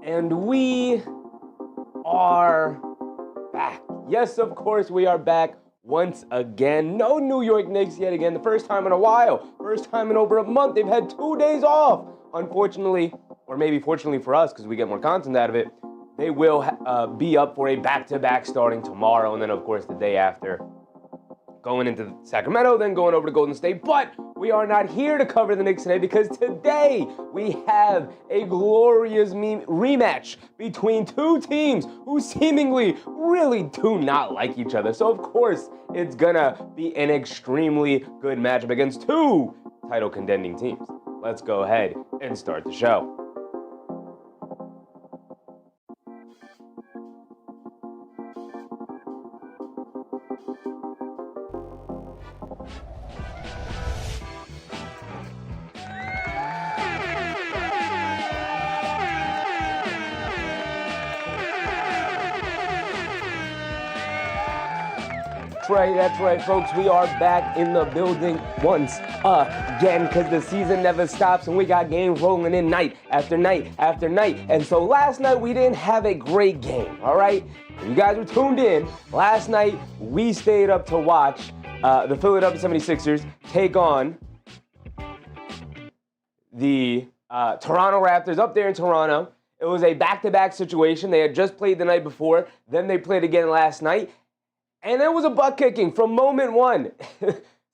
And we are back. Yes, of course, we are back once again. No New York Knicks yet again. The first time in a while. First time in over a month. They've had 2 days off. Unfortunately, or maybe fortunately for us because we get more content out of it, they will be up for a back-to-back starting tomorrow. And then, of course, the day after, going into Sacramento, then going over to Golden State. But we are not here to cover the Knicks today because today we have a glorious rematch between two teams who seemingly really do not like each other. So, of course, it's gonna be an extremely good matchup against two title contending teams. Let's go ahead and start the show. That's right, folks. We are back in the building once again because the season never stops and we got games rolling in night after night after night. And so last night we didn't have a great game, all right? You guys were tuned in. Last night we stayed up to watch the Philadelphia 76ers take on the Toronto Raptors up there in Toronto. It was a back-to-back situation. They had just played the night before. Then they played again last night. And it was a butt kicking from moment one.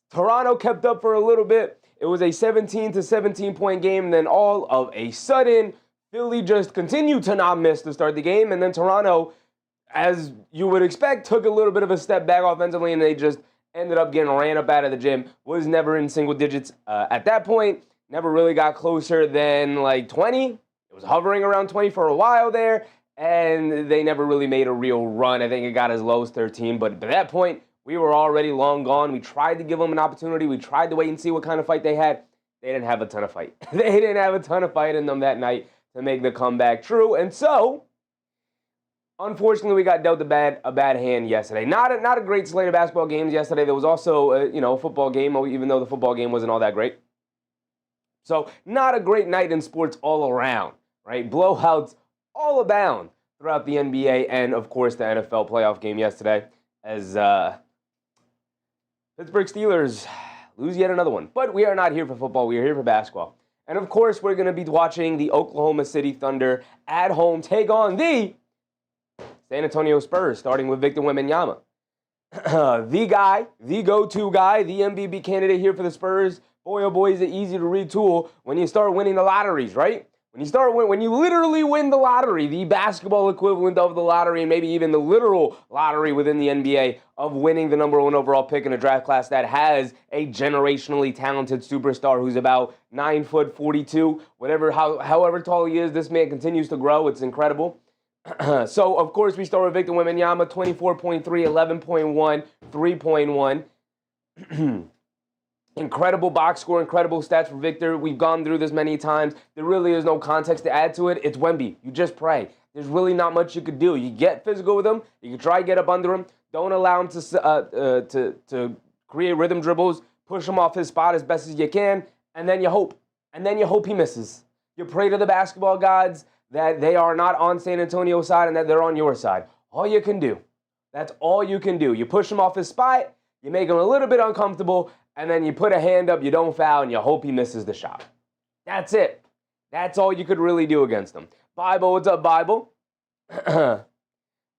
Toronto kept up for a little bit. It was a 17 to 17 point game. And then all of a sudden, Philly just continued to not miss to start the game. And then Toronto, as you would expect, took a little bit of a step back offensively. And they just ended up getting ran up out of the gym. Was never in single digits at that point. Never really got closer than like 20. It was hovering around 20 for a while there. And they never really made a real run. I think it got as low as 13. But by that point, we were already long gone. We tried to give them an opportunity. We tried to wait and see what kind of fight they had. They didn't have a ton of fight. They didn't have a ton of fight in them that night to make the comeback true. And so, unfortunately, we got dealt a bad hand yesterday. Not a great slate of basketball games yesterday. There was also a football game, even though the football game wasn't all that great. So, not a great night in sports all around, right? Blowouts all abound throughout the NBA and, of course, the NFL playoff game yesterday as Pittsburgh Steelers lose yet another one. But we are not here for football. We are here for basketball. And, of course, we're going to be watching the Oklahoma City Thunder at home take on the San Antonio Spurs, starting with Victor Wembanyama. The guy, the go-to guy, the MVP candidate here for the Spurs. Boy, oh boy, is it easy to retool when you start winning the lotteries, right? When you literally win the lottery, the basketball equivalent of the lottery, and maybe even the literal lottery within the NBA of winning the number 1 overall pick in a draft class that has a generationally talented superstar who's about 9'42", however tall he is, this man continues to grow. It's incredible. So, of course, we start with Victor Wembanyama, 24.3, 11.1, 3.1. Incredible box score, incredible stats for Victor. We've gone through this many times. There really is no context to add to it. It's Wemby. You just pray. There's really not much you could do. You get physical with him. You can try to get up under him. Don't allow him to create rhythm dribbles. Push him off his spot as best as you can. And then you hope. And then you hope he misses. You pray to the basketball gods that they are not on San Antonio's side and that they're on your side. All you can do. That's all you can do. You push him off his spot. You make him a little bit uncomfortable. And then you put a hand up, you don't foul, and you hope he misses the shot. That's it. That's all you could really do against him. Bible, what's up, Bible? Nazalan,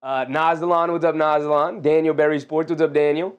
what's up, Nazalan? Daniel Berry Sports, what's up, Daniel?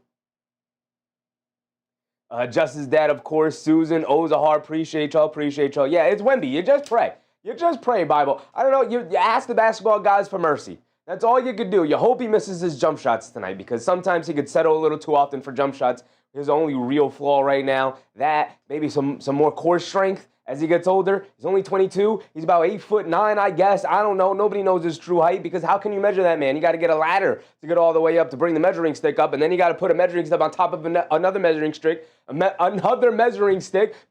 Justice Dad, of course. Susan, Ozahar, appreciate y'all. Yeah, it's Wemby. You just pray. Bible. I don't know, you ask the basketball guys for mercy. That's all you could do. You hope he misses his jump shots tonight because sometimes he could settle a little too often for jump shots. His only real flaw right now, that maybe some more core strength as he gets older. He's only 22. He's about 8'9", I guess. I don't know. Nobody knows his true height because how can you measure that man? You got to get a ladder to get all the way up to bring the measuring stick up, and then you got to put a measuring stick on top of another measuring stick,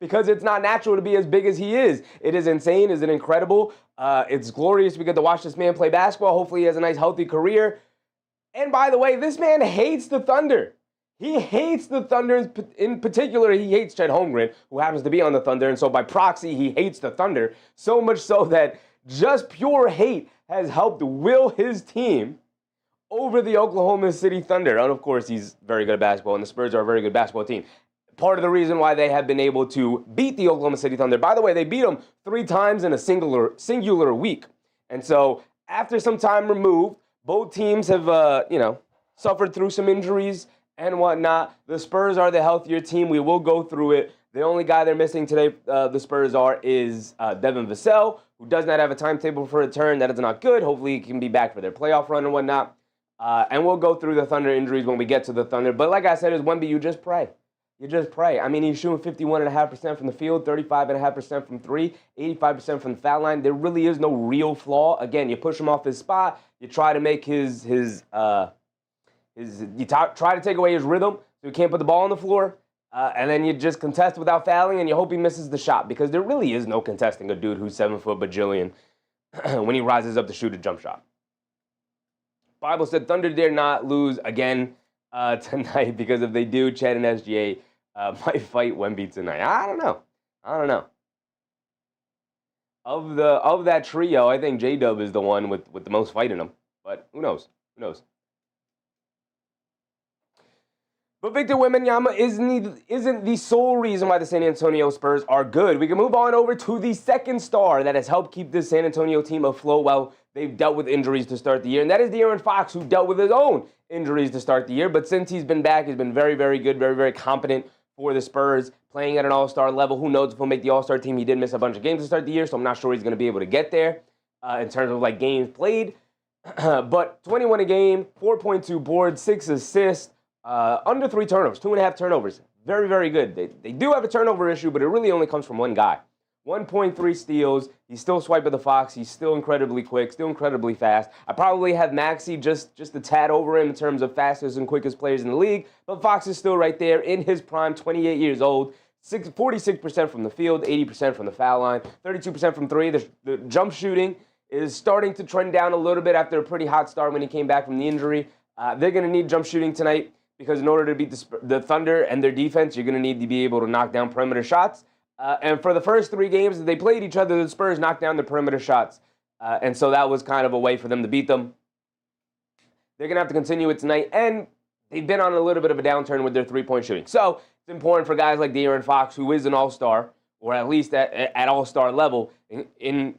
because it's not natural to be as big as he is. It is insane. Is it incredible? It's glorious. We get to watch this man play basketball. Hopefully he has a nice, healthy career. And by the way, this man hates the Thunder. He hates the Thunder. In particular, he hates Chet Holmgren, who happens to be on the Thunder. And so by proxy, he hates the Thunder. So much so that just pure hate has helped will his team over the Oklahoma City Thunder. And of course, he's very good at basketball, and the Spurs are a very good basketball team. Part of the reason why they have been able to beat the Oklahoma City Thunder. By the way, they beat them 3 times in a singular week. And so after some time removed, both teams have, suffered through some injuries and whatnot. The Spurs are the healthier team. We will go through it. The only guy they're missing today, the Spurs is Devin Vassell, who does not have a timetable for return. That is not good. Hopefully he can be back for their playoff run and whatnot. And we'll go through the Thunder injuries when we get to the Thunder. But like I said, as Wemby, you just pray. You just pray. I mean, he's shooting 51.5% from the field, 35.5% from 3, 85% from the foul line. There really is no real flaw. Again, you push him off his spot. You try to make try to take away his rhythm so he can't put the ball on the floor. And then you just contest without fouling, and you hope he misses the shot, because there really is no contesting a dude who's 7 foot bajillion when he rises up to shoot a jump shot. Bible said Thunder dare not lose again tonight, because if they do, Chad and SGA might fight Wemby tonight. I don't know. Of that trio, I think J-Dub is the one with the most fight in him. But who knows? But Victor Wembanyama isn't the sole reason why the San Antonio Spurs are good. We can move on over to the second star that has helped keep this San Antonio team afloat while they've dealt with injuries to start the year, and that is De'Aaron Fox, who dealt with his own injuries to start the year. But since he's been back, he's been very, very good, very, very competent for the Spurs, playing at an all-star level. Who knows if he'll make the all-star team? He did miss a bunch of games to start the year, so I'm not sure he's going to be able to get there in terms of games played. But 21 a game, 4.2 boards, 6 assists, under 3 turnovers, 2.5 turnovers. Very, very good. They do have a turnover issue, but it really only comes from one guy. 1.3 steals. He's still swiping the Fox. He's still incredibly quick, still incredibly fast. I probably have Maxey just a tad over him in terms of fastest and quickest players in the league, but Fox is still right there in his prime, 28 years old, 46% from the field, 80% from the foul line, 32% from 3. The jump shooting is starting to trend down a little bit after a pretty hot start when he came back from the injury. They're going to need jump shooting tonight, because in order to beat the Thunder and their defense, you're going to need to be able to knock down perimeter shots. And for the first 3 games that they played each other, the Spurs knocked down the perimeter shots. And so that was kind of a way for them to beat them. They're going to have to continue it tonight. And they've been on a little bit of a downturn with their three-point shooting. So it's important for guys like De'Aaron Fox, who is an all-star, or at least at all-star level, in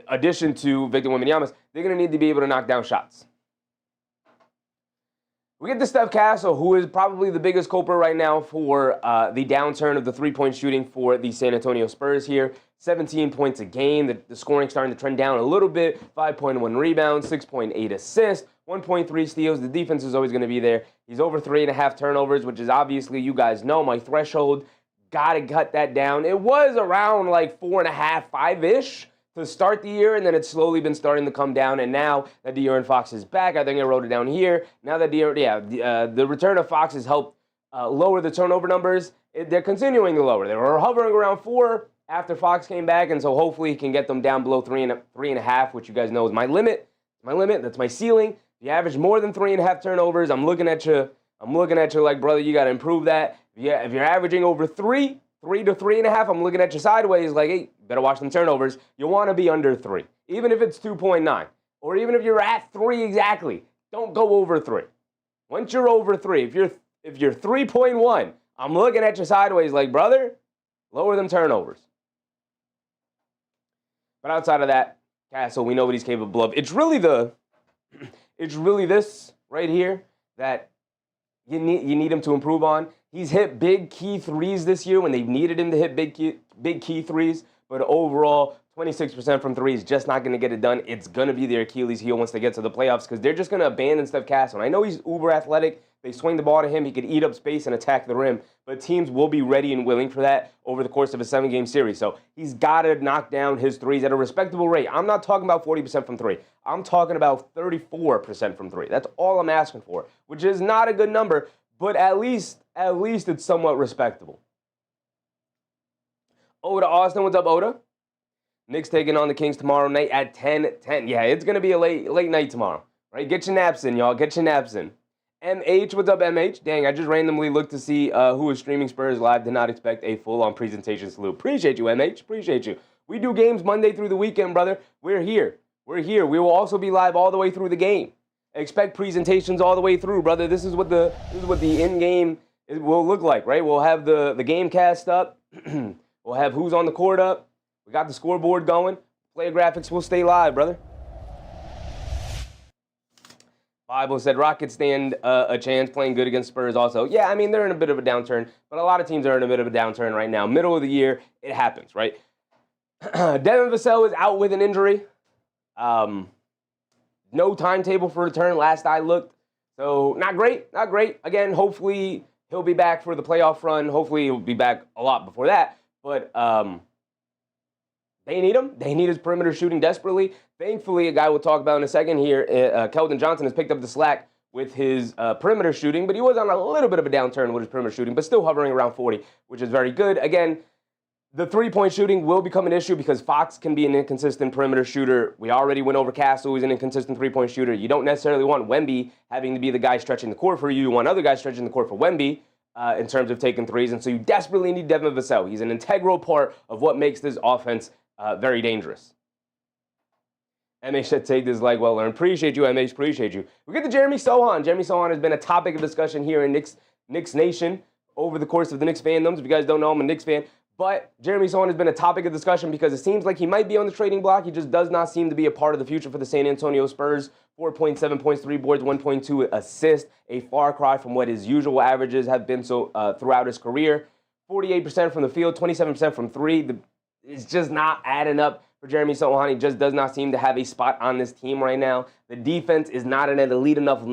addition to Victor Wembanyama, they're going to need to be able to knock down shots. We get to Steph Castle, who is probably the biggest culprit right now for the downturn of the three-point shooting for the San Antonio Spurs here. 17 points a game. The scoring starting to trend down a little bit. 5.1 rebounds, 6.8 assists, 1.3 steals. The defense is always going to be there. He's over 3.5 turnovers, which is obviously, you guys know, my threshold. Got to cut that down. It was around 4.5, 5-ish. To start the year, and then it's slowly been starting to come down, and now that De'Aaron Fox is back, I think I wrote it down here, now that the return of Fox has helped lower the turnover numbers. They're continuing to lower. They were hovering around 4 after Fox came back, and so hopefully he can get them down below 3.5, which you guys know is my limit. That's my ceiling. If you average more than 3.5 turnovers, I'm looking at you like, brother, you got to improve that. If you're averaging over 3 to 3.5, I'm looking at you sideways like, hey, better watch them turnovers. You want to be under 3, even if it's 2.9, or even if you're at 3 exactly. Don't go over 3. Once you're over 3, if you're 3.1, I'm looking at you sideways like, brother, lower them turnovers. But outside of that, Castle, we know what he's capable of. It's really this right here that you need him to improve on. He's hit big key threes this year when they've needed him to hit big key threes. But overall, 26% from 3 is just not going to get it done. It's going to be their Achilles heel once they get to the playoffs, because they're just going to abandon Steph Castle. And I know he's uber athletic. They swing the ball to him. He could eat up space and attack the rim. But teams will be ready and willing for that over the course of a 7-game series. So he's got to knock down his threes at a respectable rate. I'm not talking about 40% from 3. I'm talking about 34% from 3. That's all I'm asking for, which is not a good number, but at least it's somewhat respectable. Over to Austin. What's up, Oda? Knicks taking on the Kings tomorrow night at 10:10. Yeah, it's going to be a late night tomorrow. Right? Get your naps in, y'all. Get your naps in. MH, what's up, MH? Dang, I just randomly looked to see who was streaming Spurs Live. Did not expect a full-on presentation salute. Appreciate you, MH. Appreciate you. We do games Monday through the weekend, brother. We're here. We're here. We will also be live all the way through the game. Expect presentations all the way through, brother. This is what the in-game will look like, right? We'll have the game cast up. We'll have who's on the court up. We got the scoreboard going. Player graphics will stay live, brother. Bible said Rockets stand a chance playing good against Spurs also. Yeah, I mean, they're in a bit of a downturn, but a lot of teams are in a bit of a downturn right now. Middle of the year, it happens, right? Devin Vassell is out with an injury. No timetable for return last I looked. So not great, not great. Again, hopefully he'll be back for the playoff run. Hopefully he'll be back a lot before that. But they need him. They need his perimeter shooting desperately. Thankfully, a guy we'll talk about in a second here, Keldon Johnson has picked up the slack with his perimeter shooting, but he was on a little bit of a downturn with his perimeter shooting, but still hovering around 40, which is very good. Again, the three-point shooting will become an issue because Fox can be an inconsistent perimeter shooter. We already went over Castle, who's an inconsistent three-point shooter. You don't necessarily want Wemby having to be the guy stretching the court for you. You want other guys stretching the court for Wemby in terms of taking threes, and so you desperately need Devin Vassell. He's an integral part of what makes this offense very dangerous. MH should take this like well earned. Appreciate you, MH. Appreciate you. We get to Jeremy Sohan. Jeremy Sohan has been a topic of discussion here in Knicks Nation over the course of the Knicks fandoms. If you guys don't know, I'm a Knicks fan. But Jeremy Sohan has been a topic of discussion because it seems like he might be on the trading block. He just does not seem to be a part of the future for the San Antonio Spurs. 4.7 points, 3 boards, 1.2 assists. A far cry from what his usual averages have been so throughout his career. 48% from the field, 27% from three. It's just not adding up for Jeremy Sohan. He just does not seem to have a spot on this team right now. The defense is not at an elite enough.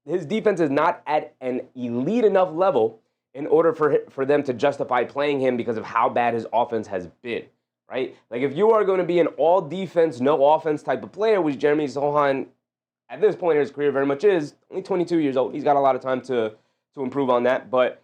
His defense is not at an elite enough level in order for them to justify playing him because of how bad his offense has been, right? Like, if you are going to be an all-defense, no-offense type of player, which Jeremy Sohan, at this point in his career, very much is, only 22 years old. He's got a lot of time to improve on that, but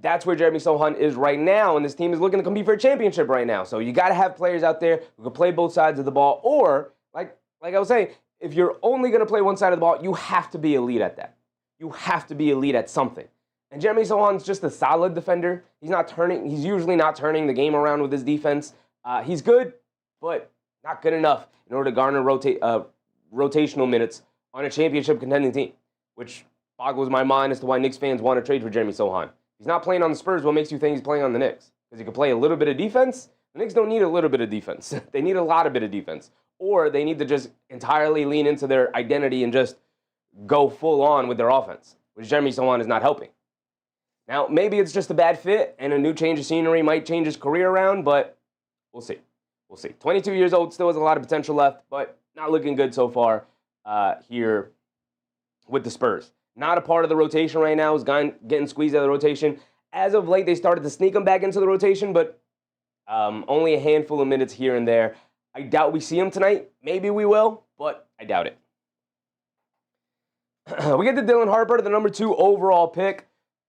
that's where Jeremy Sohan is right now, and this team is looking to compete for a championship right now. So you got to have players out there who can play both sides of the ball, or, like I was saying, if you're only going to play one side of the ball, you have to be elite at that. You have to be elite at something. And Jeremy Sohan's just a solid defender. He's usually not turning the game around with his defense. He's good, but not good enough in order to garner rotational minutes on a championship contending team, which boggles my mind as to why Knicks fans want to trade for Jeremy Sohan. He's not playing on the Spurs. What makes you think he's playing on the Knicks? Because he can play a little bit of defense? The Knicks don't need a little bit of defense. They need a lot of bit of defense. Or they need to just entirely lean into their identity and just go full on with their offense, which Jeremy Sohan is not helping. Now, maybe it's just a bad fit, and a new change of scenery might change his career around, but we'll see. We'll see. 22 years old, still has a lot of potential left, but not looking good so far here with the Spurs. Not a part of the rotation right now. Is getting squeezed out of the rotation. As of late, they started to sneak him back into the rotation, but only a handful of minutes here and there. I doubt we see him tonight. Maybe we will, but I doubt it. We get to Dylan Harper, the number 2 overall pick.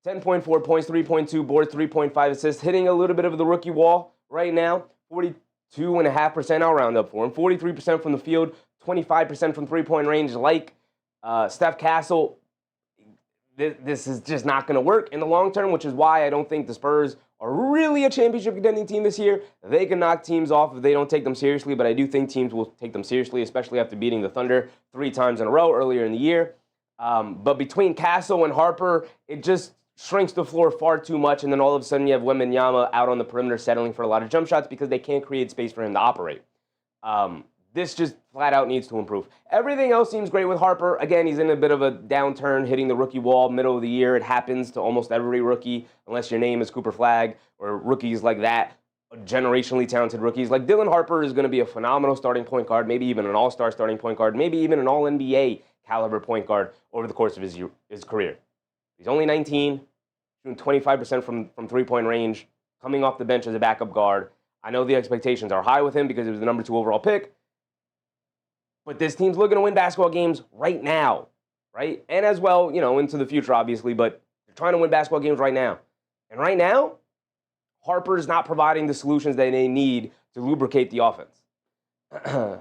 10.4 points, 3.2 boards, 3.5 assists, hitting a little bit of the rookie wall right now. 42.5%, I'll round up for him. 43% from the field, 25% from three-point range. Like Steph Castle, this is just not going to work in the long term, which is why I don't think the Spurs are really a championship contending team this year. They can knock teams off if they don't take them seriously, but I do think teams will take them seriously, especially after beating the Thunder 3 times in a row earlier in the year. But between Castle and Harper, it just shrinks the floor far too much, and then all of a sudden you have Wembanyama out on the perimeter settling for a lot of jump shots because they can't create space for him to operate. This just flat out needs to improve. Everything else seems great with Harper. Again, he's in a bit of a downturn, hitting the rookie wall middle of the year. It happens to almost every rookie, unless your name is Cooper Flagg or rookies like that, generationally talented rookies. Like Dylan Harper is going to be a phenomenal starting point guard, maybe even an all-star starting point guard, maybe even an all-NBA caliber point guard over the course of his career. He's only 19. Shooting 25% from three-point range, coming off the bench as a backup guard. I know the expectations are high with him because he was the number 2 overall pick, but this team's looking to win basketball games right now, right? And as well, into the future, obviously, but they're trying to win basketball games right now. And right now, Harper's not providing the solutions that they need to lubricate the offense.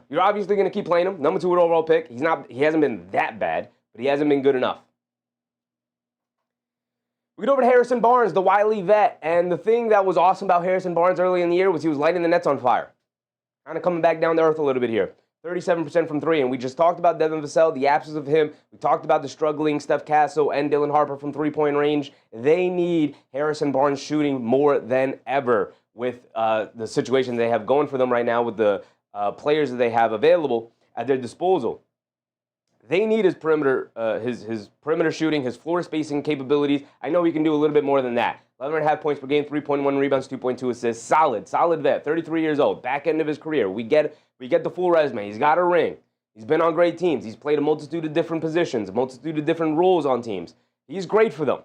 You're obviously going to keep playing him. Number 2 overall pick. He hasn't been that bad, but he hasn't been good enough. We get over to Harrison Barnes, the wily vet, and the thing that was awesome about Harrison Barnes early in the year was he was lighting the nets on fire. kind of coming back down to earth a little bit here. 37% from three, and we just talked about Devin Vassell, the absence of him. We talked about the struggling Steph Castle and Dylan Harper from three-point range. They need Harrison Barnes shooting more than ever with the situation they have going for them right now with the players that they have available at their disposal. They need his perimeter, his perimeter shooting, his floor spacing capabilities. I know he can do a little bit more than that. 11.5 points per game, 3.1 rebounds, 2.2 assists. Solid vet, 33 years old, back end of his career. We get the full resume. He's got a ring. He's been on great teams. He's played a multitude of different positions, a multitude of different roles on teams. He's great for them.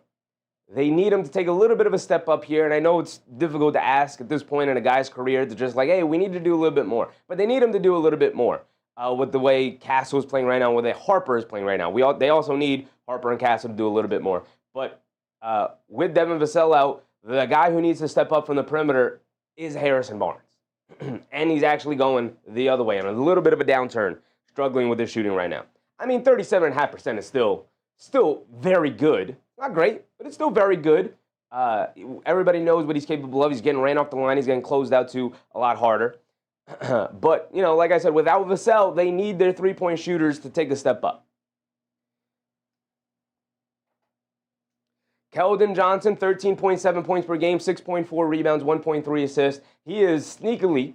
They need him to take a little bit of a step up here, and I know it's difficult to ask at this point in a guy's career to just like, hey, we need to do a little bit more. But they need him to do a little bit more with the way Castle is playing right now, with the way Harper is playing right now. They also need Harper and Castle to do a little bit more. But with Devin Vassell out, the guy who needs to step up from the perimeter is Harrison Barnes. And he's actually going the other way on a little bit of a downturn, struggling with his shooting right now. I mean, 37.5% is still very good. Not great, but it's still very good. Everybody knows what he's capable of. He's getting ran off the line. He's getting closed out to a lot harder. But, you know, like I said, without Vassell, they need their three-point shooters to take a step up. Keldon Johnson, 13.7 points per game, 6.4 rebounds, 1.3 assists. He is sneakily,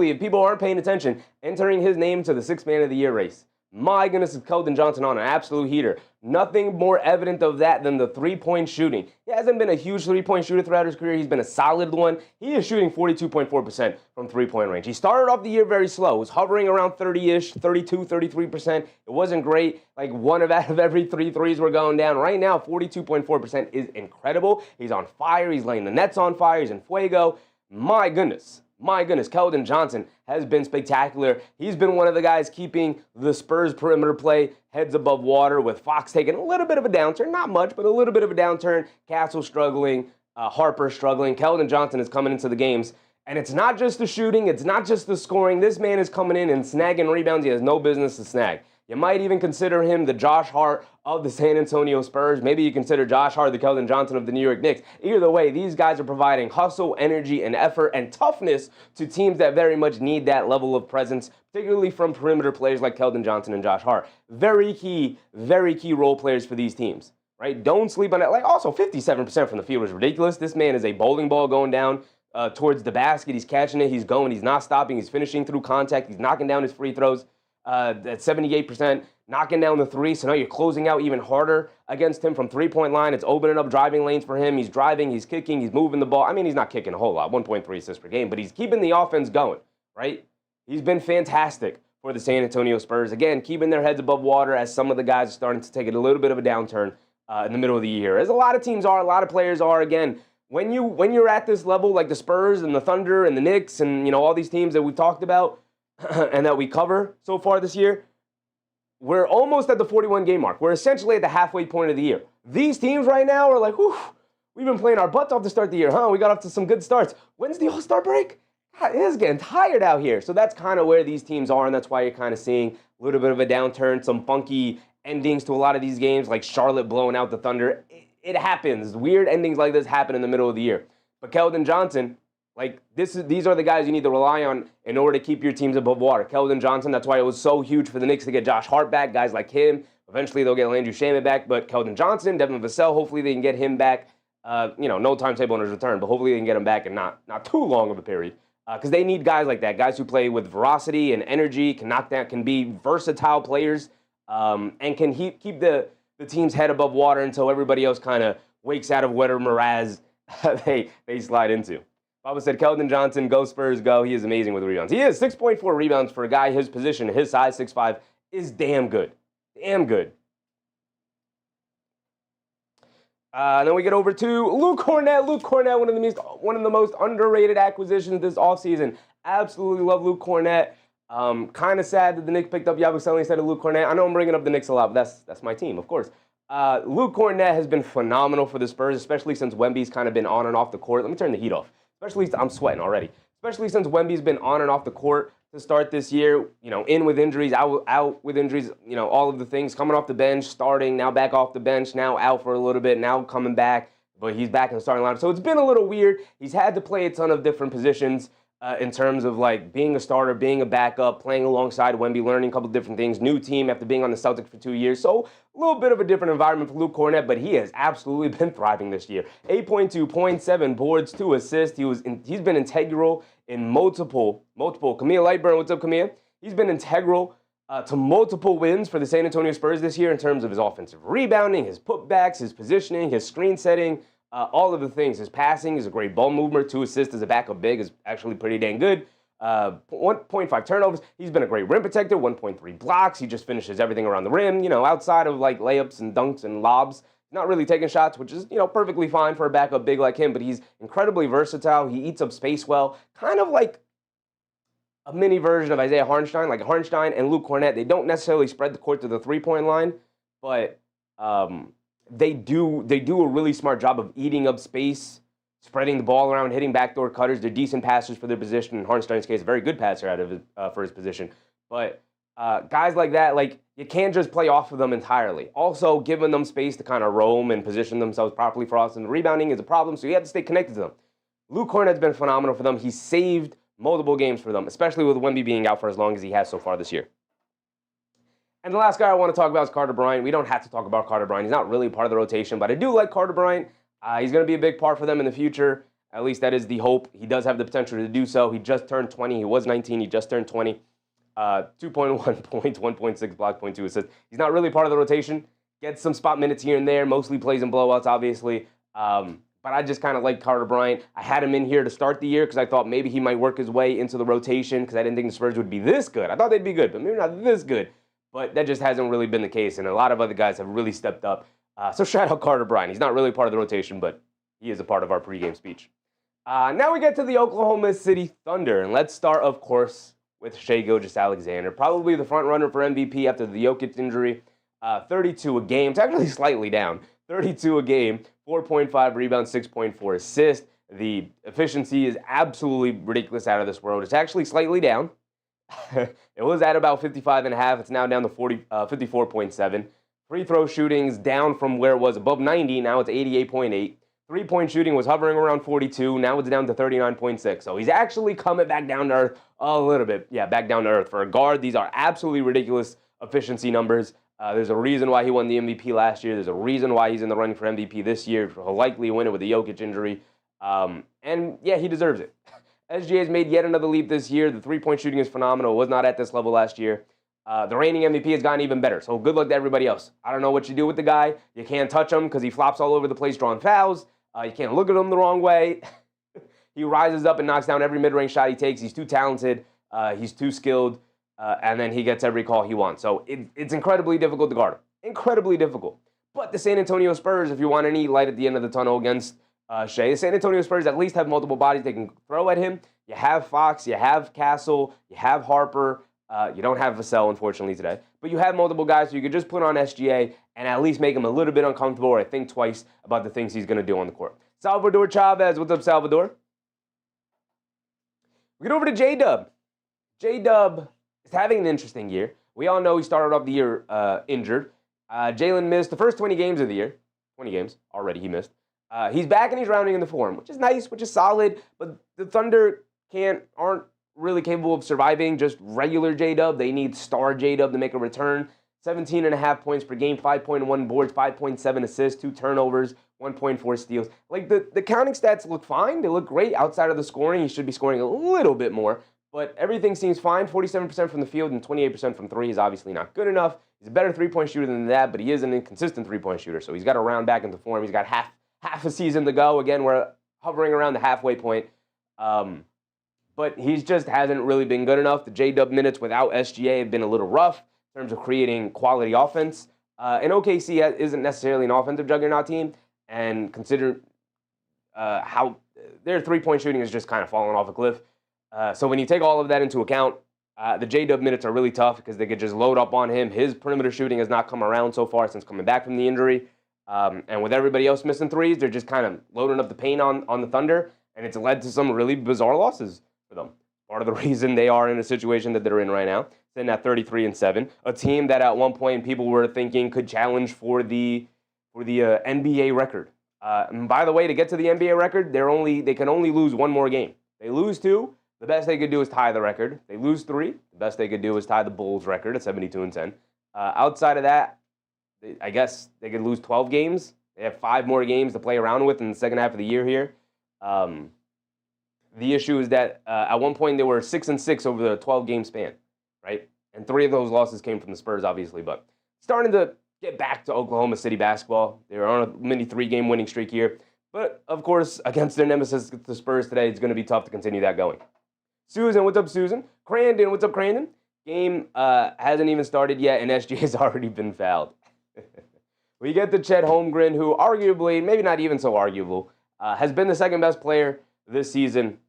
if people aren't paying attention, entering his name to the Sixth Man of the Year race. My goodness, is Keldon Johnson on an absolute heater. Nothing more evident of that than the three-point shooting. He hasn't been a huge three-point shooter throughout his career. He's been a solid one. He is shooting 42.4% from three-point range. He started off the year very slow. It was hovering around 30-ish, 32, 33%. It wasn't great. Like one out of every three threes were going down. Right now, 42.4% is incredible. He's on fire. He's laying the nets on fire. He's in fuego. My goodness, Keldon Johnson has been spectacular. He's been one of the guys keeping the Spurs perimeter play heads above water, with Fox taking a little bit of a downturn. Not much, but a little bit of a downturn. Castle struggling, Harper struggling. Keldon Johnson is coming into the games. And it's not just the shooting. It's not just the scoring. This man is coming in and snagging rebounds he has no business to snag. You might even consider him the Josh Hart of the San Antonio Spurs. Maybe you consider Josh Hart the Keldon Johnson of the New York Knicks. Either way, these guys are providing hustle, energy, and effort and toughness to teams that very much need that level of presence, particularly from perimeter players like Keldon Johnson and Josh Hart. Very key role players for these teams, right? Don't sleep on it. Like, also, 57% from the field is ridiculous. This man is a bowling ball going down towards the basket. He's catching it. He's going. He's not stopping. He's finishing through contact. He's knocking down his free throws. At 78%, knocking down the three, so now you're closing out even harder against him from three-point line. It's opening up driving lanes for him. He's driving, he's kicking, he's moving the ball. I mean, he's not kicking a whole lot, 1.3 assists per game, but he's keeping the offense going, right? He's been fantastic for the San Antonio Spurs. Again, keeping their heads above water as some of the guys are starting to take a little bit of a downturn in the middle of the year. As a lot of teams are, a lot of players are. Again, when you're at this level, like the Spurs and the Thunder and the Knicks and, you know, all these teams that we've talked about, and that we cover so far this year, we're almost at the 41-game mark. We're essentially at the halfway point of the year. These teams right now are like, whew, we've been playing our butts off to start the year, huh? We got off to some good starts. When's the All-Star break? God, it is getting tired out here. So that's kind of where these teams are, and that's why you're kind of seeing a little bit of a downturn, some funky endings to a lot of these games, like Charlotte blowing out the Thunder. It happens. Weird endings like this happen in the middle of the year. But Keldon Johnson, like, these are the guys you need to rely on in order to keep your teams above water. Keldon Johnson, that's why it was so huge for the Knicks to get Josh Hart back, guys like him. Eventually, they'll get Landry Shamet back, but Keldon Johnson, Devin Vassell, hopefully they can get him back. No timetable on his return, but hopefully they can get him back in not too long of a period. Because they need guys like that, guys who play with veracity and energy, can knock down, can be versatile players, and can keep the team's head above water until everybody else kind of wakes out of whatever morass they slide into. Papa said, Keldon Johnson, go Spurs, go. He is amazing with rebounds. He is 6.4 rebounds for a guy his position, his size, 6'5", is damn good. Damn good. Then we get over to Luke Kornet. Luke Kornet, one of the most underrated acquisitions this offseason. Absolutely love Luke Kornet. Kind of sad that the Knicks picked up Yabusele instead of Luke Kornet. I know I'm bringing up the Knicks a lot, but that's my team, of course. Luke Kornet has been phenomenal for the Spurs, especially since Wemby's kind of been on and off the court. Let me turn the heat off. I'm sweating already. Especially since Wemby's been on and off the court to start this year. You know, in with injuries, out with injuries. You know, all of the things. Coming off the bench, starting, now back off the bench, now out for a little bit, now coming back. But he's back in the starting lineup. So it's been a little weird. He's had to play a ton of different positions in terms of like being a starter, being a backup, playing alongside Wemby, learning a couple different things, new team after being on the Celtics for 2 years. So a little bit of a different environment for Luke Kornet, but he has absolutely been thriving this year. 8.2 points, 7 boards, 2 assists. He's been integral in multiple. Camille Lightburn, what's up, Camille? He's been integral to multiple wins for the San Antonio Spurs this year in terms of his offensive rebounding, his putbacks, his positioning, his screen setting, all of the things. His passing is a great ball mover. 2 assists as a backup big is actually pretty dang good. 1.5 turnovers. He's been a great rim protector. 1.3 blocks. He just finishes everything around the rim, outside of like layups and dunks and lobs. Not really taking shots, which is, perfectly fine for a backup big like him, but he's incredibly versatile. He eats up space well. Kind of like a mini version of Isaiah Hartenstein. Like Hartenstein and Luke Kornet, they don't necessarily spread the court to the three-point line, but they do a really smart job of eating up space, spreading the ball around, hitting backdoor cutters. They're decent passers for their position. In Hartenstein's case, a very good passer out of his, for his position. But guys like that, like you can't just play off of them entirely. Also, giving them space to kind of roam and position themselves properly for offensive rebounding is a problem, so you have to stay connected to them. Luke Kornet's been phenomenal for them. He's saved multiple games for them, especially with Wemby being out for as long as he has so far this year. And the last guy I want to talk about is Carter Bryant. We don't have to talk about Carter Bryant. He's not really part of the rotation, but I do like Carter Bryant. He's going to be a big part for them in the future. At least that is the hope. He does have the potential to do so. He just turned 20. He was 19. He just turned 20. 2.1 points, 1.6 blocks, 0.2 assists. He's not really part of the rotation. Gets some spot minutes here and there. Mostly plays in blowouts, obviously. But I just kind of like Carter Bryant. I had him in here to start the year because I thought maybe he might work his way into the rotation because I didn't think the Spurs would be this good. I thought they'd be good, but maybe not this good. But that just hasn't really been the case, and a lot of other guys have really stepped up. So shout out Carter Bryant. He's not really part of the rotation, but he is a part of our pregame speech. Now we get to the Oklahoma City Thunder, and let's start, of course, with Shai Gilgeous-Alexander, probably the front runner for MVP after the Jokic injury. 32 a game. It's actually slightly down. 32 a game, 4.5 rebounds, 6.4 assists. The efficiency is absolutely ridiculous, out of this world. It's actually slightly down. It was at about 55.5. It's now down to 54.7. Free throw shooting's down from where it was above 90. Now it's 88.8. Three-point shooting was hovering around 42. Now it's down to 39.6. So he's actually coming back down to earth a little bit. Yeah, back down to earth. For a guard, these are absolutely ridiculous efficiency numbers. There's a reason why he won the MVP last year. There's a reason why he's in the running for MVP this year. He'll likely win it with the Jokic injury. And yeah, he deserves it. SGA has made yet another leap this year. The three-point shooting is phenomenal. It was not at this level last year. The reigning MVP has gotten even better. So good luck to everybody else. I don't know what you do with the guy. You can't touch him because he flops all over the place drawing fouls. You can't look at him the wrong way. He rises up and knocks down every mid-range shot he takes. He's too talented. He's too skilled. And then he gets every call he wants. So it's incredibly difficult to guard him. Incredibly difficult. But the San Antonio Spurs, if you want any light at the end of the tunnel against Shai, the San Antonio Spurs at least have multiple bodies they can throw at him. You have Fox, you have Castle, you have Harper. You don't have Vassell, unfortunately, today. But you have multiple guys, so you could just put on SGA and at least make him a little bit uncomfortable or think twice about the things he's going to do on the court. Salvador Chavez, what's up, Salvador? We get over to J-Dub. J-Dub is having an interesting year. We all know he started off the year injured. Jalen missed the first 20 games of the year. 20 games already he missed. He's back and he's rounding in the form, which is nice, which is solid. But the Thunder aren't really capable of surviving just regular J-Dub. They need star J-Dub to make a return. 17.5 points per game, 5.1 boards, 5.7 assists, 2 turnovers, 1.4 steals. Like, the counting stats look fine. They look great. Outside of the scoring, he should be scoring a little bit more. But everything seems fine. 47% from the field and 28% from three is obviously not good enough. He's a better three-point shooter than that, but he is an inconsistent three-point shooter. So he's got to round back into form. He's got half a season to go. Again, we're hovering around the halfway point. But he just hasn't really been good enough. The J-Dub minutes without SGA have been a little rough in terms of creating quality offense. And OKC isn't necessarily an offensive juggernaut team. And consider how their three-point shooting is just kind of falling off a cliff. So when you take all of that into account, the J-Dub minutes are really tough because they could just load up on him. His perimeter shooting has not come around so far since coming back from the injury. And with everybody else missing threes, they're just kind of loading up the paint on the Thunder. And it's led to some really bizarre losses for them. Part of the reason they are in a situation that they're in right now, sitting at 33-7, a team that at one point people were thinking could challenge for the NBA record. And by the way, to get to the NBA record, they can only lose one more game. They lose two, The best they could do is tie the record. They lose 3. The best they could do is tie the Bulls record at 72-10. Outside of that, I guess they could lose 12 games. They have 5 more games to play around with in the second half of the year here. The issue is that at one point they were 6-6 over the 12-game span, right? And 3 of those losses came from the Spurs, obviously. But starting to get back to Oklahoma City basketball. They're on a mini 3-game winning streak here. But, of course, against their nemesis, the Spurs today, it's going to be tough to continue that going. Susan, what's up, Susan? Crandon, what's up, Crandon? Game hasn't even started yet, and SG has already been fouled. We get to Chet Holmgren, who arguably, maybe not even so arguable, has been the second best player this season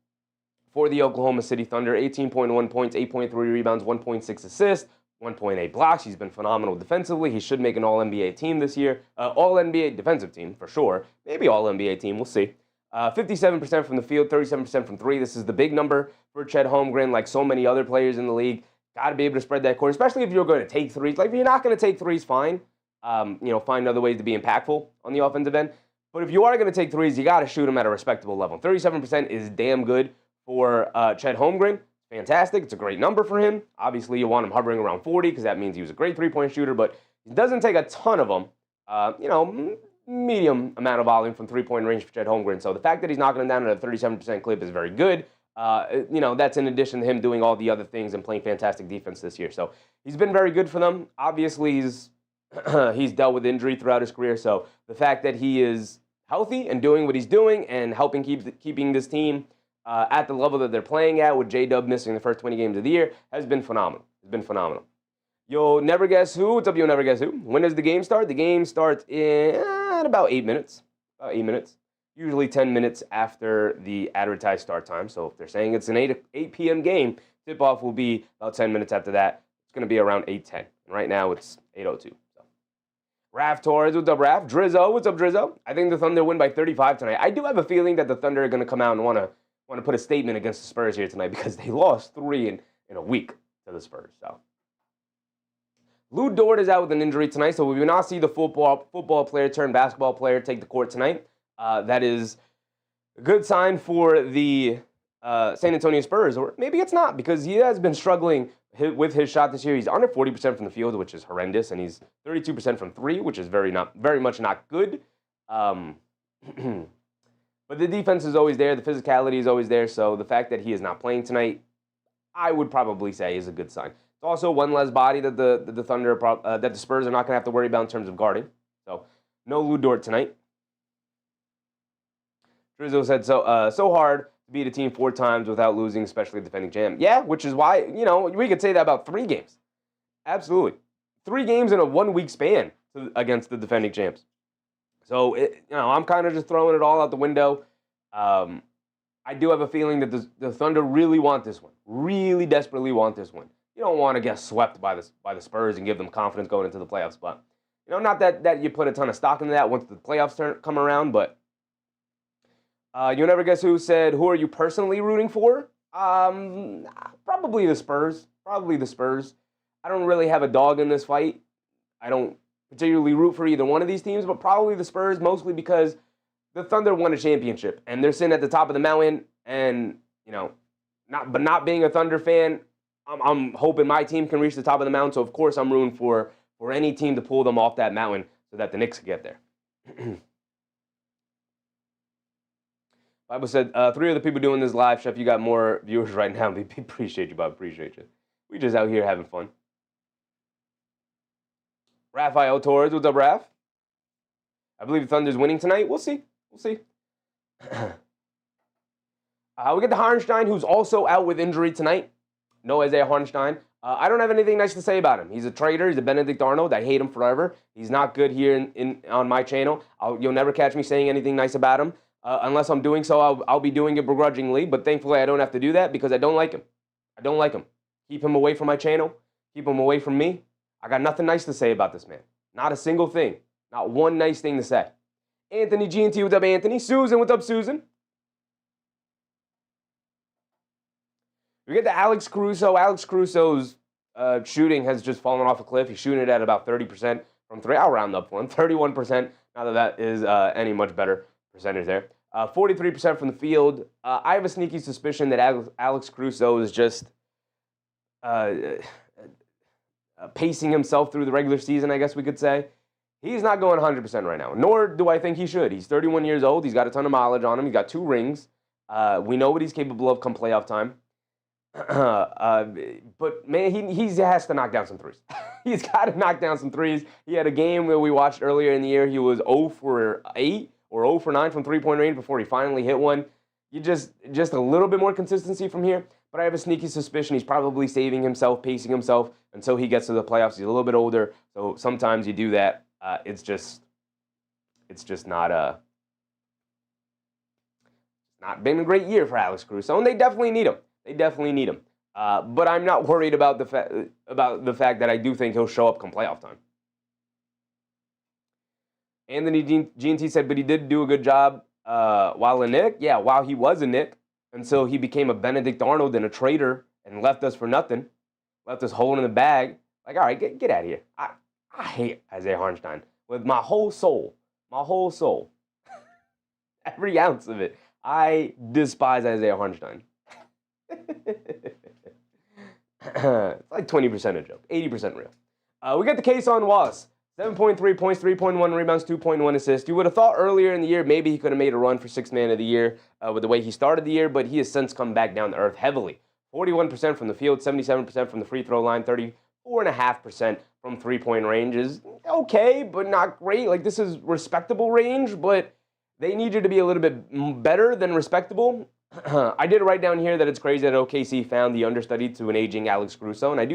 for the Oklahoma City Thunder. 18.1 points, 8.3 rebounds, 1.6 assists, 1.8 blocks. He's been phenomenal defensively. He should make an All-NBA team this year. All-NBA defensive team, for sure. Maybe All-NBA team, we'll see. 57% from the field, 37% from 3. This is the big number for Chet Holmgren, like so many other players in the league. Got to be able to spread that court, especially if you're going to take threes. Like, if you're not going to take threes, fine. Find other ways to be impactful on the offensive end. But if you are going to take threes, you got to shoot them at a respectable level. 37% is damn good for Chet Holmgren. Fantastic. It's a great number for him. Obviously, you want him hovering around 40 because that means he was a great three-point shooter, but he doesn't take a ton of them. Medium amount of volume from three-point range for Chet Holmgren. So the fact that he's knocking him down at a 37% clip is very good. That's in addition to him doing all the other things and playing fantastic defense this year. So he's been very good for them. Obviously, he's dealt with injury throughout his career. So the fact that he is healthy and doing what he's doing and helping keeping this team at the level that they're playing at, with J-Dub missing the first 20 games of the year, has been phenomenal. It's been phenomenal. You'll never guess who. What's up, you'll never guess who? When does the game start? The game starts in about 8 minutes. About 8 minutes. Usually 10 minutes after the advertised start time. So if they're saying it's an 8 p.m. game, tip-off will be about 10 minutes after that. It's going to be around 8:10. And right now it's 8:02. So. Raph Torres, what's up, Raph? Drizzo, what's up, Drizzo? I think the Thunder win by 35 tonight. I do have a feeling that the Thunder are going to come out and want to put a statement against the Spurs here tonight because they lost 3 in a week to the Spurs. So. Lou Dort is out with an injury tonight, so we will not see the football player turned basketball player take the court tonight. That is a good sign for the San Antonio Spurs, or maybe it's not, because he has been struggling with his shot this year. He's under 40% from the field, which is horrendous, and he's 32% from 3, which is very much not good. But the defense is always there, the physicality is always there, so the fact that he is not playing tonight, I would probably say is a good sign. It's also one less body that the Thunder that the Spurs are not going to have to worry about in terms of guarding. So no Lou Dort tonight. Drizzo said so hard to beat a team 4 times without losing, especially defending champ. Yeah, which is why we could say that about 3 games. Absolutely, 3 games in a 1-week span against the defending champs. So I'm kind of just throwing it all out the window. I do have a feeling that the Thunder really want this one, really desperately want this one. You don't want to get swept by the Spurs and give them confidence going into the playoffs. But, not that you put a ton of stock into that once the playoffs come around. But you'll never guess who said, who are you personally rooting for? Probably the Spurs. Probably the Spurs. I don't really have a dog in this fight. I don't particularly root for either one of these teams, but probably the Spurs, mostly because the Thunder won a championship. And they're sitting at the top of the mountain. And, not being a Thunder fan, I'm hoping my team can reach the top of the mountain, so of course I'm rooting for any team to pull them off that mountain so that the Knicks can get there. Bible said, 3 of the people doing this live, Chef, you got more viewers right now. We appreciate you, Bob. Appreciate you. We just out here having fun. Rafael Torres, what's up, Raph? I believe the Thunder's winning tonight. We'll see. We'll see. We get to Hartenstein, who's also out with injury tonight. No Isaiah Hartenstein. I don't have anything nice to say about him. He's a traitor. He's a Benedict Arnold. I hate him forever. He's not good here on my channel. You'll never catch me saying anything nice about him. Unless I'm doing so, I'll be doing it begrudgingly. But thankfully, I don't have to do that because I don't like him. I don't like him. Keep him away from my channel. Keep him away from me. I got nothing nice to say about this man. Not a single thing. Not one nice thing to say. Anthony G&T, what's up, Anthony? Susan, what's up, Susan? We get to Alex Caruso. Alex Caruso's shooting has just fallen off a cliff. He's shooting it at about 30% from 3. I'll round up for him. 31%. Not that is any much better percentage there. 43% from the field. I have a sneaky suspicion that Alex Caruso is just pacing himself through the regular season, I guess we could say. He's not going 100% right now, nor do I think he should. He's 31 years old. He's got a ton of mileage on him. He's got 2 rings. We know what he's capable of come playoff time. But, man, he has to knock down some threes. He's got to knock down some threes. He had a game where we watched earlier in the year. He was 0 for 8 or 0 for 9 from three-point range before he finally hit one. You just a little bit more consistency from here. But I have a sneaky suspicion he's probably saving himself, pacing himself until he gets to the playoffs. He's a little bit older, so sometimes you do that. It's just not been a great year for Alex Caruso, and they definitely need him. But I'm not worried about the fact that I do think he'll show up come playoff time. Anthony GNT said, but he did do a good job while a Knick. Yeah, while he was a Knick, until he became a Benedict Arnold and a traitor and left us for nothing, left us holding the bag. Like, all right, get out of here. I hate Isaiah Hartenstein with my whole soul. Every ounce of it. I despise Isaiah Hartenstein. It's like 20% a joke, 80% real. We got the case on Wallace. 7.3 points, 3.1 rebounds, 2.1 assists. You would have thought earlier in the year maybe he could have made a run for 6th man of the year with the way he started the year, but he has since come back down to earth heavily. 41% from the field, 77% from the free throw line, 34.5% from three-point range is okay, but not great. Like, this is respectable range, but they need you to be a little bit better than respectable. I did write down here that it's crazy that OKC found the understudy to an aging Alex Caruso, and I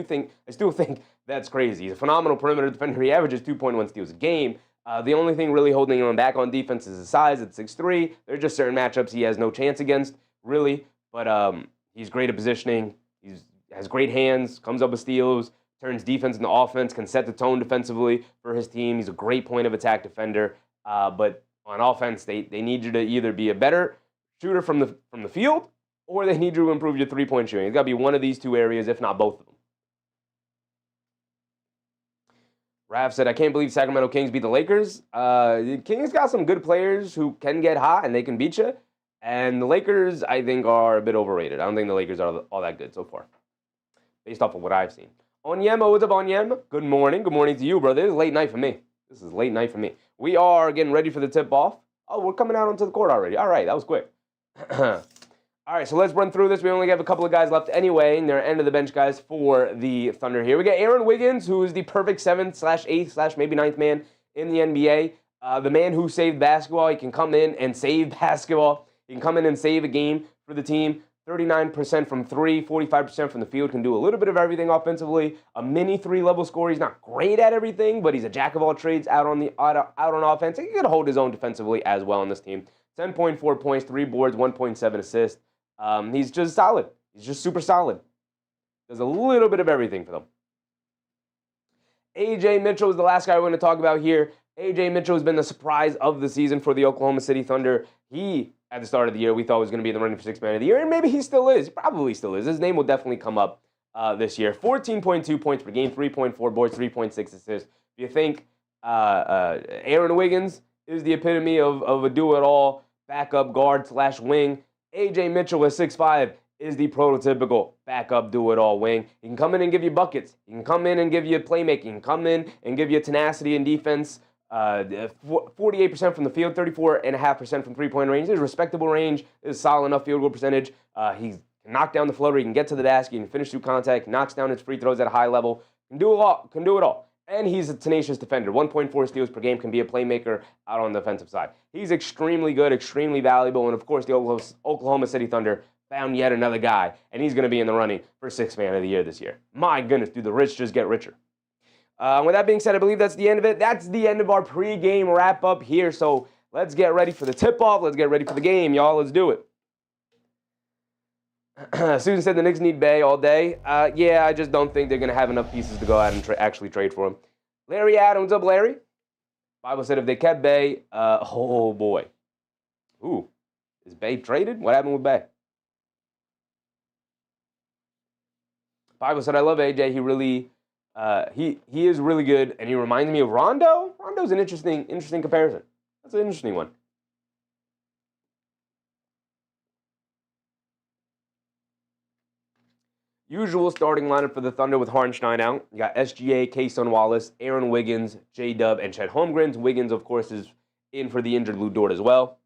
still think that's crazy. He's a phenomenal perimeter defender. He averages 2.1 steals a game. The only thing really holding him back on defense is his size at 6'3". There are just certain matchups he has no chance against, really. But he's great at positioning. He has great hands, comes up with steals, turns defense into offense, can set the tone defensively for his team. He's a great point of attack defender. But on offense, they need you to either be a better shooter from the field, or they need you to improve your three-point shooting. It's got to be one of these two areas, if not both of them. Rav said, I can't believe Sacramento Kings beat the Lakers. The Kings got some good players who can get hot and they can beat you. And the Lakers, I think, are a bit overrated. I don't think the Lakers are all that good so far, based off of what I've seen. Onyema, what's up, Onyema? Good morning. Good morning to you, brother. This is late night for me. We are getting ready for the tip-off. Oh, we're coming out onto the court already. All right, that was quick. All right, so let's run through this. We only have a couple of guys left anyway, and they're end-of-the-bench guys for the Thunder here. We got Aaron Wiggins, who is the perfect 7th/8th/maybe 9th man in the NBA. The man who saved basketball. He can come in and save basketball. He can come in and save a game for the team. 39% from 3, 45% from the field. Can do a little bit of everything offensively. A mini 3-level scorer. He's not great at everything, but he's a jack of all trades out on offense. He can hold his own defensively as well on this team. 10.4 points, 3 boards, 1.7 assists. He's just solid. He's just super solid. Does a little bit of everything for them. A.J. Mitchell is the last guy we're going to talk about here. A.J. Mitchell has been the surprise of the season for the Oklahoma City Thunder. He, at the start of the year, we thought was going to be in the running for 6th man of the year, and maybe he still is. He probably still is. His name will definitely come up this year. 14.2 points per game, 3.4 boards, 3.6 assists. If you think Aaron Wiggins is the epitome of a do-it-all backup guard/wing, A.J. Mitchell at 6'5", is the prototypical backup do-it-all wing. He can come in and give you buckets. He can come in and give you playmaking. He can come in and give you tenacity and defense. 48% from the field, 34.5% from three-point range. His respectable range is solid enough field goal percentage. He can knock down the floater. He can get to the basket. He can finish through contact. Knocks down his free throws at a high level. Can do it all. And he's a tenacious defender. 1.4 steals per game, can be a playmaker out on the defensive side. He's extremely good, extremely valuable, and of course the Oklahoma City Thunder found yet another guy, and he's going to be in the running for 6th man of the year this year. My goodness, do the rich just get richer. With that being said, I believe that's the end of it. That's the end of our pregame wrap-up here, so let's get ready for the tip-off. Let's get ready for the game, y'all. Let's do it. Susan said the Knicks need Bay all day. Yeah, I just don't think they're going to have enough pieces to go out and actually trade for him. Larry Adams, up, Larry? Bible said if they kept Bay, oh boy. Ooh, is Bay traded? What happened with Bay? Bible said I love AJ. He really, he is really good, and he reminds me of Rondo. Rondo's an interesting comparison. That's an interesting one. Usual starting lineup for the Thunder with Hartenstein out. You got SGA, Kayson Wallace, Aaron Wiggins, J-Dub, and Chet Holmgren. Wiggins, of course, is in for the injured Lou Dort as well.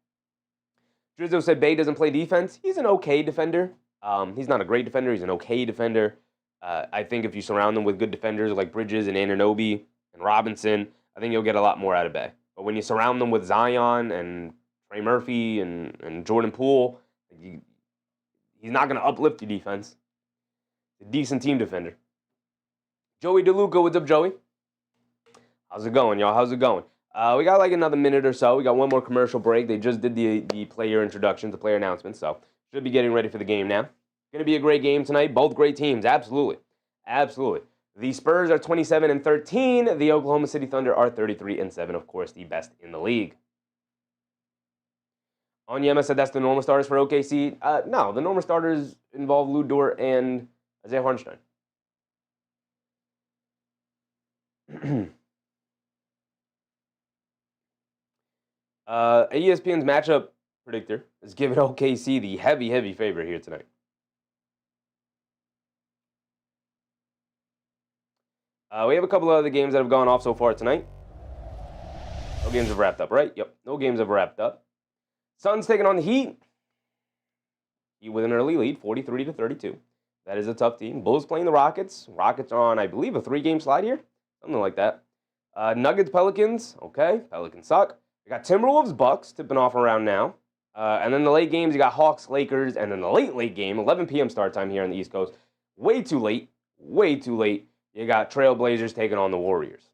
Drizzo said Bey doesn't play defense. He's an okay defender. He's not a great defender. He's an okay defender. I think if you surround them with good defenders like Bridges and Anunoby and Robinson, I think you'll get a lot more out of Bey. But when you surround them with Zion and Trey Murphy and Jordan Poole, he's not going to uplift your defense. A decent team defender. Joey DeLuca, what's up, Joey? How's it going, y'all? How's it going? We got like another minute or so. We got one more commercial break. They just did the player introductions, the player announcements, so should be getting ready for the game now. Going to be a great game tonight. Both great teams, absolutely. Absolutely. The Spurs are 27-13. The Oklahoma City Thunder are 33-7, of course, the best in the league. Onyema said that's the normal starters for OKC. No, the normal starters involve Lou Dort and Isaiah Hartenstein. ESPN's matchup predictor is giving OKC the heavy favorite here tonight. We have a couple of other games that have gone off so far tonight. No games have wrapped up, right? Yep, no games have wrapped up. Suns taking on the Heat. Heat with an early lead, 43-32. That is a tough team. Bulls playing the Rockets. Rockets are on, I believe, a 3-game slide here. Something like that. Nuggets, Pelicans. Okay, Pelicans suck. We got Timberwolves, Bucks tipping off around now. And then the late games, you got Hawks, Lakers. And then the late game, 11 p.m. start time here on the East Coast. Way too late. Way too late. You got Trailblazers taking on the Warriors.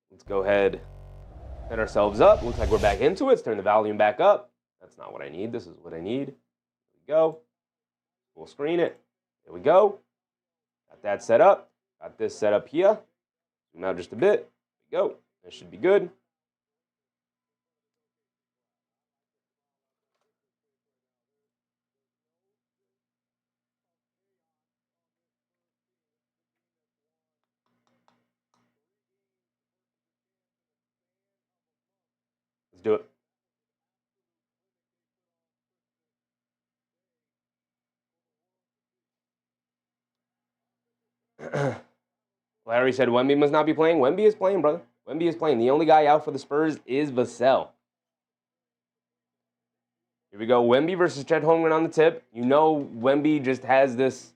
Let's go ahead, set ourselves up. Looks like we're back into it. Let's turn the volume back up. That's not what I need. This is what I need. Here we go. We'll screen it. There we go. Got that set up. Got this set up here. Zoom out just a bit. There we go. That should be good. Let's do it. Larry said Wemby must not be playing. Wemby is playing, brother. Wemby is playing. The only guy out for the Spurs is Vassell. Here we go. Wemby versus Chet Holmgren on the tip. You know Wemby just has this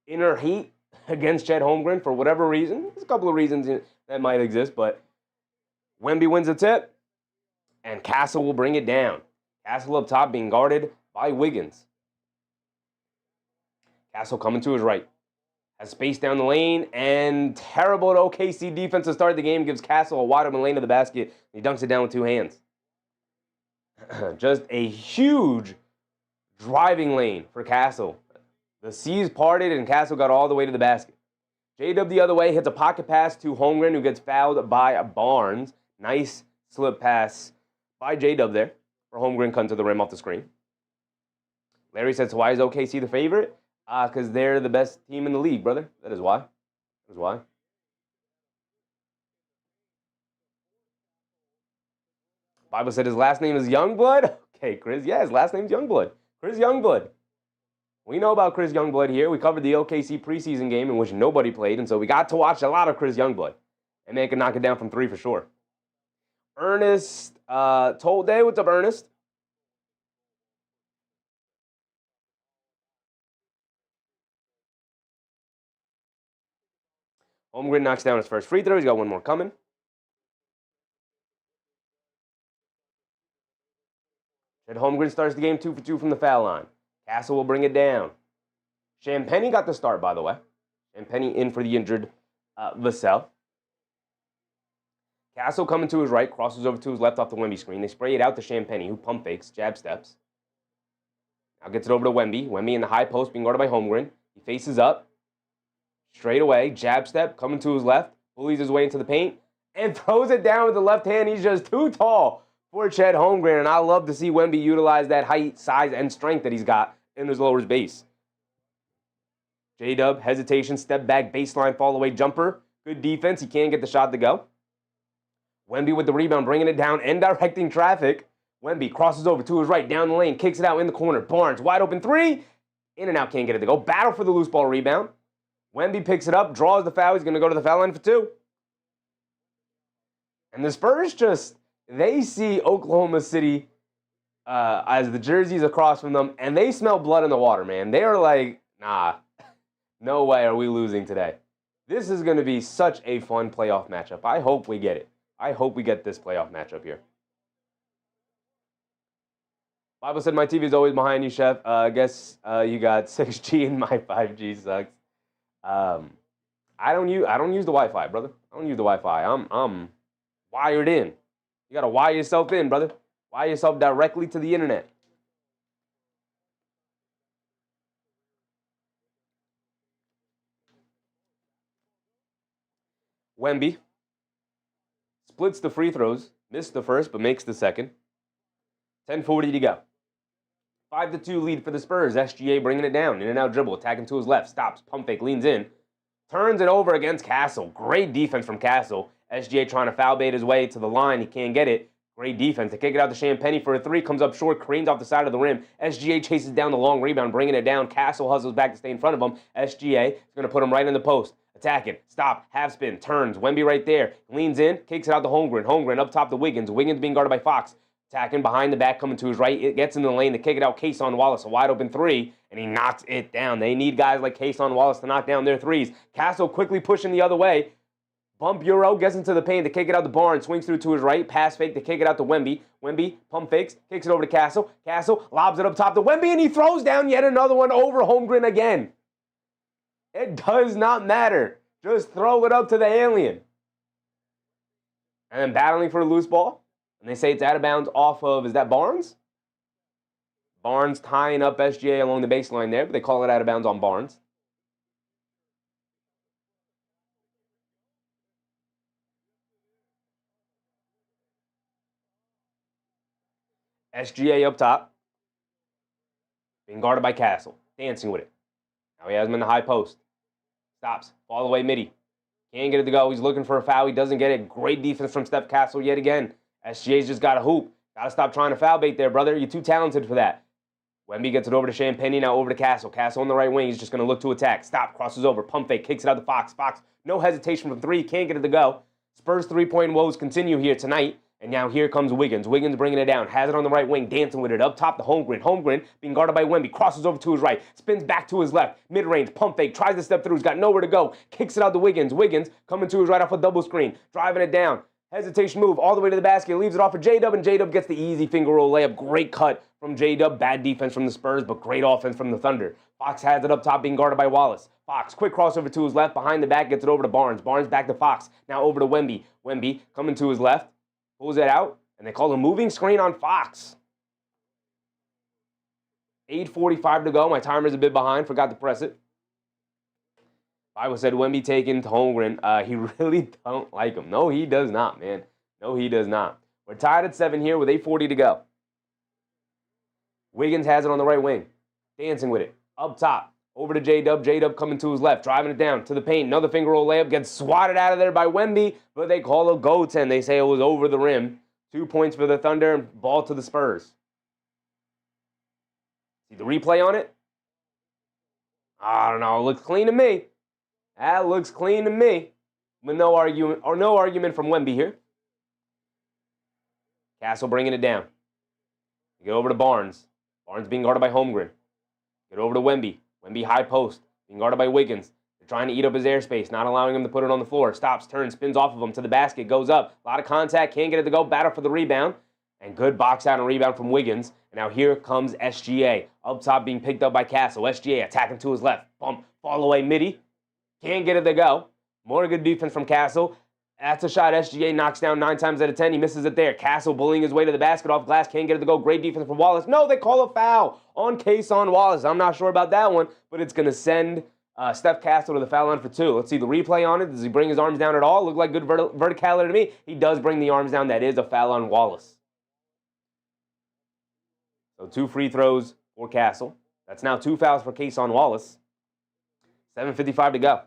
inner heat against Chet Holmgren for whatever reason. There's a couple of reasons that might exist, but Wemby wins the tip, and Castle will bring it down. Castle up top being guarded by Wiggins. Castle coming to his right. Has space down the lane, and terrible OKC defense to start the game gives Castle a wide open lane to the basket. He dunks it down with two hands. Just a huge driving lane for Castle. The seas parted, and Castle got all the way to the basket. J-Dub the other way hits a pocket pass to Holmgren, who gets fouled by Barnes. Nice slip pass by J-Dub there for Holmgren cutting to the rim off the screen. Larry says, why is OKC the favorite? Because they're the best team in the league, brother. That is why. That is why. Bible said his last name is Youngblood. Okay, Chris. Yeah, his last name's Youngblood. Chris Youngblood. We know about Chris Youngblood here. We covered the OKC preseason game in which nobody played, and so we got to watch a lot of Chris Youngblood. And man can knock it down from three for sure. Ernest Tolday. What's up, Ernest? Holmgren knocks down his first free throw. He's got one more coming. Chet Holmgren starts the game 2 for 2 from the foul line. Castle will bring it down. Champagnie got the start, by the way. Champagnie in for the injured Vassell. Castle coming to his right, crosses over to his left off the Wemby screen. They spray it out to Champagnie, who pump fakes, jab steps. Now gets it over to Wemby. Wemby in the high post being guarded by Holmgren. He faces up. Straight away, jab step, coming to his left, bullies his way into the paint, and throws it down with the left hand. He's just too tall for Chet Holmgren, and I love to see Wemby utilize that height, size, and strength that he's got in his lower base. J-Dub, hesitation, step back, baseline, fall away jumper. Good defense. He can't get the shot to go. Wemby with the rebound, bringing it down and directing traffic. Wemby crosses over to his right, down the lane, kicks it out in the corner. Barnes, wide open three. In and out, can't get it to go. Battle for the loose ball rebound. Wemby picks it up, draws the foul. He's going to go to the foul line for 2. And the Spurs they see Oklahoma City as the jerseys across from them, and they smell blood in the water, man. They are like, nah, no way are we losing today. This is going to be such a fun playoff matchup. I hope we get it. I hope we get this playoff matchup here. Bible said, my TV is always behind you, Chef. I guess you got 6G and my 5G sucks. I don't use the Wi-Fi, brother. I don't use the Wi-Fi. I'm wired in. You got to wire yourself in, brother. Wire yourself directly to the internet. Wemby splits the free throws, missed the first, but makes the second. 10:40 to go. 5-2 lead for the Spurs. SGA bringing it down. In and out dribble. Attacking to his left. Stops. Pump fake. Leans in. Turns it over against Castle. Great defense from Castle. SGA trying to foul bait his way to the line. He can't get it. Great defense. To kick it out to Champagnie for a 3. Comes up short. Creams off the side of the rim. SGA chases down the long rebound. Bringing it down. Castle hustles back to stay in front of him. SGA is going to put him right in the post. Attacking. Stop. Half spin. Turns. Wemby right there. Leans in. Kicks it out to Holmgren. Holmgren up top to Wiggins. Wiggins being guarded by Fox. Attacking behind the back, coming to his right. It gets in the lane to kick it out. Cason Wallace, a wide open 3, and he knocks it down. They need guys like Cason Wallace to knock down their 3s. Castle quickly pushing the other way. Bump Euro, gets into the paint to kick it out to Barnes. Swings through to his right. Pass fake to kick it out to Wemby. Wemby, pump fakes, kicks it over to Castle. Castle lobs it up top to Wemby, and he throws down yet another one over Holmgren again. It does not matter. Just throw it up to the alien. And then battling for a loose ball. And they say it's out of bounds off of, is that Barnes? Barnes tying up SGA along the baseline there, but they call it out of bounds on Barnes. SGA up top. Being guarded by Castle. Dancing with it. Now he has him in the high post. Stops. Fall away midi. Can't get it to go. He's looking for a foul. He doesn't get it. Great defense from Steph Castle yet again. SGA's just got to hoop. Got to stop trying to foul bait there, brother. You're too talented for that. Wemby gets it over to Champagnie, now over to Castle. Castle on the right wing. He's just going to look to attack. Stop, crosses over, pump fake, kicks it out to Fox. Fox, no hesitation from 3, can't get it to go. Spurs 3-point woes continue here tonight. And now here comes Wiggins. Wiggins bringing it down. Has it on the right wing. Dancing with it. Up top to Holmgren. Holmgren being guarded by Wemby. Crosses over to his right. Spins back to his left. Mid-range. Pump fake. Tries to step through. He's got nowhere to go. Kicks it out to Wiggins. Wiggins coming to his right off a double screen. Driving it down. Hesitation move all the way to the basket. Leaves it off for J-Dub, and J-Dub gets the easy finger roll layup. Great cut from J-Dub. Bad defense from the Spurs, but great offense from the Thunder. Fox has it up top, being guarded by Wallace. Fox, quick crossover to his left. Behind the back, gets it over to Barnes. Barnes back to Fox. Now over to Wemby. Wemby coming to his left. Pulls it out, and they call a moving screen on Fox. 8:45 to go. My timer's a bit behind. Forgot to press it. I said Wemby taken to Holmgren. He really don't like him. No, he does not, man. No, he does not. We're tied at 7 here with 8:40 to go. Wiggins has it on the right wing. Dancing with it. Up top. Over to J-Dub. J-Dub coming to his left. Driving it down to the paint. Another finger roll layup. Gets swatted out of there by Wemby. But they call a goaltend. They say it was over the rim. 2 points for the Thunder and ball to the Spurs. See the replay on it? I don't know. It looks clean to me. That looks clean to me. With no argument from Wemby here. Castle bringing it down. Get over to Barnes. Barnes being guarded by Holmgren. Get over to Wemby. Wemby high post. Being guarded by Wiggins. They're trying to eat up his airspace, not allowing him to put it on the floor. Stops, turns, spins off of him to the basket, goes up. A lot of contact, can't get it to go. Battle for the rebound. And good box out and rebound from Wiggins. And now here comes SGA. Up top being picked up by Castle. SGA attacking to his left. Bump, fall away midi. Can't get it to go. More good defense from Castle. That's a shot SGA knocks down 9 times out of 10. He misses it there. Castle bullying his way to the basket off glass. Can't get it to go. Great defense from Wallace. No, they call a foul on Cason Wallace. I'm not sure about that one, but it's going to send Steph Castle to the foul line for 2. Let's see the replay on it. Does he bring his arms down at all? Looked like good verticality to me. He does bring the arms down. That is a foul on Wallace. So 2 free throws for Castle. That's now 2 fouls for Cason Wallace. 7:55 to go.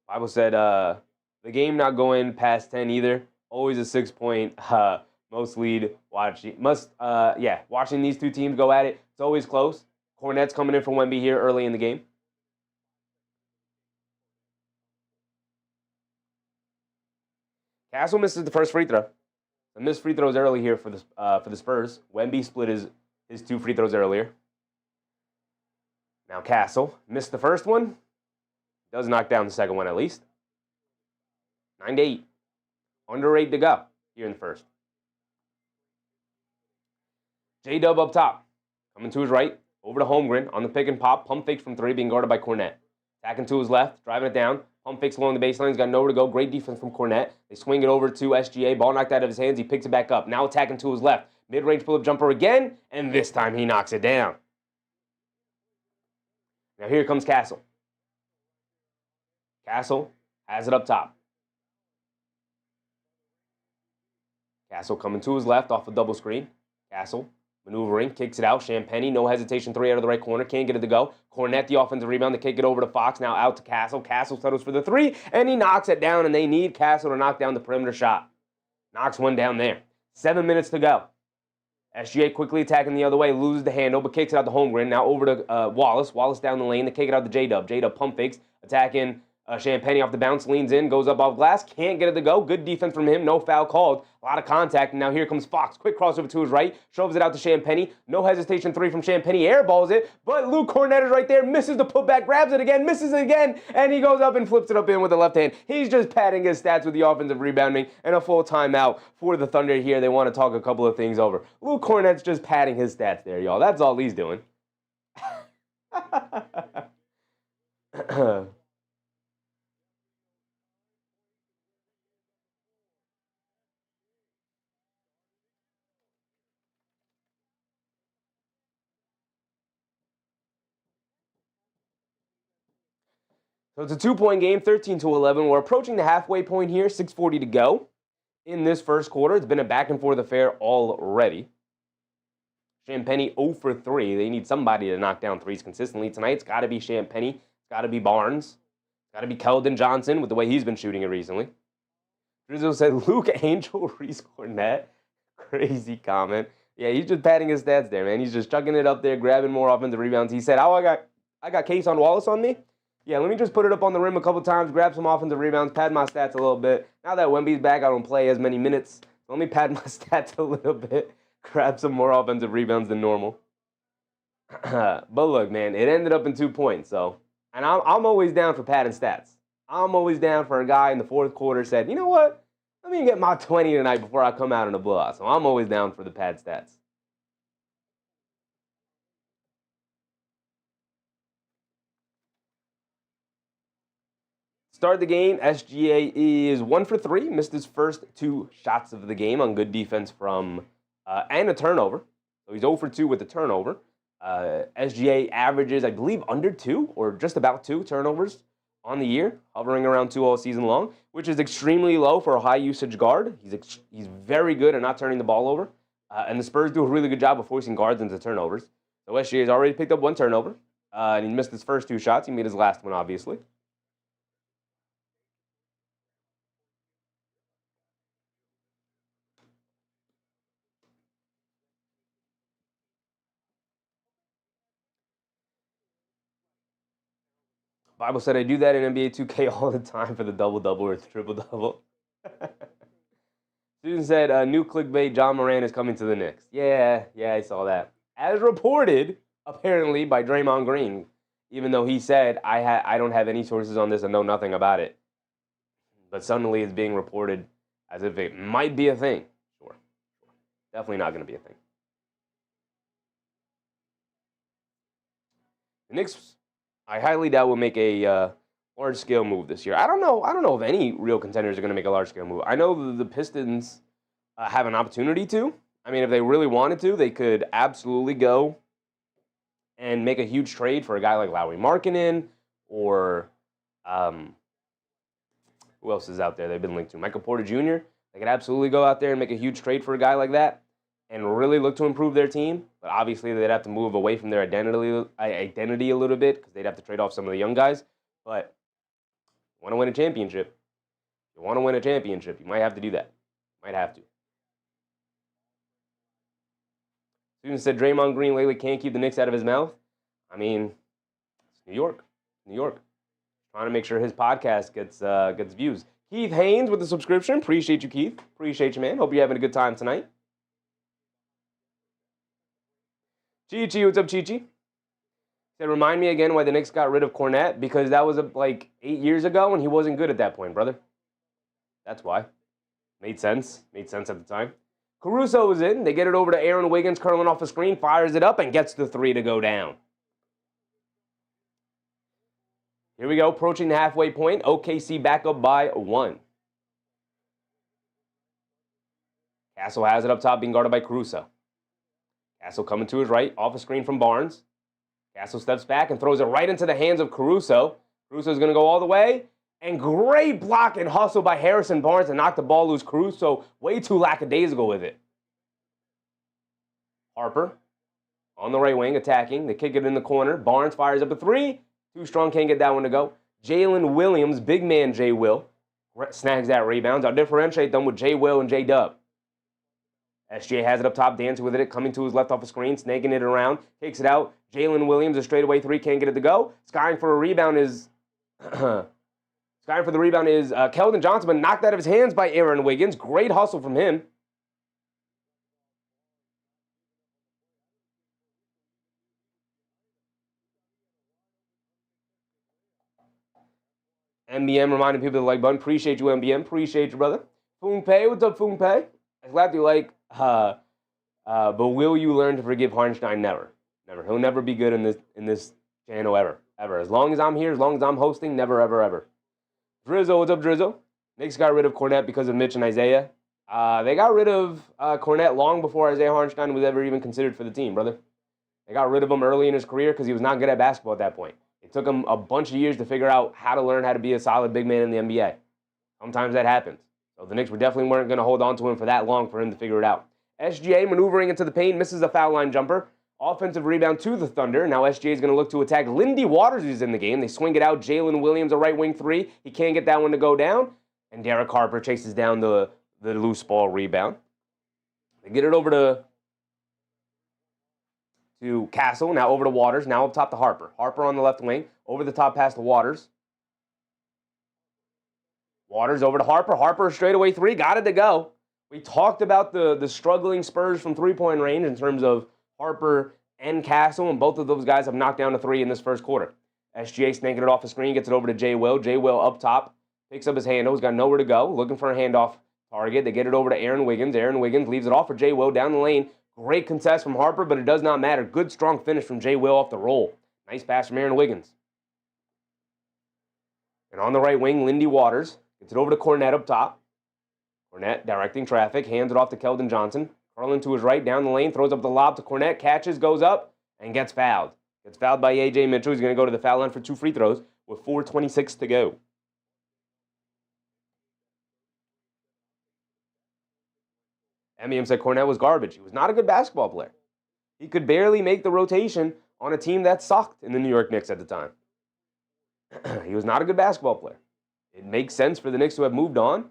Bible said the game not going past 10 either. Always a 6-point Watching these two teams go at it, it's always close. Cornet's coming in for Wemby here early in the game. Castle misses the first free throw. The missed free throws early here for the Spurs. Wemby split his 2 free throws earlier. Now Castle missed the first one. Does knock down the second one at least. 9-8. Under 8 to go here in the first. J-Dub up top. Coming to his right. Over to Holmgren on the pick and pop. Pump fakes from 3 being guarded by Cornet. Attacking to his left. Driving it down. Pump fakes along the baseline. He's got nowhere to go. Great defense from Cornet. They swing it over to SGA. Ball knocked out of his hands. He picks it back up. Now attacking to his left. Mid-range pull-up jumper again. And this time he knocks it down. Now here comes Castle. Castle has it up top. Castle coming to his left off a double screen. Castle maneuvering, kicks it out. Champagny, no hesitation, 3 out of the right corner. Can't get it to go. Cornet, the offensive rebound, to kick it over to Fox. Now out to Castle. Castle settles for the 3, and he knocks it down, and they need Castle to knock down the perimeter shot. Knocks one down there. 7 minutes to go. SGA quickly attacking the other way, loses the handle, but kicks it out to Holmgren. Now over to Wallace. Wallace down the lane. They kick it out to J-Dub. J-Dub pump fakes, attacking Champagny off the bounce, leans in, goes up off glass. Can't get it to go. Good defense from him. No foul called. A lot of contact. And now here comes Fox. Quick crossover to his right. Shoves it out to Champagny. No hesitation, 3 from Champagny. Airballs it. But Luke Cornet is right there. Misses the putback. Grabs it again. Misses it again. And he goes up and flips it up in with the left hand. He's just padding his stats with the offensive rebounding and a full timeout for the Thunder here. They want to talk a couple of things over. Luke Cornet's just padding his stats there, y'all. That's all he's doing. So it's a 2-point game, 13-11. We're approaching the halfway point here, 6:40 to go in this first quarter. It's been a back-and-forth affair already. Champagny 0 for 3. They need somebody to knock down threes consistently tonight. It's got to be Champagny. It's got to be Barnes. It's got to be Keldon Johnson with the way he's been shooting it recently. Rizzo said, Luke Angel, Reese Cornet. Crazy comment. Yeah, he's just padding his stats there, man. He's just chucking it up there, grabbing more offensive rebounds. He said, I got Case on Wallace on me. Yeah, let me just put it up on the rim a couple times, grab some offensive rebounds, pad my stats a little bit. Now that Wemby's back, I don't play as many minutes. So let me pad my stats a little bit, grab some more offensive rebounds than normal. But look, man, it ended up in 2 points. And I'm always down for padding stats. I'm always down for a guy in the fourth quarter said, you know what? Let me get my 20 tonight before I come out in a blowout. So I'm always down for the pad stats. Start the game, SGA is 1 for 3, missed his first 2 shots of the game on good defense from, and a turnover. So he's 0 for 2 with the turnover. SGA averages, I believe, under 2 or just about 2 turnovers on the year, hovering around 2 all season long, which is extremely low for a high-usage guard. He's very good at not turning the ball over, and the Spurs do a really good job of forcing guards into turnovers. So SGA has already picked up 1 turnover, and he missed his first 2 shots. He made his last one, obviously. Bible said I do that in NBA 2K all the time for the double-double or the triple-double. Susan said, new clickbait, John Moran is coming to the Knicks. Yeah, I saw that. As reported, apparently, by Draymond Green, even though he said, I don't have any sources on this and know nothing about it. But suddenly it's being reported as if it might be a thing. Sure. Definitely not going to be a thing. The Knicks, I highly doubt, will make a large-scale move this year. I don't know if any real contenders are going to make a large-scale move. I know the Pistons have an opportunity to. I mean, if they really wanted to, they could absolutely go and make a huge trade for a guy like Lauri Markkanen or who else is out there they've been linked to? Michael Porter Jr. They could absolutely go out there and make a huge trade for a guy like that and really look to improve their team. But obviously, they'd have to move away from their identity a little bit because they'd have to trade off some of the young guys. But you want to win a championship. You might have to do that. Might have to. Students said Draymond Green lately can't keep the Knicks out of his mouth. I mean, it's New York. New York. Trying to make sure his podcast gets views. Keith Haynes with the subscription. Appreciate you, Keith. Appreciate you, man. Hope you're having a good time tonight. Chi-Chi, what's up, Chi-Chi? Said, remind me again why the Knicks got rid of Cornette, because that was like 8 years ago and he wasn't good at that point, brother. That's why. Made sense. Made sense at the time. Caruso was in. They get it over to Aaron Wiggins, curling off the screen, fires it up, and gets the three to go down. Here we go, approaching the halfway point. OKC back up by 1. Castle has it up top, being guarded by Caruso. Castle coming to his right, off a screen from Barnes. Castle steps back and throws it right into the hands of Caruso. Caruso's going to go all the way. And great block and hustle by Harrison Barnes to knock the ball loose. Caruso way too lackadaisical with it. Harper on the right wing attacking. They kick it in the corner. Barnes fires up a three. Too strong, can't get that one to go. Jalen Williams, big man J. Will, snags that rebound. I'll differentiate them with J. Will and J. Dub. SGA has it up top, dancing with it, coming to his left off the screen, snaking it around, takes it out. Jalen Williams, a straightaway three, can't get it to go. Skying for a rebound is Keldon Johnson, but knocked out of his hands by Aaron Wiggins. Great hustle from him. MBM reminding people to like button. Appreciate you, MBM. Appreciate you, brother. Foonpay, what's up, Foonpay? I'm glad you like, but will you learn to forgive Harnstein? Never. Never. He'll never be good in this channel ever. Ever. As long as I'm here, as long as I'm hosting, never, ever, ever. Drizzle, what's up, Drizzle? Knicks got rid of Cornette because of Mitch and Isaiah. They got rid of Cornette long before Isaiah Harnstein was ever even considered for the team, brother. They got rid of him early in his career because he was not good at basketball at that point. It took him a bunch of years to figure out how to learn how to be a solid big man in the NBA. Sometimes that happens. So the Knicks definitely weren't going to hold on to him for that long for him to figure it out. SGA maneuvering into the paint, misses a foul line jumper. Offensive rebound to the Thunder. Now SGA is going to look to attack. Lindy Waters is in the game. They swing it out. Jalen Williams, a right wing three. He can't get that one to go down. And Derek Harper chases down the loose ball rebound. They get it over to Castle. Now over to Waters. Now up top to Harper. Harper on the left wing. Over the top pass to Waters. Waters over to Harper. Harper straightaway three. Got it to go. We talked about the struggling Spurs from three-point range in terms of Harper and Castle, and both of those guys have knocked down a three in this first quarter. SGA snaking it off the screen, gets it over to J. Will. J. Will up top, picks up his handle. He's got nowhere to go, looking for a handoff target. They get it over to Aaron Wiggins. Aaron Wiggins leaves it off for J. Will down the lane. Great contest from Harper, but it does not matter. Good, strong finish from J. Will off the roll. Nice pass from Aaron Wiggins. And on the right wing, Lindy Waters gets it over to Cornette up top. Cornette directing traffic, hands it off to Keldon Johnson. Curling to his right, down the lane, throws up the lob to Cornette, catches, goes up, and gets fouled. Gets fouled by A.J. Mitchell. He's going to go to the foul line for 2 free throws with 4:26 to go. MEM said Cornette was garbage. He was not a good basketball player. He could barely make the rotation on a team that sucked in the New York Knicks at the time. He was not a good basketball player. It makes sense for the Knicks to have moved on.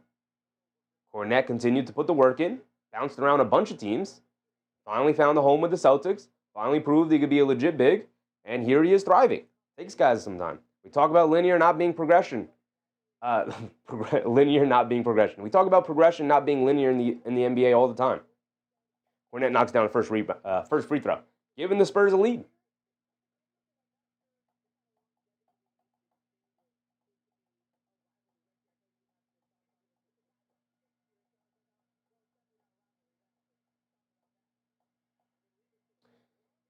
Cornette continued to put the work in. Bounced around a bunch of teams, finally found a home with the Celtics, finally proved he could be a legit big, and here he is thriving. Takes guys some time. We talk about linear not being progression. Linear not being progression. We talk about progression not being linear in the NBA all the time. Cornette knocks down a first free throw, giving the Spurs a lead.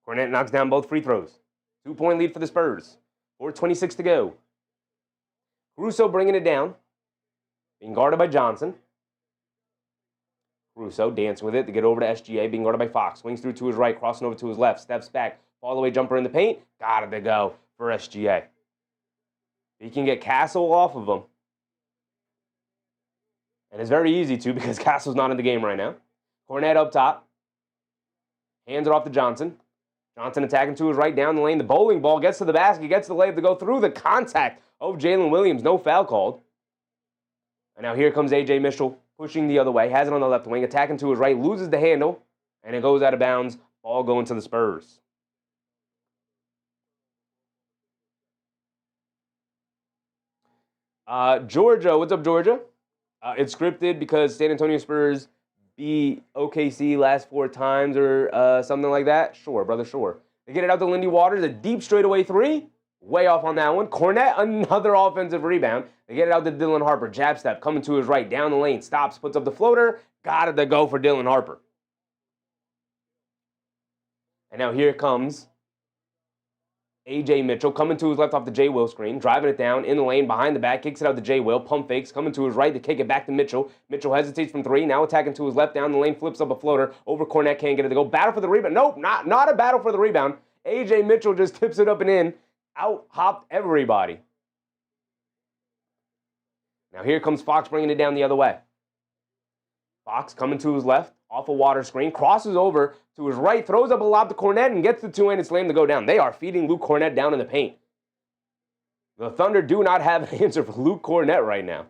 Cornette knocks down both free throws. 2-point lead for the Spurs. 4:26 to go. Caruso bringing it down. Being guarded by Johnson. Caruso dancing with it to get over to SGA. Being guarded by Fox. Swings through to his right, crossing over to his left. Steps back. Fall-away jumper in the paint. Got it to go for SGA. He can get Castle off of him. And it's very easy to because Castle's not in the game right now. Cornette up top. Hands it off to Johnson. Johnson attacking to his right down the lane. The bowling ball gets to the basket, gets the layup to go through the contact of Jalen Williams. No foul called. And now here comes A.J. Mitchell pushing the other way. Has it on the left wing, attacking to his right, loses the handle, and it goes out of bounds Ball going to the Spurs. Georgia, what's up, Georgia? It's scripted because San Antonio Spurs beat OKC last 4 times or something like that. Sure, brother, sure. They get it out to Lindy Waters, a deep straightaway three. Way off on that one. Cornette, another offensive rebound. They get it out to Dylan Harper. Jab step, coming to his right, down the lane, stops, puts up the floater. Got it to go for Dylan Harper. And now here comes A.J. Mitchell coming to his left off the J. Will screen, driving it down in the lane, behind the back, kicks it out to J. Will, pump fakes, coming to his right to kick it back to Mitchell. Mitchell hesitates from 3, now attacking to his left, down the lane, flips up a floater, over Cornette, can't get it to go. Battle for the rebound. Nope, not a battle for the rebound. A.J. Mitchell just tips it up and in, out-hopped everybody. Now here comes Fox bringing it down the other way. Fox coming to his left, off a water screen, crosses over to his right, throws up a lob to Cornette, and gets the two-handed slam to go down. They are feeding Luke Cornette down in the paint. The Thunder do not have an answer for Luke Cornette right now.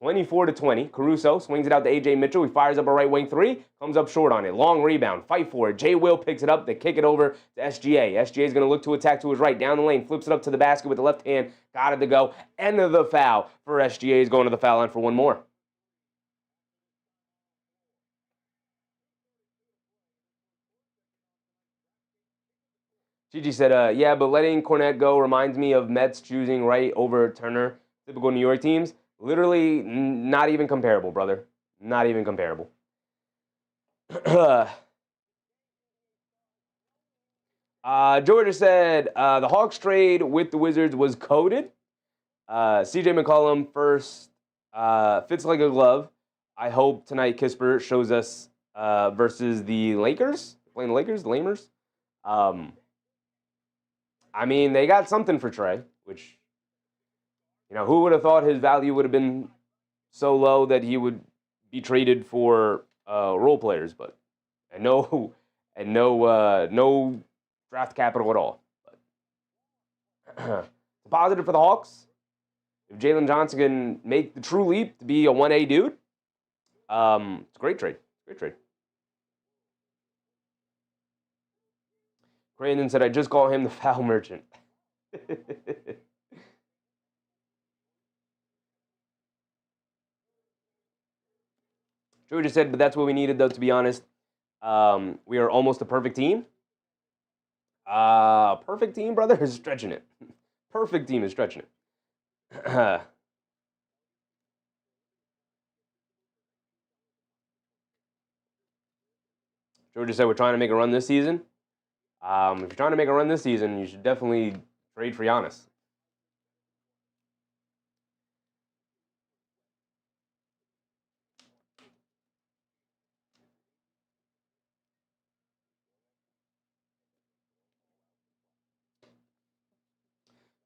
24-20. Caruso swings it out to A.J. Mitchell. He fires up a right wing three, comes up short on it. Long rebound, fight for it. J. Will picks it up. They kick it over to SGA. SGA is going to look to attack to his right, down the lane, flips it up to the basket with the left hand. Got it to go. End of the foul for SGA. Is going to the foul line for one more. Gigi said, yeah, but letting Cornette go reminds me of Mets choosing Wright over Turner. Typical New York teams. Literally not even comparable, brother. Not even comparable. Georgia said, the Hawks trade with the Wizards was coded. CJ McCollum first fits like a glove. I hope tonight Kisper shows us versus the Lakers. Playing the Lakers, the Lamers. I mean, they got something for Trey, which, you know, who would have thought his value would have been so low that he would be traded for role players, but no draft capital at all. But positive for the Hawks. If Jalen Johnson can make the true leap to be a 1A dude, it's a great trade. Great trade. Brandon said, I just call him the foul merchant. Georgia said, but that's what we needed, though, to be honest. We are almost a perfect team. Perfect team, brother, is stretching it. Perfect team is stretching it. Georgia said, we're trying to make a run this season. If you're trying to make a run this season, you should definitely trade for Giannis.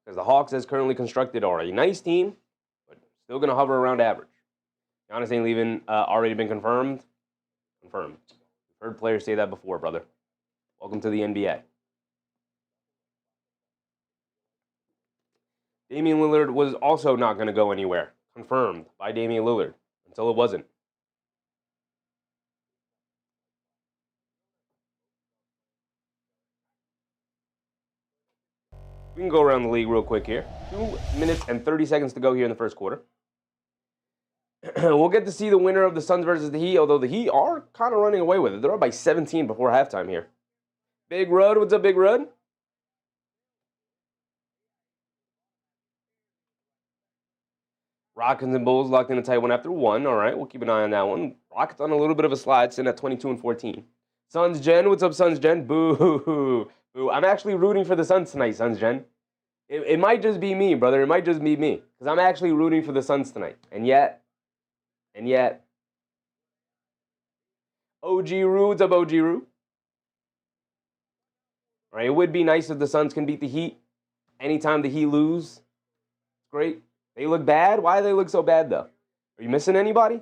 Because the Hawks, as currently constructed, are a nice team, but still going to hover around average. Giannis ain't leaving, already been confirmed. Confirmed. I've heard players say that before, brother. Welcome to the NBA. Damian Lillard was also not going to go anywhere. Confirmed by Damian Lillard until it wasn't. We can go around the league real quick here. 2 minutes and 30 seconds to go here in the first quarter. We'll get to see the winner of the Suns versus the Heat, although the Heat are kind of running away with it. They're up by 17 before halftime here. Big Rud, what's up, Big Rud? Rockets and Bulls locked in a tight one after 1. All right, we'll keep an eye on that one. Rockets on a little bit of a slide, sitting at 22-14. Suns Gen, what's up, Suns Gen? Boo. Boo. I'm actually rooting for the Suns tonight, Suns Gen. It might just be me, brother. It might just be me. Because I'm actually rooting for the Suns tonight. And yet, OG Roo, what's up, OG Roo? All right, it would be nice if the Suns can beat the Heat. Anytime the Heat lose, it's great. They look bad? Why do they look so bad, though? Are you missing anybody?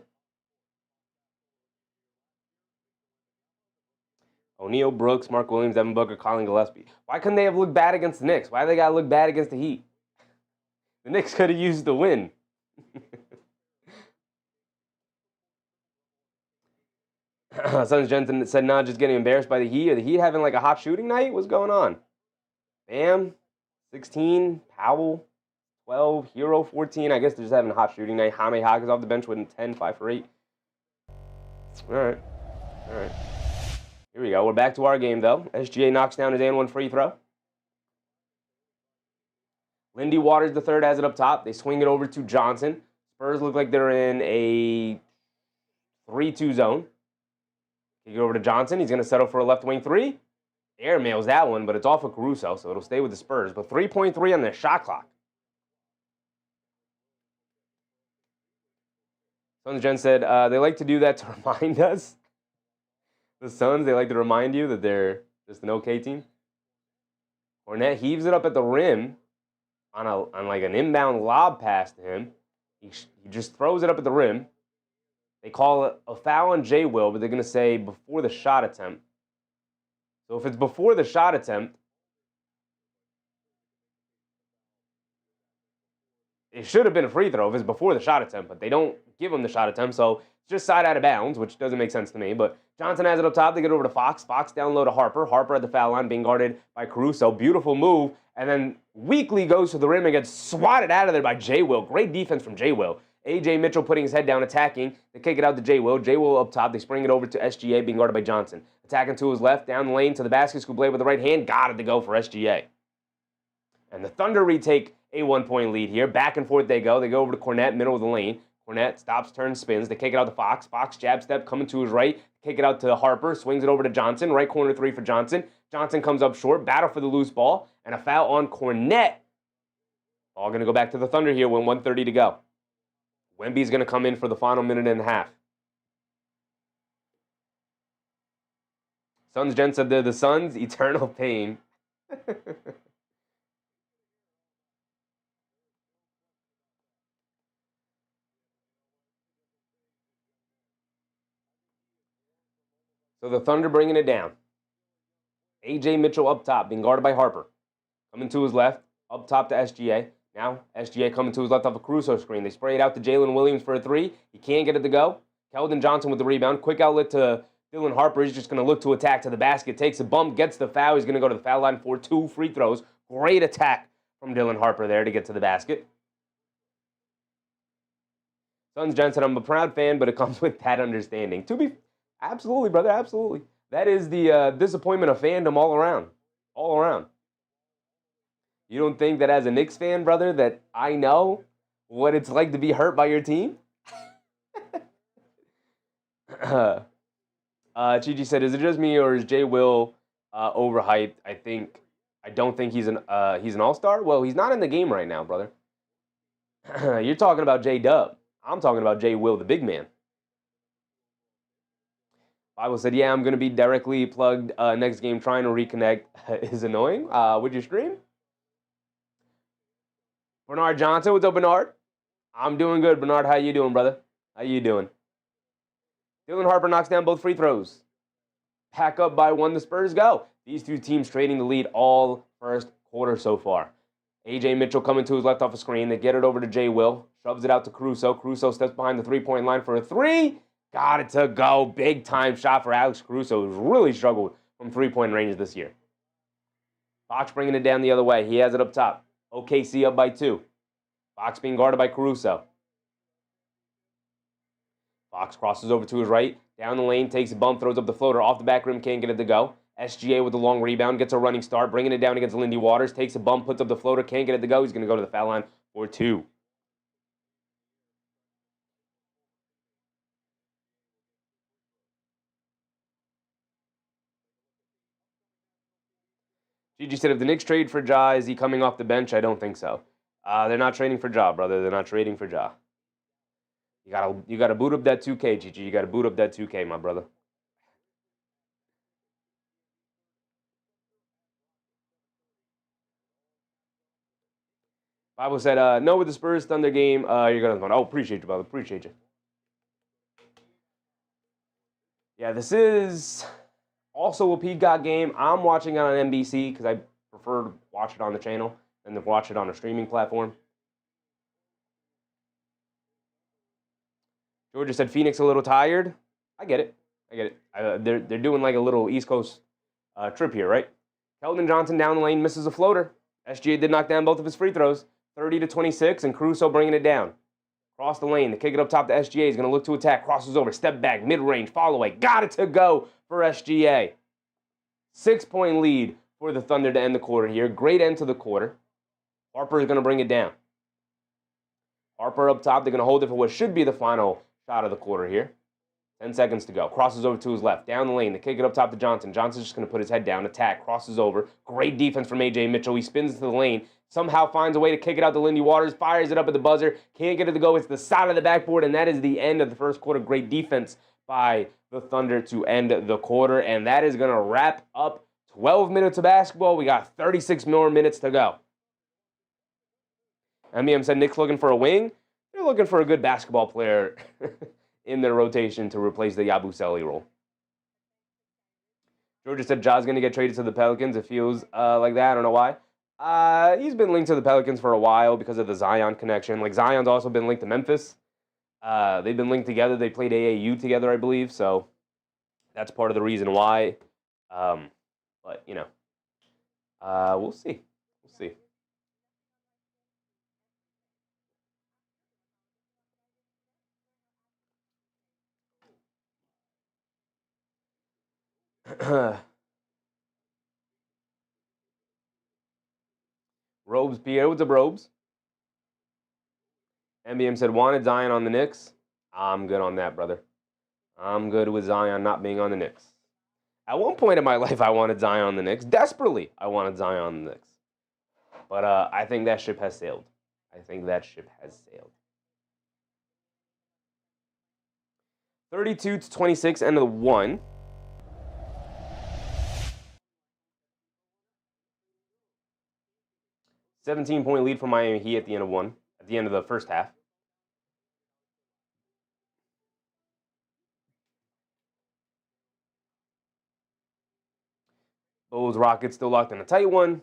O'Neal, Brooks, Mark Williams, Devin Booker, Colin Gillespie. Why couldn't they have looked bad against the Knicks? Why they got to look bad against the Heat? The Knicks could have used the win. Suns Jensen said, nah, just getting embarrassed by the Heat. Are the Heat having like a hot shooting night? What's going on? Bam, 16. Powell, 12. Hero, 14. I guess they're just having a hot shooting night. Jaime Hawk is off the bench with 10, 5 for 8. All right. Here we go. We're back to our game, though. SGA knocks down his and one free throw. Lindy Waters III has it up top. They swing it over to Johnson. Spurs look like they're in a 3-2 zone. Kick it over to Johnson. He's going to settle for a left wing three. Air mails that one, but it's off of Caruso, so it'll stay with the Spurs. But 3.3 on their shot clock. Suns Jen said, they like to do that to remind us. The Suns, they like to remind you that they're just an okay team. Cornette heaves it up at the rim on like an inbound lob pass to him. He just throws it up at the rim. They call it a foul on J. Will, but they're going to say before the shot attempt. So if it's before the shot attempt, it should have been a free throw if it's before the shot attempt, but they don't give him the shot attempt, so it's just side out of bounds, which doesn't make sense to me. But Johnson has it up top. They get over to Fox. Fox down low to Harper. Harper at the foul line being guarded by Caruso. Beautiful move. And then Weekly goes to the rim and gets swatted out of there by J. Will. Great defense from J. Will. A.J. Mitchell putting his head down, attacking. They kick it out to J. Will. J. Will up top. They spring it over to SGA, being guarded by Johnson. Attacking to his left, down the lane to the basket. Scoop blade with the right hand. Got it to go for SGA. And the Thunder retake a 1-point lead here. Back and forth they go. They go over to Cornette, middle of the lane. Cornette stops, turns, spins. They kick it out to Fox. Fox jab step, coming to his right. Kick it out to Harper. Swings it over to Johnson. Right corner three for Johnson. Johnson comes up short. Battle for the loose ball. And a foul on Cornette. All going to go back to the Thunder here when 1:30 to go. Wemby's going to come in for the final minute and a half. Suns Jen said they're the Suns' eternal pain. So the Thunder bringing it down. A.J. Mitchell up top, being guarded by Harper. Coming to his left, up top to SGA. Now SGA coming to his left off a Caruso screen. They spray it out to Jalen Williams for a three. He can't get it to go. Keldon Johnson with the rebound. Quick outlet to Dylan Harper. He's just going to look to attack to the basket. Takes a bump, gets the foul. He's going to go to the foul line for 2 free throws. Great attack from Dylan Harper there to get to the basket. Suns Jensen, I'm a proud fan, but it comes with that understanding. Absolutely, brother, absolutely. That is the disappointment of fandom all around. All around. You don't think that as a Knicks fan, brother, that I know what it's like to be hurt by your team? Chichi said, is it just me or is Jay Will overhyped? I don't think he's an all-star. Well, he's not in the game right now, brother. You're talking about J-Dub. I'm talking about Jay Will, the big man. Bible said, yeah, I'm going to be directly plugged next game. Trying to reconnect is annoying. Would you stream? Bernard Johnson, what's up, Bernard? I'm doing good, Bernard. How you doing, brother? How you doing? Dylan Harper knocks down both free throws. Pack up by 1, the Spurs go. These two teams trading the lead all first quarter so far. A.J. Mitchell coming to his left off a screen. They get it over to J. Will. Shoves it out to Caruso. Caruso steps behind the three-point line for a three. Got it to go. Big-time shot for Alex Caruso, who's really struggled from three-point range this year. Fox bringing it down the other way. He has it up top. OKC up by 2. Fox being guarded by Caruso. Fox crosses over to his right. Down the lane, takes a bump, throws up the floater. Off the back rim, can't get it to go. SGA with the long rebound, gets a running start, bringing it down against Lindy Waters. Takes a bump, puts up the floater, can't get it to go. He's going to go to the foul line for 2. Gigi said, if the Knicks trade for Ja, is he coming off the bench? I don't think so. They're not trading for Ja, brother. They're not trading for Ja. You gotta boot up that 2K, Gigi. You gotta boot up that 2K, my brother. Bible said, no, with the Spurs Thunder game, you're gonna win. Oh, appreciate you, brother. Appreciate you. Yeah, this is also a Peacock game. I'm watching it on NBC because I prefer to watch it on the channel than to watch it on a streaming platform. Georgia said, Phoenix a little tired. I get it. I get it. They're doing like a little East Coast trip here, right? Keldon Johnson down the lane misses a floater. SGA did knock down both of his free throws, 30-26, and Caruso bringing it down. Cross the lane, to kick it up top to SGA. He's going to look to attack, crosses over, step back, mid-range, follow away. Got it to go for SGA. 6-point lead for the Thunder to end the quarter here. Great end to the quarter. Harper is going to bring it down. Harper up top. They're going to hold it for what should be the final shot of the quarter here. 10 seconds to go. Crosses over to his left. Down the lane. They kick it up top to Johnson. Johnson's just going to put his head down. Attack. Crosses over. Great defense from A.J. Mitchell. He spins into the lane. Somehow finds a way to kick it out to Lindy Waters. Fires it up at the buzzer. Can't get it to go. It's the side of the backboard. And that is the end of the first quarter. Great defense by the Thunder to end the quarter. And that is going to wrap up 12 minutes of basketball. We got 36 more minutes to go. MBM said Nick's looking for a wing. They're looking for a good basketball player in their rotation to replace the Yabusele role. Georgia said Ja's going to get traded to the Pelicans. It feels like that. I don't know why. He's been linked to the Pelicans for a while because of the Zion connection. Like, Zion's also been linked to Memphis. They've been linked together. They played AAU together, I believe. So that's part of the reason why. But, you know, we'll see. We'll see. Robes, Pierre, what's up, Robes? MBM said, wanted Zion on the Knicks. I'm good on that, brother. I'm good with Zion not being on the Knicks. At one point in my life, I wanted Zion on the Knicks. Desperately, I wanted Zion on the Knicks. But I think that ship has sailed. I think that ship has sailed. 32-26, end of the one. 17-point lead for Miami Heat at the end of one. At the end of the first half. Bulls, Rockets still locked in a tight one.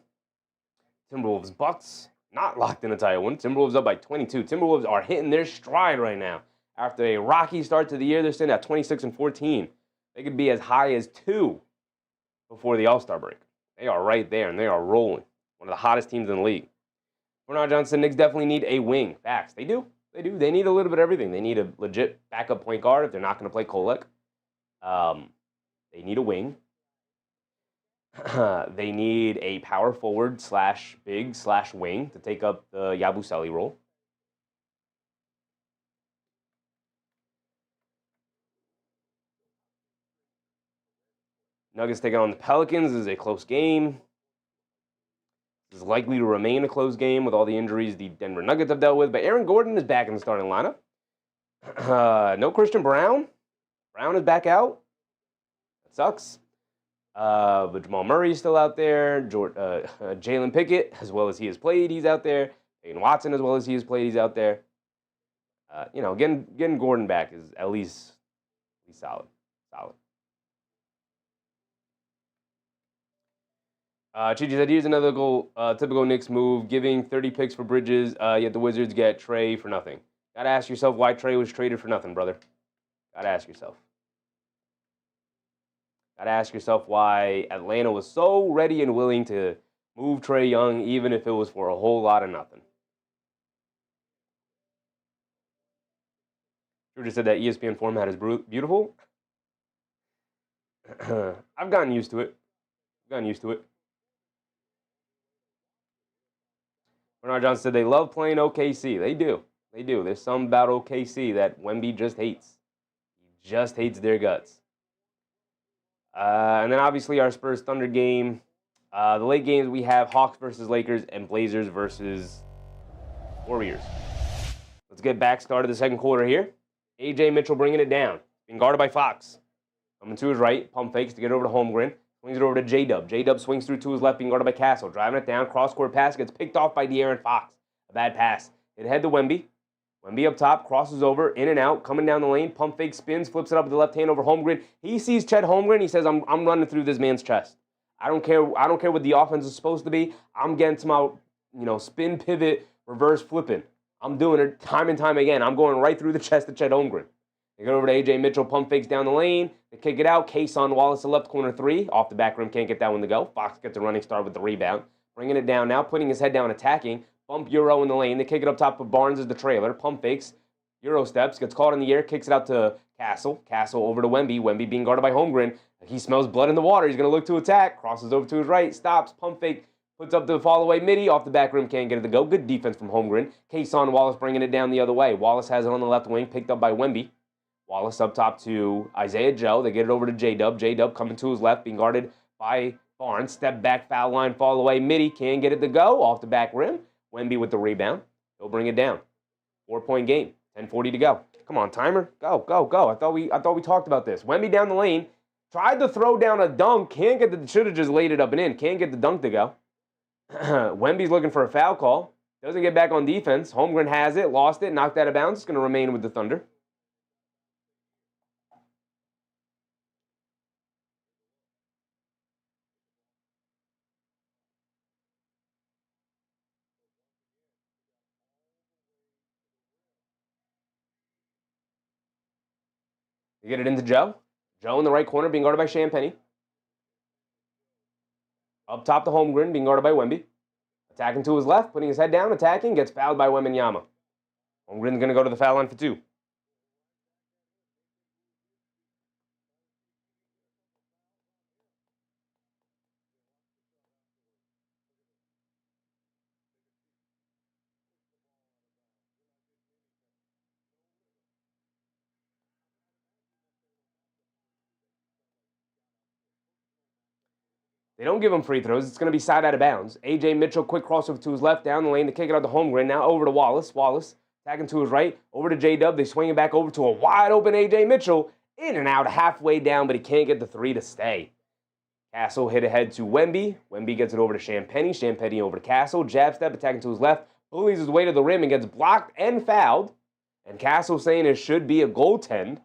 Timberwolves, Bucks not locked in a tight one. Timberwolves up by 22. Timberwolves are hitting their stride right now. After a rocky start to the year, they're sitting at 26-14. They could be as high as 2 before the All-Star break. They are right there, and they are rolling. One of the hottest teams in the league. Bernard Johnson, Knicks definitely need a wing. Facts. They do. They do. They need a little bit of everything. They need a legit backup point guard if they're not going to play Kolek. They need a wing. They need a power forward / big / wing to take up the Yabusele role. Nuggets taking on the Pelicans. This is a close game. This is likely to remain a close game with all the injuries the Denver Nuggets have dealt with. But Aaron Gordon is back in the starting lineup. No Christian Brown. Brown is back out. That sucks. But Jamal Murray is still out there. Jalen Pickett, as well as he has played, he's out there. Peyton Watson, as well as he has played, he's out there. Getting Gordon back is at least solid. Solid. Chichi said, here's another typical Knicks move, giving 30 picks for Bridges, yet the Wizards get Trey for nothing. Gotta ask yourself why Trey was traded for nothing, brother. Gotta ask yourself. Gotta ask yourself why Atlanta was so ready and willing to move Trey Young, even if it was for a whole lot of nothing. Drew just said that ESPN format is beautiful. I've gotten used to it. Bernard Johnson said they love playing OKC. They do. There's something about OKC that Wemby just hates. He just hates their guts. And then obviously our Spurs Thunder game. The late games we have Hawks versus Lakers and Blazers versus Warriors. Let's get back started the second quarter here. A.J. Mitchell bringing it down. Being guarded by Fox. Coming to his right. Pump fakes to get over to Holmgren. Swings it over to J-Dub. J-Dub swings through to his left, being guarded by Castle. Driving it down. Cross-court pass gets picked off by De'Aaron Fox. A bad pass. It head to Wemby. Wemby up top. Crosses over. In and out. Coming down the lane. Pump fake spins. Flips it up with the left hand over Holmgren. He sees Chet Holmgren. He says, I'm running through this man's chest. I don't care what the offense is supposed to be. I'm getting to my, spin, pivot, reverse flipping. I'm doing it time and time again. I'm going right through the chest of Chet Holmgren. They go over to A.J. Mitchell, pump fakes down the lane. They kick it out. Kason Wallace, the left corner three. Off the back rim, can't get that one to go. Fox gets a running start with the rebound. Bringing it down now, putting his head down, attacking. Bump Euro in the lane. They kick it up top of Barnes as the trailer. Pump fakes. Euro steps, gets caught in the air, kicks it out to Castle. Castle over to Wemby. Wemby being guarded by Holmgren. He smells blood in the water. He's going to look to attack. Crosses over to his right. Stops. Pump fake. Puts up the fall-away midi. Off the back rim. Can't get it to go. Good defense from Holmgren. Kason Wallace bringing it down the other way. Wallace has it on the left wing. Picked up by Wemby. Wallace up top to Isaiah Joe. They get it over to J-Dub. J-Dub coming to his left. Being guarded by Barnes. Step back. Foul line. Fall-away midi. Can't get it to go. Off the back rim. Wemby with the rebound. He'll bring it down. 4-point game. 10:40 to go. Come on, timer. Go, go, go. I thought we talked about this. Wemby down the lane. Tried to throw down a dunk. Can't get the, should have just laid it up and in. Can't get the dunk to go. Wemby's looking for a foul call. Doesn't get back on defense. Holmgren has it. Lost it. Knocked out of bounds. It's going to remain with the Thunder. They get it into Joe. Joe in the right corner being guarded by Champagny. Up top to Holmgren being guarded by Wemby. Attacking to his left, putting his head down, attacking, gets fouled by Wembanyama. Holmgren's going to go to the foul line for two. They don't give him free throws. It's going to be side out of bounds. A.J. Mitchell, quick crossover to his left, down the lane to kick it out to Holmgren. Now over to Wallace. Wallace attacking to his right. Over to J-Dub. They swing it back over to a wide open A.J. Mitchell. In and out, halfway down, but he can't get the three to stay. Castle hit ahead to Wemby. Wemby gets it over to Champagny. Champagny over to Castle. Jab step, attacking to his left. Bullies his way to the rim and gets blocked and fouled. And Castle saying it should be a goaltend.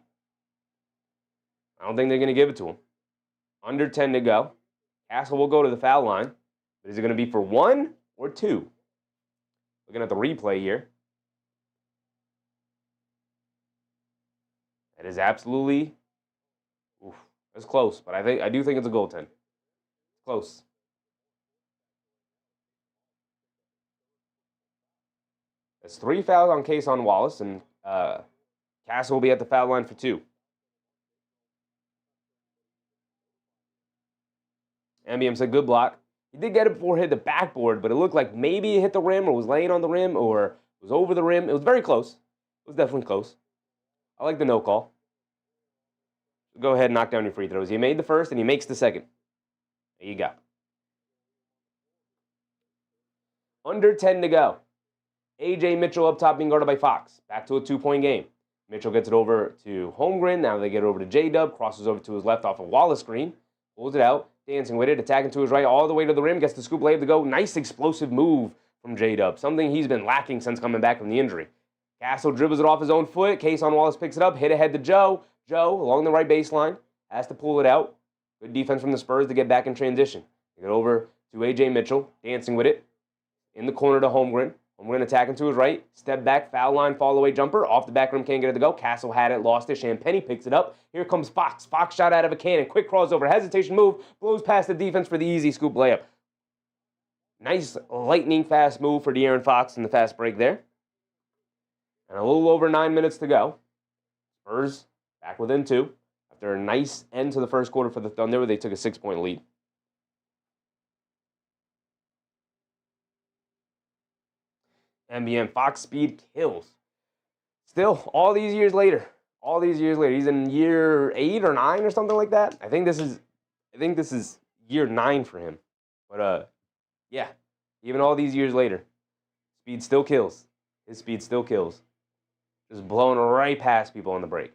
I don't think they're going to give it to him. Under 10 to go. Castle will go to the foul line. But is it going to be for one or two? Looking at the replay here. That is absolutely... Oof, that's close, but I do think it's a goaltend. Close. That's 3 fouls on Kason Wallace, and Castle will be at the foul line for 2. MBM said good block. He did get it before it hit the backboard, but it looked like maybe it hit the rim or was laying on the rim or was over the rim. It was very close. It was definitely close. I like the no call. Go ahead and knock down your free throws. He made the first and he makes the second. There you go. Under 10 to go. A.J. Mitchell up top being guarded by Fox. Back to a 2-point game. Mitchell gets it over to Holmgren. Now they get it over to J-Dub. Crosses over to his left off a Wallace screen. Pulls it out. Dancing with it. Attacking to his right all the way to the rim. Gets the scoop layup to go. Nice explosive move from J-Dub. Something he's been lacking since coming back from the injury. Castle dribbles it off his own foot. Kason Wallace picks it up. Hit ahead to Joe. Joe, along the right baseline, has to pull it out. Good defense from the Spurs to get back in transition. They get over to A.J. Mitchell. Dancing with it. In the corner to Holmgren. Holmgren attacking to his right. Step back, foul line, fall away jumper. Off the back rim, can't get it to go. Castle had it, lost it. Champagny picks it up. Here comes Fox. Fox shot out of a cannon. Quick crossover. Hesitation move. Blows past the defense for the easy scoop layup. Nice lightning fast move for De'Aaron Fox in the fast break there. And a little over 9 minutes to go. Spurs back within 2. After a nice end to the first quarter for the Thunder, where they took a 6-point lead. NBN Fox speed kills. Still, all these years later, he's in year 8 or 9 or something like that. I think this is year 9 for him. But yeah, even all these years later, speed still kills. His speed still kills. Just blowing right past people on the break.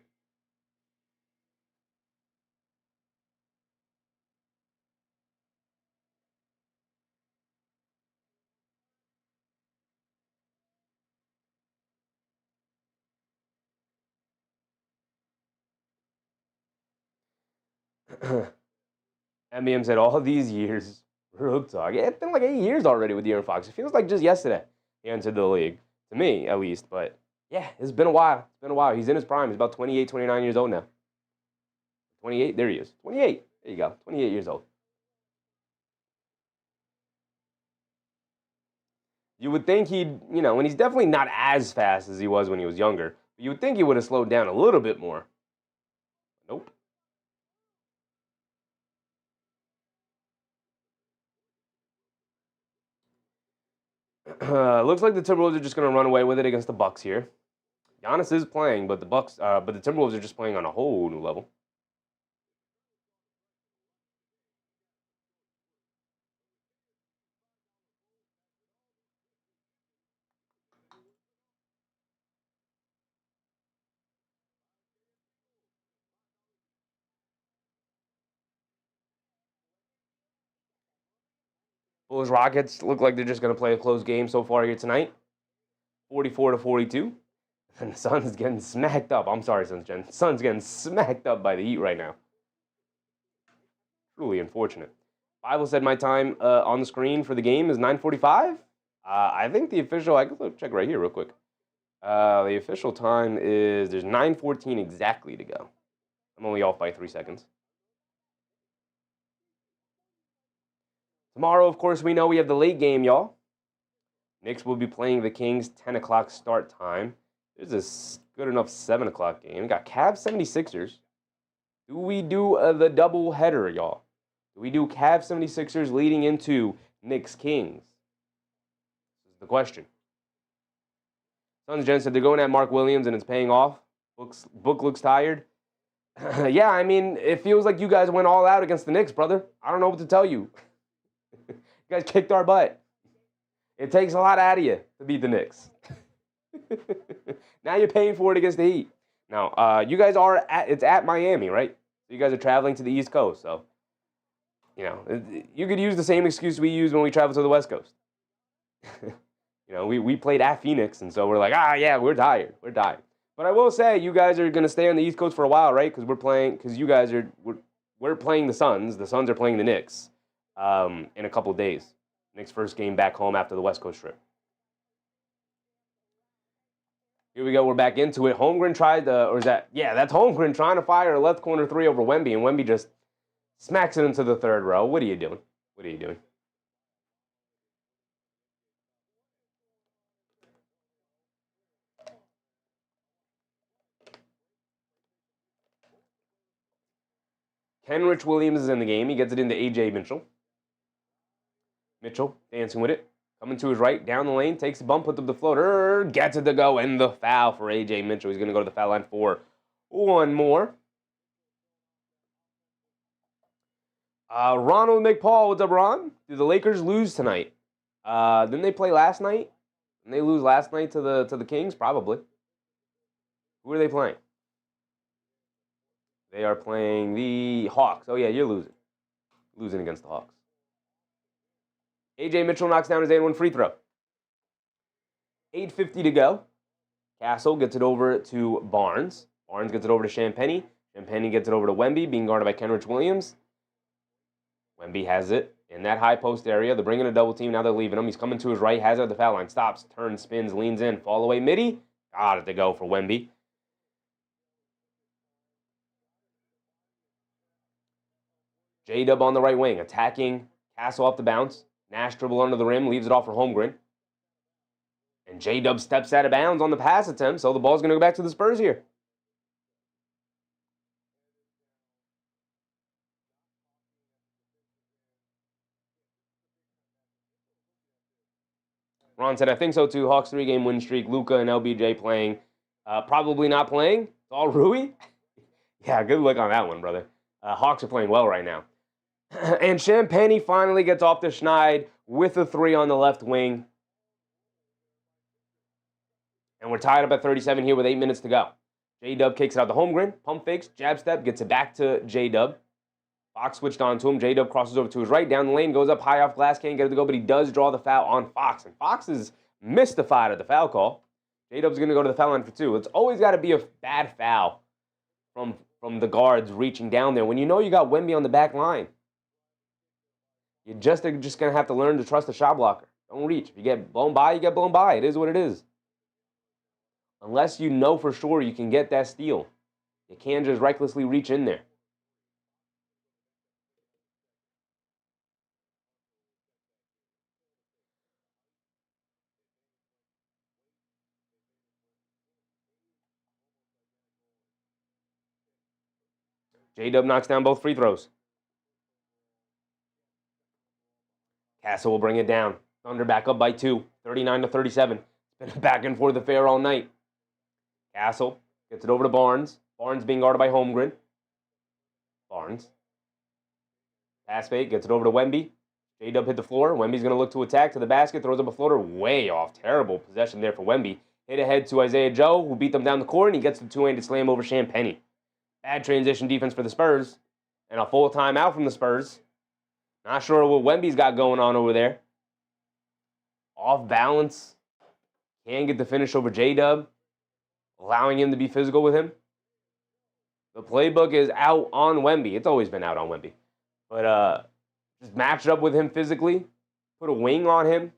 MBM said all these years, real talk. Yeah, it's been like 8 years already with De'Aaron Fox. It feels like just yesterday he entered the league. To me, at least, but Yeah, it's been a while. It's been a while. He's in his prime. He's about 28, 29 years old now. 28? There he is. 28. There you go. 28 years old. You would think he'd, and he's definitely not as fast as he was when he was younger. But you would think he would have slowed down a little bit more. Nope. Looks like the Timberwolves are just going to run away with it against the Bucks here. Giannis is playing, but the Timberwolves are just playing on a whole new level. Bulls Rockets look like they're just going to play a close game so far here tonight. 44-42. And the Suns getting smacked up. I'm sorry, Suns getting smacked up by the Heat right now. Truly unfortunate. Bible said my time on the screen for the game is 9:45. I think the official, I can check right here real quick. The official time there's 9:14 exactly to go. I'm only off by 3 seconds. Tomorrow, of course, we know we have the late game, y'all. Knicks will be playing the Kings, 10 o'clock start time. There's a good enough 7 o'clock game. We got Cavs 76ers. Do we do the double header, y'all? Do we do Cavs 76ers leading into Knicks Kings? This is the question. Suns Jen said they're going at Mark Williams and it's paying off. Book looks tired. Yeah, I mean, it feels like you guys went all out against the Knicks, brother. I don't know what to tell you. You guys kicked our butt. It takes a lot out of you to beat the Knicks. Now you're paying for it against the Heat. Now, you guys it's at Miami, right? You guys are traveling to the East Coast, so, you could use the same excuse we use when we travel to the West Coast. We played at Phoenix, and so we're like, yeah, we're tired. We're tired. But I will say, you guys are going to stay on the East Coast for a while, right? Because we're playing the Suns. The Suns are playing the Knicks in a couple days. Knicks' first game back home after the West Coast trip. Here we go. We're back into it. Holmgren that's Holmgren trying to fire a left corner three over Wemby, and Wemby just smacks it into the third row. What are you doing? What are you doing? Kenrich Williams is in the game. He gets it into A.J. Mitchell. Mitchell dancing with it. Coming to his right, down the lane, takes the bump, puts up the floater, gets it to go, and the foul for A.J. Mitchell. He's going to go to the foul line for one more. Ronald McPaul, what's up, Ron? Do the Lakers lose tonight? Didn't they play last night? Didn't they lose last night to the Kings? Probably. Who are they playing? They are playing the Hawks. Oh, yeah, you're losing. Losing against the Hawks. A.J. Mitchell knocks down his 8-1 free throw. 8:50 to go. Castle gets it over to Barnes. Barnes gets it over to Champagny. Champagny gets it over to Wemby, being guarded by Kenrich Williams. Wemby has it in that high post area. They're bringing a double team. Now they're leaving him. He's coming to his right. Has it at the foul line. Stops, turns, spins, leans in. Fall away midi. Got it to go for Wemby. J-Dub on the right wing. Attacking Castle off the bounce. Nash dribble under the rim. Leaves it off for Holmgren. And J-Dub steps out of bounds on the pass attempt. So the ball's going to go back to the Spurs here. Ron said, I think so too. Hawks 3-game win streak. Luka and LBJ playing. Probably not playing. It's all Rui. Yeah, good look on that one, brother. Hawks are playing well right now. And Champagny finally gets off the schneid with a 3 on the left wing. And we're tied up at 37 here with 8 minutes to go. J-Dub kicks it out to Holmgren. Pump fakes, jab step, gets it back to J-Dub. Fox switched on to him. J-Dub crosses over to his right. Down the lane, goes up high off glass. Can't get it to go, but he does draw the foul on Fox. And Fox is mystified at the foul call. J-Dub's going to go to the foul line for 2. It's always got to be a bad foul from the guards reaching down there when you know you got Wemby on the back line. You're just going to have to learn to trust the shot blocker. Don't reach. If you get blown by, you get blown by. It is what it is. unless you know for sure you can get that steal. You can't just recklessly reach in there. J-Dub knocks down both free throws. Castle will bring it down. Thunder back up by 2, 39-37. It's been a back and forth affair all night. Castle gets it over to Barnes. Barnes being guarded by Holmgren. Barnes. Pass fake, gets it over to Wemby. J-Dub hit the floor. Wemby's going to look to attack to the basket. Throws up a floater way off. Terrible possession there for Wemby. Hit ahead to Isaiah Joe, who beat them down the court, and he gets the two-handed slam over Champagnie. Bad transition defense for the Spurs. And a full timeout from the Spurs. Not sure what Wemby's got going on over there. Off balance. Can't get the finish over J-Dub. Allowing him to be physical with him. The playbook is out on Wemby. It's always been out on Wemby. But just match up with him physically. Put a wing on him.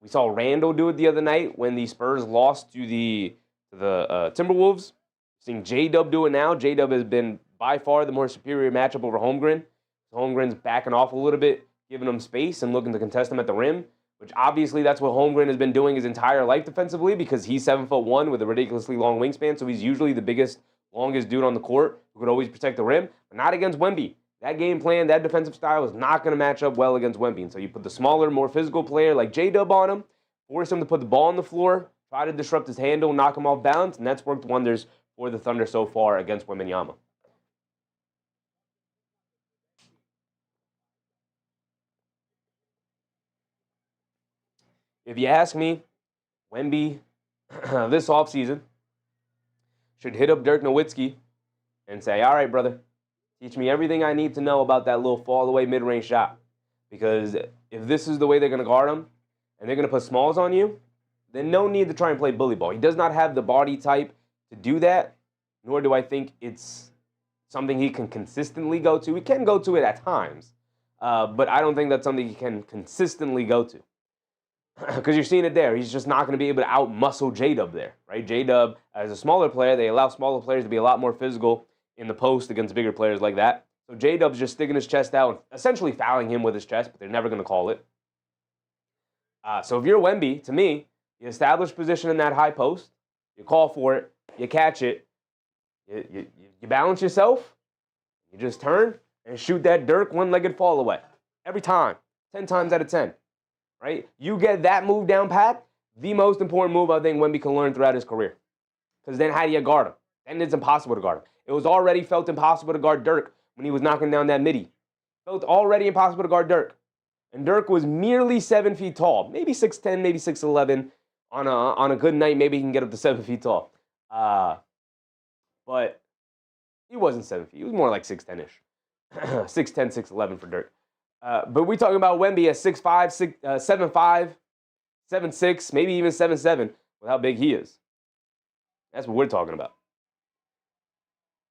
We saw Randall do it the other night when the Spurs lost to the Timberwolves. Seeing J-Dub do it now. J-Dub has been by far the more superior matchup over Holmgren. Holmgren's backing off a little bit, giving him space and looking to contest him at the rim, which obviously that's what Holmgren has been doing his entire life defensively because he's 7'1" with a ridiculously long wingspan, so he's usually the biggest, longest dude on the court who could always protect the rim, but not against Wemby. That game plan, that defensive style is not going to match up well against Wemby. And so you put the smaller, more physical player like J-Dub on him, force him to put the ball on the floor, try to disrupt his handle, knock him off balance, and that's worked wonders for the Thunder so far against Wembanyama. If you ask me, Wemby this offseason should hit up Dirk Nowitzki and say, all right, brother, teach me everything I need to know about that little fall-away mid-range shot. Because if this is the way they're going to guard him and they're going to put smalls on you, then no need to try and play bully ball. He does not have the body type to do that, nor do I think it's something he can consistently go to. He can go to it at times, but I don't think that's something he can consistently go to. Because you're seeing it there. He's just not going to be able to out-muscle J-Dub there, right? J-Dub, as a smaller player, they allow smaller players to be a lot more physical in the post against bigger players like that. So J-Dub's just sticking his chest out and essentially fouling him with his chest, but they're never going to call it. So if you're Wemby, to me, you establish position in that high post, you call for it, you catch it, you balance yourself, you just turn and shoot that Dirk one-legged fall away. Every time. 10 times out of 10. Right? You get that move down pat, the most important move I think Wemby can learn throughout his career. Because then how do you guard him? Then it's impossible to guard him. It was already felt impossible to guard Dirk when he was knocking down that midi. Felt already impossible to guard Dirk. And Dirk was merely 7 feet tall. Maybe 6'10", maybe 6'11". On a good night, maybe he can get up to 7 feet tall. But he wasn't 7 feet. He was more like 6'10"-ish. 6'10", 6'11" for Dirk. But we're talking about Wemby at 6'5", 7'5", 7'6", maybe even 7'7", with how big he is. That's what we're talking about.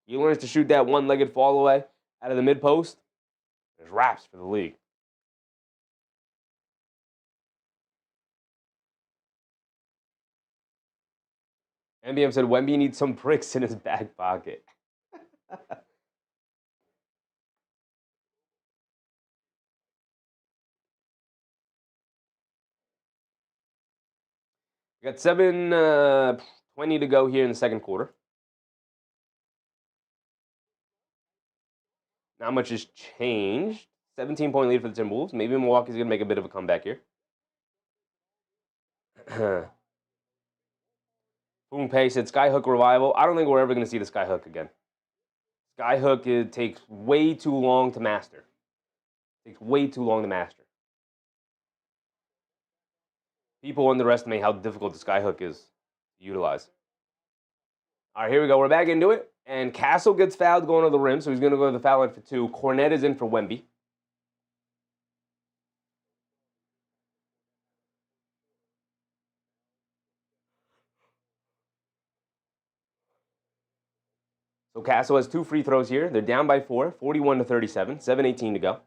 He learns to shoot that one-legged fall away out of the mid-post. There's wraps for the league. NBM said Wemby needs some bricks in his back pocket. We got 7:20 to go here in the second quarter. Not much has changed. 17-point lead for the Timberwolves. Maybe Milwaukee's going to make a bit of a comeback here. Boom Pei said Skyhook revival. I don't think we're ever going to see the Skyhook again. Skyhook, it takes way too long to master. It takes way too long to master. People underestimate how difficult the Skyhook is to utilize. All right, here we go. We're back into it. And Castle gets fouled going to the rim, so he's going to go to the foul line for 2. Cornette is in for Wemby. So Castle has 2 free throws here. They're down by 4, 41-37, 7:18 to go.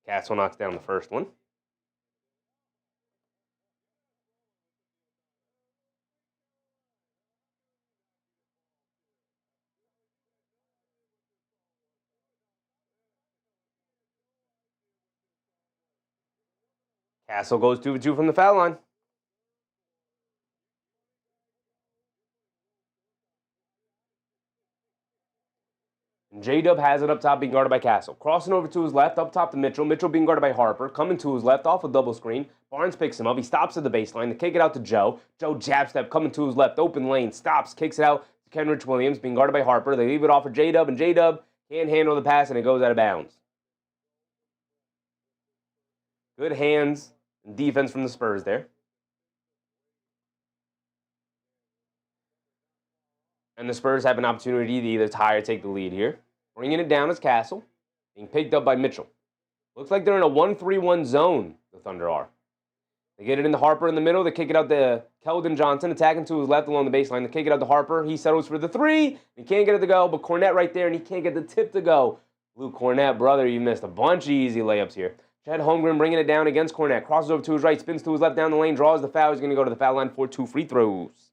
Castle knocks down the first one. Castle goes 2-2 from the foul line. J-Dub has it up top, being guarded by Castle. Crossing over to his left, up top to Mitchell. Mitchell being guarded by Harper. Coming to his left, off a double screen. Barnes picks him up. He stops at the baseline. They kick it out to Joe. Joe jab step, coming to his left, open lane. Stops, kicks it out to Kenrich Williams, being guarded by Harper. They leave it off for J-Dub, and J-Dub can't handle the pass, and it goes out of bounds. Good hands and defense from the Spurs there. And the Spurs have an opportunity to either tie or take the lead here. Bringing it down is Castle, being picked up by Mitchell. Looks like they're in a 1-3-1 zone, the Thunder are. They get it into Harper in the middle. They kick it out to Keldon Johnson, attacking to his left along the baseline. They kick it out to Harper. He settles for the three. He can't get it to go, but Cornette right there, and he can't get the tip to go. Luke Cornette, brother, you missed a bunch of easy layups here. Chet Holmgren bringing it down against Cornette. Crosses over to his right, spins to his left down the lane, draws the foul. He's going to go to the foul line for 2 free throws.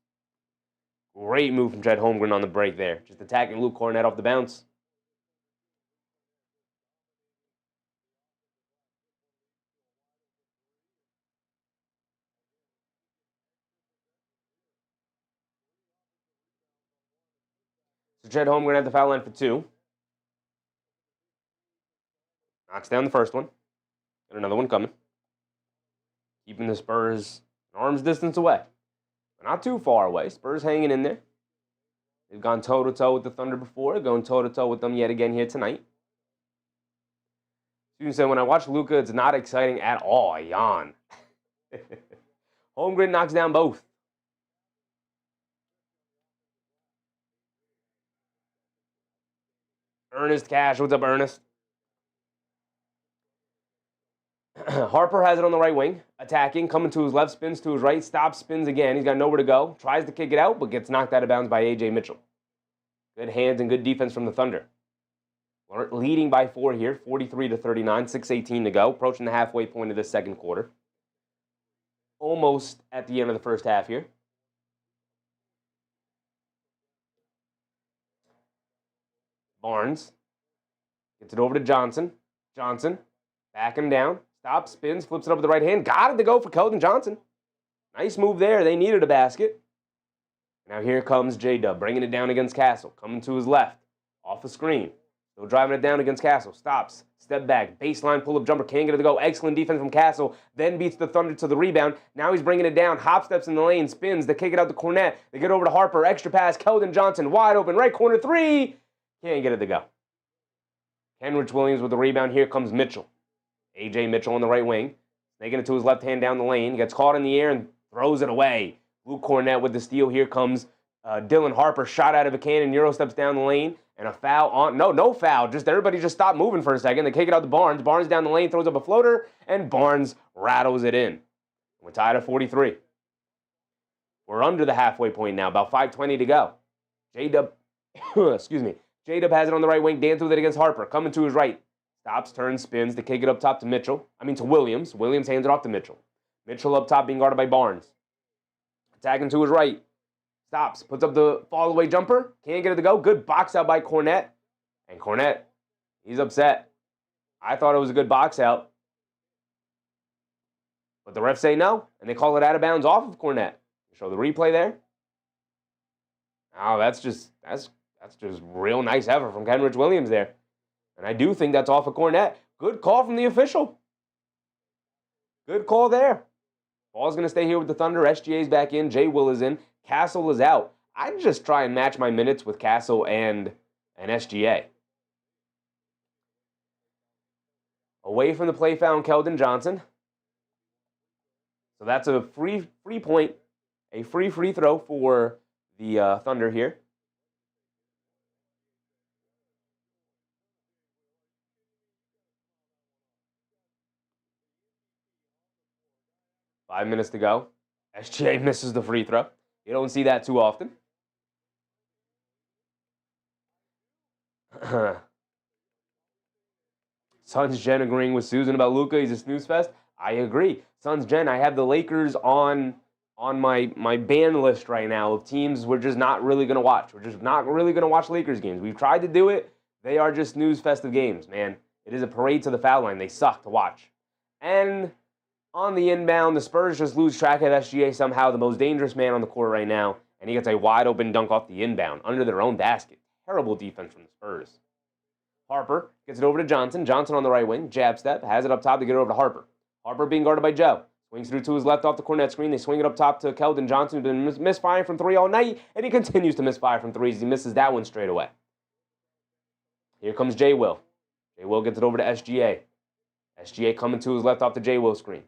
Great move from Chet Holmgren on the break there. Just attacking Luke Cornette off the bounce. So Chet Holmgren at the foul line for 2. Knocks down the first one. Got another one coming. Keeping the Spurs an arm's distance away. But not too far away. Spurs hanging in there. They've gone toe-to-toe with the Thunder before. Going toe-to-toe with them yet again here tonight. Student said, when I watch Luka, it's not exciting at all. I yawn. Holmgren knocks down both. Ernest Cash. What's up, Ernest? Harper has it on the right wing, attacking, coming to his left, spins to his right, stops, spins again. He's got nowhere to go. Tries to kick it out, but gets knocked out of bounds by A.J. Mitchell. Good hands and good defense from the Thunder. Leading by 4 here, 43-39, 6:18 to go. Approaching the halfway point of this second quarter. Almost at the end of the first half here. Barnes gets it over to Johnson. Johnson backing down. Stops, spins, flips it up with the right hand. Got it to go for Keldon Johnson. Nice move there. They needed a basket. Now here comes J-Dub, bringing it down against Castle. Coming to his left. Off the screen. Still driving it down against Castle. Stops. Step back. Baseline pull-up jumper. Can't get it to go. Excellent defense from Castle. Then beats the Thunder to the rebound. Now he's bringing it down. Hop steps in the lane. Spins. They kick it out to Cornette. They get over to Harper. Extra pass. Keldon Johnson. Wide open. Right corner. 3. Can't get it to go. Kenrich Williams with the rebound. Here comes Mitchell. A.J. Mitchell on the right wing. Making it to his left hand down the lane. He gets caught in the air and throws it away. Luke Cornette with the steal. Here comes Dylan Harper. Shot out of a cannon. Euro steps down the lane. And a foul on... No foul. Just everybody just stopped moving for a second. They kick it out to Barnes. Barnes down the lane. Throws up a floater. And Barnes rattles it in. We're tied at 43. We're under the halfway point now. About 5:20 to go. J-Dub... excuse me. J-Dub has it on the right wing. Dance with it against Harper. Coming to his right. Stops, turns, spins. They kick it up top to Williams. Williams hands it off to Mitchell. Mitchell up top being guarded by Barnes. Attacking to his right. Stops, puts up the fall-away jumper. Can't get it to go. Good box out by Cornette. And Cornette, he's upset. I thought it was a good box out. But the refs say no, and they call it out of bounds off of Cornette. Show the replay there. Oh, that's just real nice effort from Kenrich Williams there. And I do think that's off of Cornette. Good call from the official. Good call there. Ball's going to stay here with the Thunder. SGA's back in. Jay Will is in. Castle is out. I'd just try and match my minutes with Castle and SGA. Away from the play found Keldon Johnson. So that's a free point, a free throw for the Thunder here. Five minutes to go. SGA misses the free throw. You don't see that too often. Suns Jen agreeing with Susan about Luka. He's a snooze fest. I agree. Suns Jen, I have the Lakers on my ban list right now of teams we're just not really going to watch. We're just not really going to watch Lakers games. We've tried to do it. They are just snooze festive games, man. It is a parade to the foul line. They suck to watch. And on the inbound, the Spurs just lose track of SGA somehow, the most dangerous man on the court right now, and he gets a wide-open dunk off the inbound under their own basket. Terrible defense from the Spurs. Harper gets it over to Johnson. Johnson on the right wing, jab step, has it up top to get it over to Harper. Harper being guarded by Joe. Swings through to his left off the Cornet screen. They swing it up top to Keldon Johnson, who's been misfiring from three all night, and he continues to misfire from threes. He misses that one straight away. Here comes J. Will. J. Will gets it over to SGA. SGA coming to his left off the J. Will screen.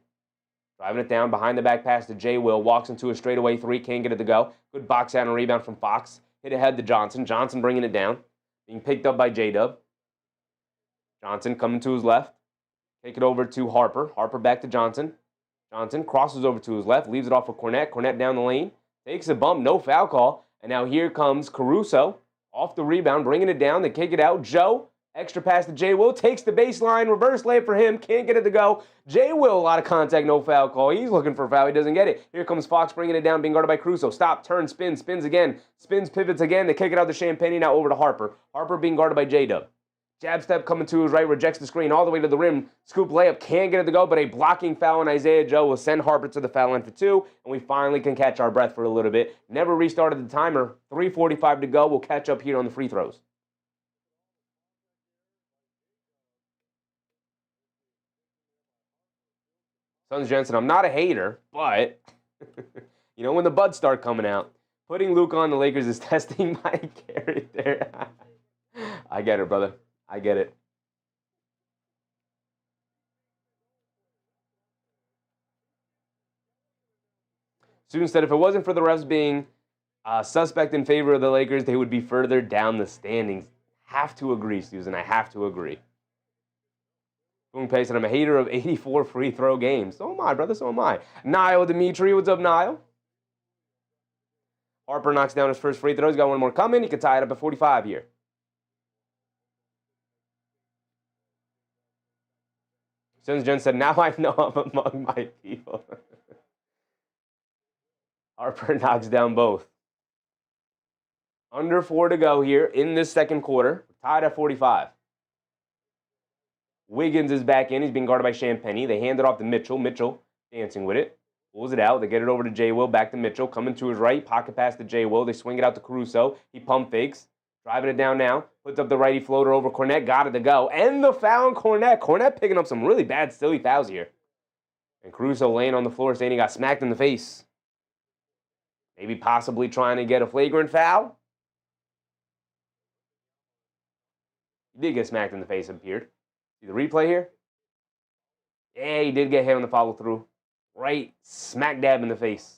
Driving it down, behind the back pass to J. Will. Walks into a straightaway three, can't get it to go. Good box out and rebound from Fox. Hit ahead to Johnson. Johnson bringing it down. Being picked up by J-Dub. Johnson coming to his left. Take it over to Harper. Harper back to Johnson. Johnson crosses over to his left, leaves it off of Cornet. Cornet down the lane, takes a bump, no foul call. And now here comes Caruso off the rebound, bringing it down. They kick it out. Joe, extra pass to J. Will, takes the baseline, reverse layup for him, can't get it to go. J. Will, a lot of contact, no foul call. He's looking for a foul, he doesn't get it. Here comes Fox bringing it down, being guarded by Caruso. Stop, turn, spins again, spins, pivots again. They kick it out to Champagne, now over to Harper. Harper being guarded by J-Dub. Jab step coming to his right, rejects the screen all the way to the rim. Scoop layup, can't get it to go, but a blocking foul on Isaiah Joe will send Harper to the foul line for two, and we finally can catch our breath for a little bit. Never restarted the timer. 3:45 to go. We'll catch up here on the free throws. Suns Jensen, I'm not a hater, but you know when the buds start coming out, putting Luke on the Lakers is testing my character. I get it, brother. I get it. Student said if it wasn't for the refs being suspect in favor of the Lakers, they would be further down the standings. Have to agree, Susan. I have to agree. Boom Pay said I'm a hater of 84 free throw games. So am I, brother. So am I. Niall Dimitri. What's up, Niall? Harper knocks down his first free throw. He's got one more coming. He could tie it up at 45 here. Sons Jen said, now I know I'm among my people. Harper knocks down both. Under 4 to go here in this second quarter. Tied at 45. Wiggins is back in. He's being guarded by Champagne. They hand it off to Mitchell. Mitchell dancing with it. Pulls it out. They get it over to J. Will. Back to Mitchell. Coming to his right. Pocket pass to J. Will. They swing it out to Caruso. He pump fakes. Driving it down now. Puts up the righty floater over Cornet. Got it to go. And the foul on Cornet. Cornet picking up some really bad, silly fouls here. And Caruso laying on the floor saying he got smacked in the face. Maybe possibly trying to get a flagrant foul. He did get smacked in the face, it appeared. See the replay here? Yeah, he did get hit on the follow through. Right smack dab in the face.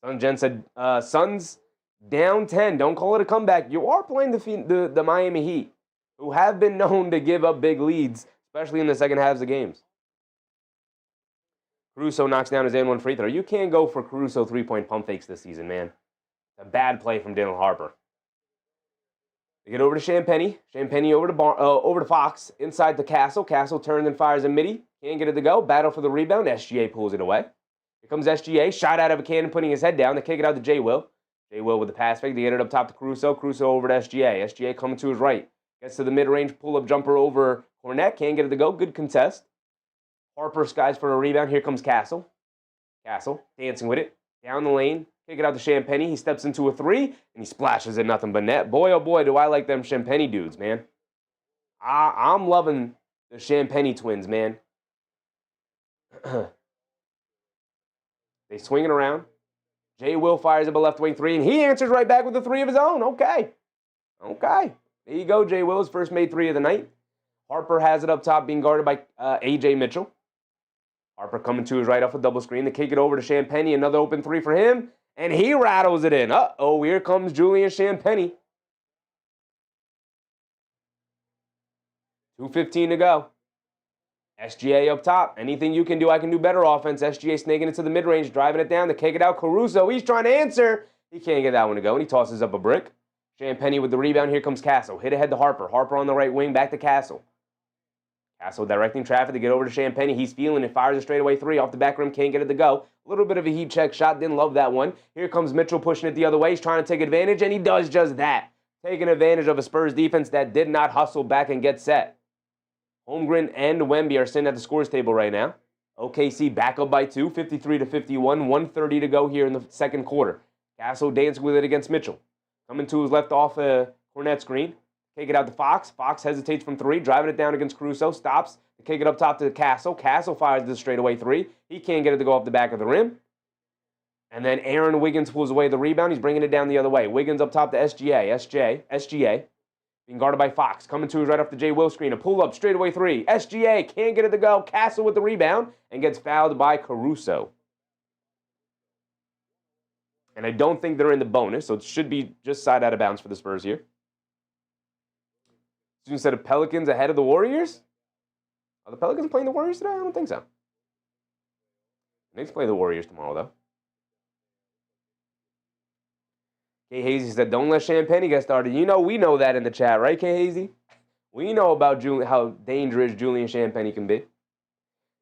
Sun Jen said, Suns down 10. Don't call it a comeback. You are playing the Miami Heat, who have been known to give up big leads, especially in the second halves of games. Caruso knocks down his and one free throw. You can't go for Caruso three-point pump fakes this season, man. A bad play from Daniel Harper. They get over to Champagne. Champagne over to Fox. Inside to Castle. Castle turns and fires a midi. Can't get it to go. Battle for the rebound. SGA pulls it away. Here comes SGA. Shot out of a cannon, putting his head down. They kick it out to J. Will. J. Will with the pass fake. They get it up top to Caruso. Caruso over to SGA. SGA coming to his right. Gets to the mid-range pull-up jumper over Cornet. Can't get it to go. Good contest. Harper skies for a rebound. Here comes Castle. Castle dancing with it. Down the lane. Kick it out to Champagne. He steps into a three, and he splashes it nothing but net. Boy, oh boy, do I like them Champagne dudes, man. I'm loving the Champagne twins, man. They swing it around. J. Will fires up a left wing three, and he answers right back with a three of his own. Okay. There you go, J. Will, his first made three of the night. Harper has it up top, being guarded by A.J. Mitchell. Harper coming to his right off a double screen. They kick it over to Champagne. Another open three for him. And he rattles it in. Uh-oh, here comes Julian Champagne. 2:15 to go. SGA up top. Anything you can do, I can do better offense. SGA snaking it to the mid-range, driving it down. They kick it out. Caruso, he's trying to answer. He can't get that one to go, and he tosses up a brick. Champagnie with the rebound. Here comes Castle. Hit ahead to Harper. Harper on the right wing. Back to Castle. Castle directing traffic to get over to Champagnie. He's feeling it. Fires a straightaway three off the back rim. Can't get it to go. A little bit of a heat check shot. Didn't love that one. Here comes Mitchell pushing it the other way. He's trying to take advantage, and he does just that. Taking advantage of a Spurs defense that did not hustle back and get set. Holmgren and Wemby are sitting at the scores table right now. OKC back up by 2, 53-51, 1:30 to go here in the second quarter. Castle dancing with it against Mitchell. Coming to his left off a Cornet screen. Kick it out to Fox. Fox hesitates from 3, driving it down against Caruso. Stops to kick it up top to Castle. Castle fires the straightaway 3. He can't get it to go off the back of the rim. And then Aaron Wiggins pulls away the rebound. He's bringing it down the other way. Wiggins up top to SGA. Being guarded by Fox. Coming to his right off the J. Will screen. A pull-up straightaway 3. SGA can't get it to go. Castle with the rebound and gets fouled by Caruso. And I don't think they're in the bonus, so it should be just side out of bounds for the Spurs here. So instead of Pelicans ahead of the Warriors? Are the Pelicans playing the Warriors today? I don't think so. Knicks play the Warriors tomorrow, though. K. Hazy said, don't let Champagnie get started. You know, we know that in the chat, right, K. Hazy? We know about how dangerous Julian Champagnie can be.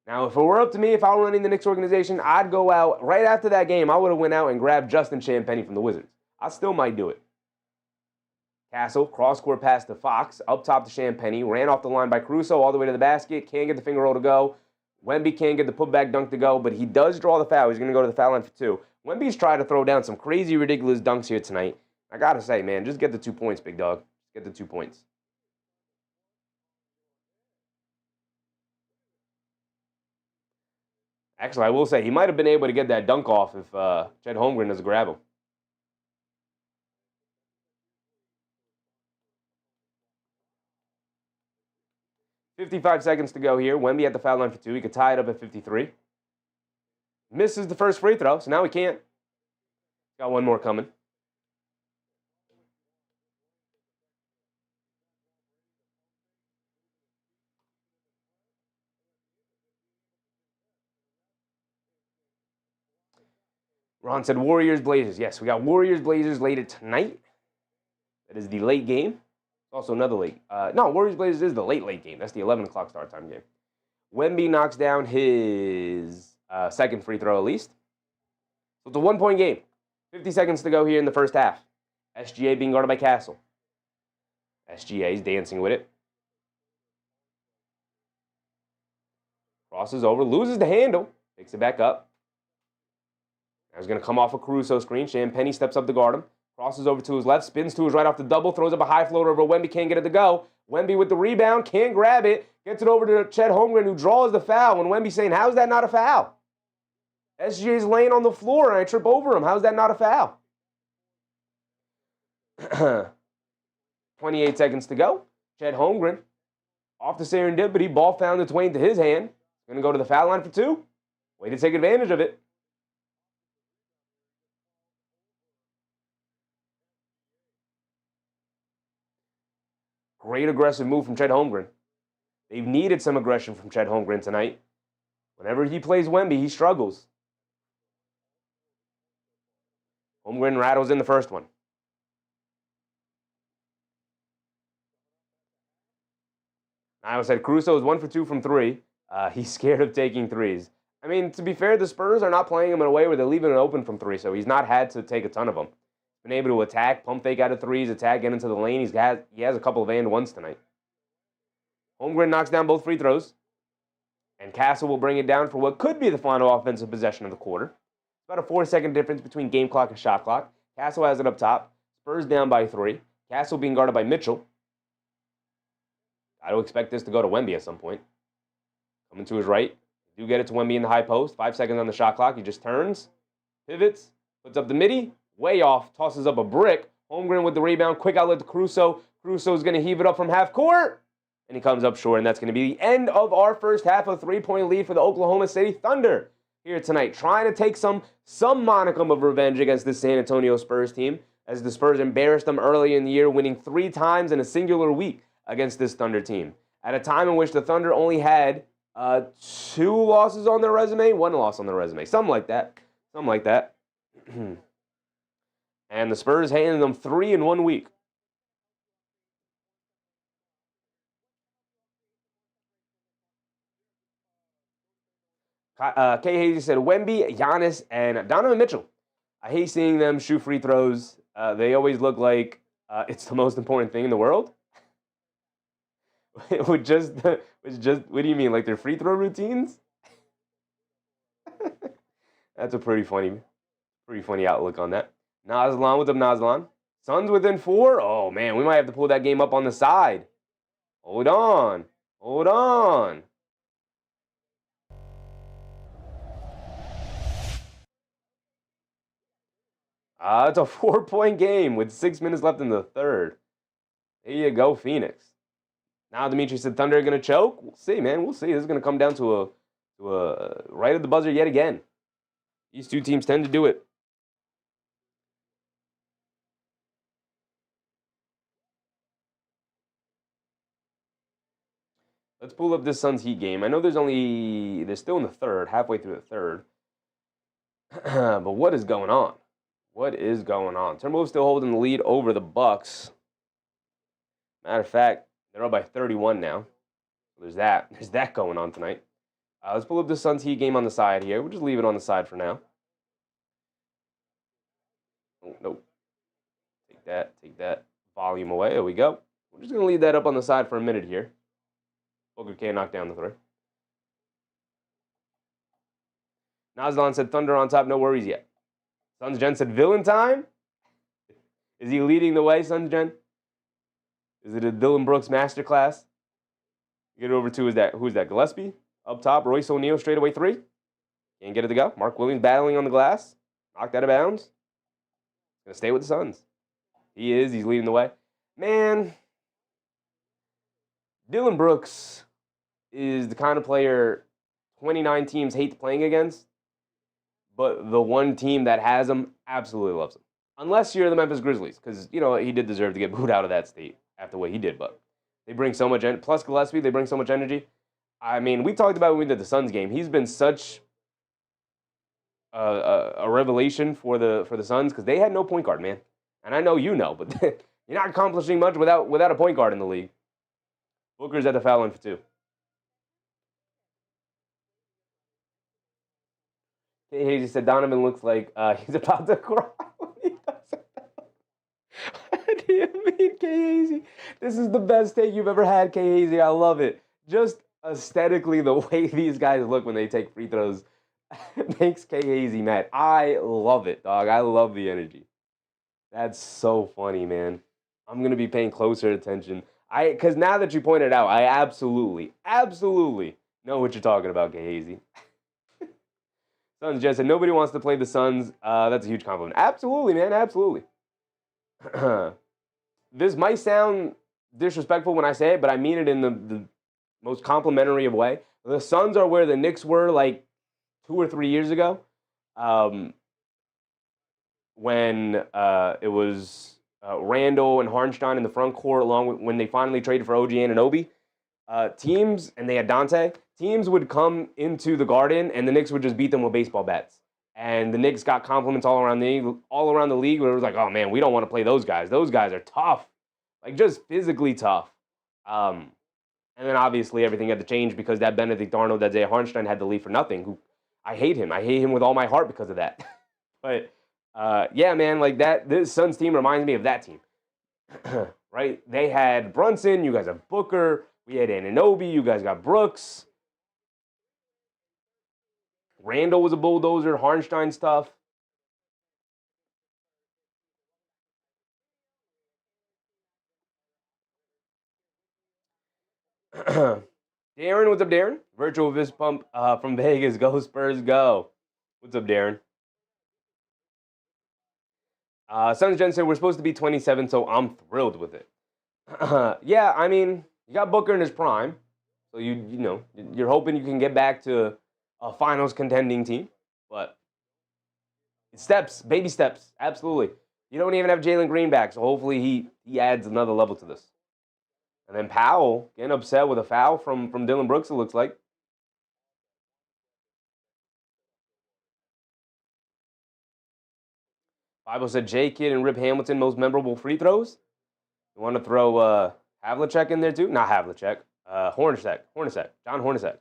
Now, if it were up to me, if I were running the Knicks organization, I'd go out right after that game. I would have went out and grabbed Justin Champagnie from the Wizards. I still might do it. Castle, cross-court pass to Fox, up top to Champagnie, ran off the line by Caruso all the way to the basket, can't get the finger roll to go. Wemby can't get the putback dunk to go, but he does draw the foul. He's going to go to the foul line for 2. Wemby's trying to throw down some crazy, ridiculous dunks here tonight. I got to say, man, just get the 2 points, big dog. Just get the 2 points. Actually, I will say, he might have been able to get that dunk off if Chet Holmgren doesn't grab him. .55 seconds to go here. Wemby at the foul line for 2. He could tie it up at 53. Misses the first free throw, so now he can't. Got one more coming. Ron said Warriors-Blazers. Yes, we got Warriors-Blazers later tonight. That is the late game. Also another late. No, Warriors-Blazers is the late game. That's the 11 o'clock start time game. Wemby knocks down his second free throw at least. So it's a 1-point game. 50 seconds to go here in the first half. SGA being guarded by Castle. SGA's dancing with it. Crosses over, loses the handle. Picks it back up. Now he's going to come off a Caruso screen. Champagnie steps up to guard him. Crosses over to his left, spins to his right off the double, throws up a high floater over Wemby, can't get it to go. Wemby with the rebound, can't grab it, gets it over to Chet Holmgren, who draws the foul, and Wemby saying, how's that not a foul? SGA's laying on the floor, and I trip over him. How's that not a foul? 28 seconds to go. Chet Holmgren, off the serendipity, ball found its way into his hand. Going to go to the foul line for 2. Way to take advantage of it. Great aggressive move from Chet Holmgren. They've needed some aggression from Chet Holmgren tonight. Whenever he plays Wemby, he struggles. Holmgren rattles in the first one. I said Caruso is 1 for 2 from 3. He's scared of taking threes. I mean, to be fair, the Spurs are not playing him in a way where they're leaving it open from 3, so he's not had to take a ton of them. Been able to attack, pump fake out of threes, attack, get into the lane. He has a couple of and ones tonight. Holmgren knocks down both free throws. And Castle will bring it down for what could be the final offensive possession of the quarter. About a 4-second difference between game clock and shot clock. Castle has it up top. Spurs down by 3. Castle being guarded by Mitchell. I don't expect this to go to Wemby at some point. Coming to his right. Do get it to Wemby in the high post. 5 seconds on the shot clock. He just turns, pivots, puts up the midi. Way off, tosses up a brick. Holmgren with the rebound, quick outlet to Caruso. Caruso's going to heave it up from half court. And he comes up short, and that's going to be the end of our first half. A 3-point lead for the Oklahoma City Thunder here tonight. Trying to take some monicum of revenge against this San Antonio Spurs team, as the Spurs embarrassed them early in the year, winning 3 times in a singular week against this Thunder team. At a time in which the Thunder only had 2 losses on their resume, 1 loss on their resume. Something like that. And the Spurs handed them 3 in 1 week. Kay Hazy said Wemby, Giannis, and Donovan Mitchell. I hate seeing them shoot free throws. They always look like it's the most important thing in the world. What do you mean? Like their free throw routines? That's a pretty funny outlook on that. Naslan, what's up, Naslan? Suns within 4? Oh man, we might have to pull that game up on the side. Hold on. It's a 4-point game with 6 minutes left in the third. There you go, Phoenix. Now Dimitri said Thunder are gonna choke. We'll see, man. We'll see. This is gonna come down to a right at the buzzer yet again. These two teams tend to do it. Let's pull up this Suns Heat game. I know they're still in the third, halfway through the third. But what is going on? Timberwolves still holding the lead over the Bucks. Matter of fact, they're up by 31 now. There's that going on tonight. Let's pull up the Suns Heat game on the side here. We'll just leave it on the side for now. Oh, nope. Take that volume away. There we go. We're just going to leave that up on the side for a minute here. Booker can't knock down the three. Naslan said Thunder on top, no worries yet. Suns Gen said villain time? Is he leading the way, Suns Gen? Is it a Dylan Brooks masterclass? Get it over to who's that? Gillespie? Up top, Royce O'Neal, straightaway 3. Can't get it to go. Mark Williams battling on the glass. Knocked out of bounds. Gonna stay with the Suns. He's leading the way. Man, Dylan Brooks is the kind of player 29 teams hate playing against, but the one team that has him absolutely loves him. Unless you're the Memphis Grizzlies, because, he did deserve to get booed out of that state after what he did, but they bring so much energy. Plus Gillespie, they bring so much energy. I mean, we talked about when we did the Suns game. He's been such a revelation for the Suns because they had no point guard, man. And I know you know, but you're not accomplishing much without a point guard in the league. Booker's at the foul line for 2. Kay Hazy said Donovan looks like he's about to cry when he does it. What do you mean, Kay Hazy? This is the best take you've ever had, Kay Hazy. I love it. Just aesthetically, the way these guys look when they take free throws makes Kay Hazy mad. I love it, dog. I love the energy. That's so funny, man. I'm going to be paying closer attention. Because now that you pointed out, I absolutely know what you're talking about, Kay Hazy. Suns just said nobody wants to play the Suns. That's a huge compliment. Absolutely, man. Absolutely. This might sound disrespectful when I say it, but I mean it in the most complimentary of way. The Suns are where the Knicks were like 2 or 3 years ago, when it was Randall and Hartenstein in the front court, along with when they finally traded for OG Anunoby. Teams, and they had Dante, teams would come into the Garden, and the Knicks would just beat them with baseball bats. And the Knicks got compliments all around the league, where it was like, oh, man, we don't want to play those guys. Those guys are tough. Like, just physically tough. And then, obviously, everything had to change because that Benedict Arnold, that Jay Hartenstein had to leave for nothing. I hate him. I hate him with all my heart because of that. But, yeah, man, like that, this Suns team reminds me of that team. Right? They had Brunson. You guys have Booker. We had Anunoby. You guys got Brooks. Randall was a bulldozer. Hartenstein stuff. Darren, what's up, Darren? Virtual fist pump from Vegas. Go Spurs, go. What's up, Darren? Suns Jen said we're supposed to be 27, so I'm thrilled with it. Yeah, I mean, you got Booker in his prime, so you're hoping you can get back to a finals contending team, but steps, baby steps, absolutely. You don't even have Jalen Green back, so hopefully he adds another level to this. And then Powell getting upset with a foul from Dylan Brooks, it looks like. Bible said J. Kidd and Rip Hamilton most memorable free throws. You want to throw Havlicek in there too? Not Havlicek. Hornacek. John Hornacek.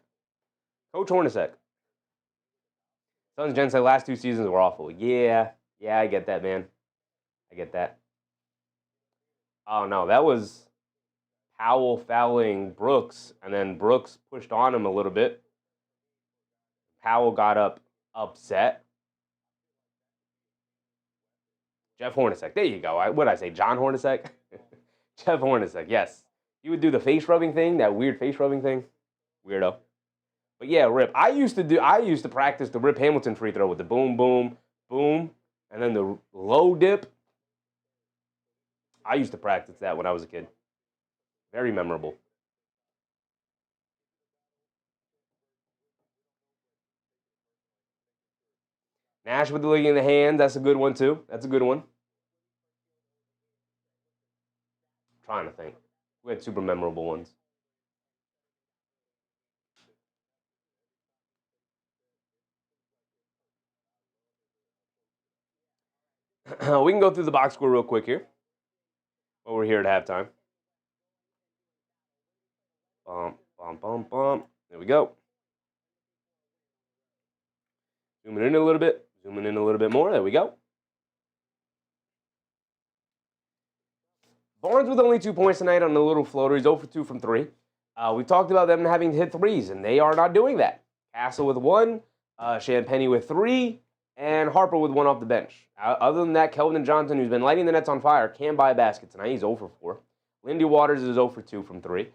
Coach Hornacek. Suns Gen said last 2 seasons were awful. Yeah, I get that, man. I get that. Oh, no, that was Powell fouling Brooks, and then Brooks pushed on him a little bit. Powell got upset. Jeff Hornacek. There you go. What did I say? John Hornacek? Jeff Hornacek, yes. He would do the face rubbing thing, that weird face rubbing thing. Weirdo. But yeah, Rip. I used to practice the Rip Hamilton free throw with the boom, boom, boom, and then the low dip. I used to practice that when I was a kid. Very memorable. Nash with the league in the hand. That's a good one, too. That's a good one. I'm trying to think. We had super memorable ones. We can go through the box score real quick here. While we're here at halftime. Bump, bump, bump, bump. There we go. Zooming in a little bit. Zooming in a little bit more. There we go. Barnes with only 2 points tonight on the little floater. He's 0 for 2 from 3. We talked about them having to hit threes, and they are not doing that. Castle with 1, Champagny with 3, and Harper with 1 off the bench. Other than that, Keldon Johnson, who's been lighting the nets on fire, can buy a basket tonight. He's 0 for 4. Lindy Waters is 0 for 2 from 3.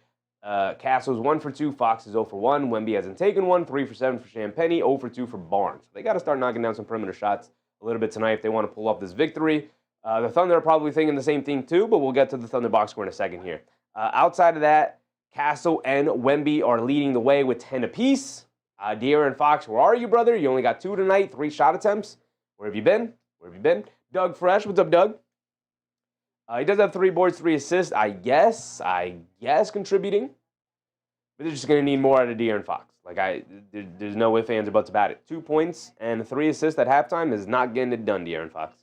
Castle's 1 for 2. Fox is 0 for 1. Wemby hasn't taken 1. 3 for 7 for Champagny. 0 for 2 for Barnes. They got to start knocking down some perimeter shots a little bit tonight if they want to pull off this victory. The Thunder are probably thinking the same thing too, but we'll get to the Thunder box score in a second here. Outside of that, Castle and Wemby are leading the way with 10 apiece. De'Aaron Fox, where are you, brother? You only got 2 tonight, 3 shot attempts. Where have you been? Doug Fresh, what's up, Doug? He does have 3 boards, 3 assists, I guess contributing. But they're just going to need more out of De'Aaron Fox. There's no ifs, ands, or buts about it. 2 points and 3 assists at halftime is not getting it done, De'Aaron Fox.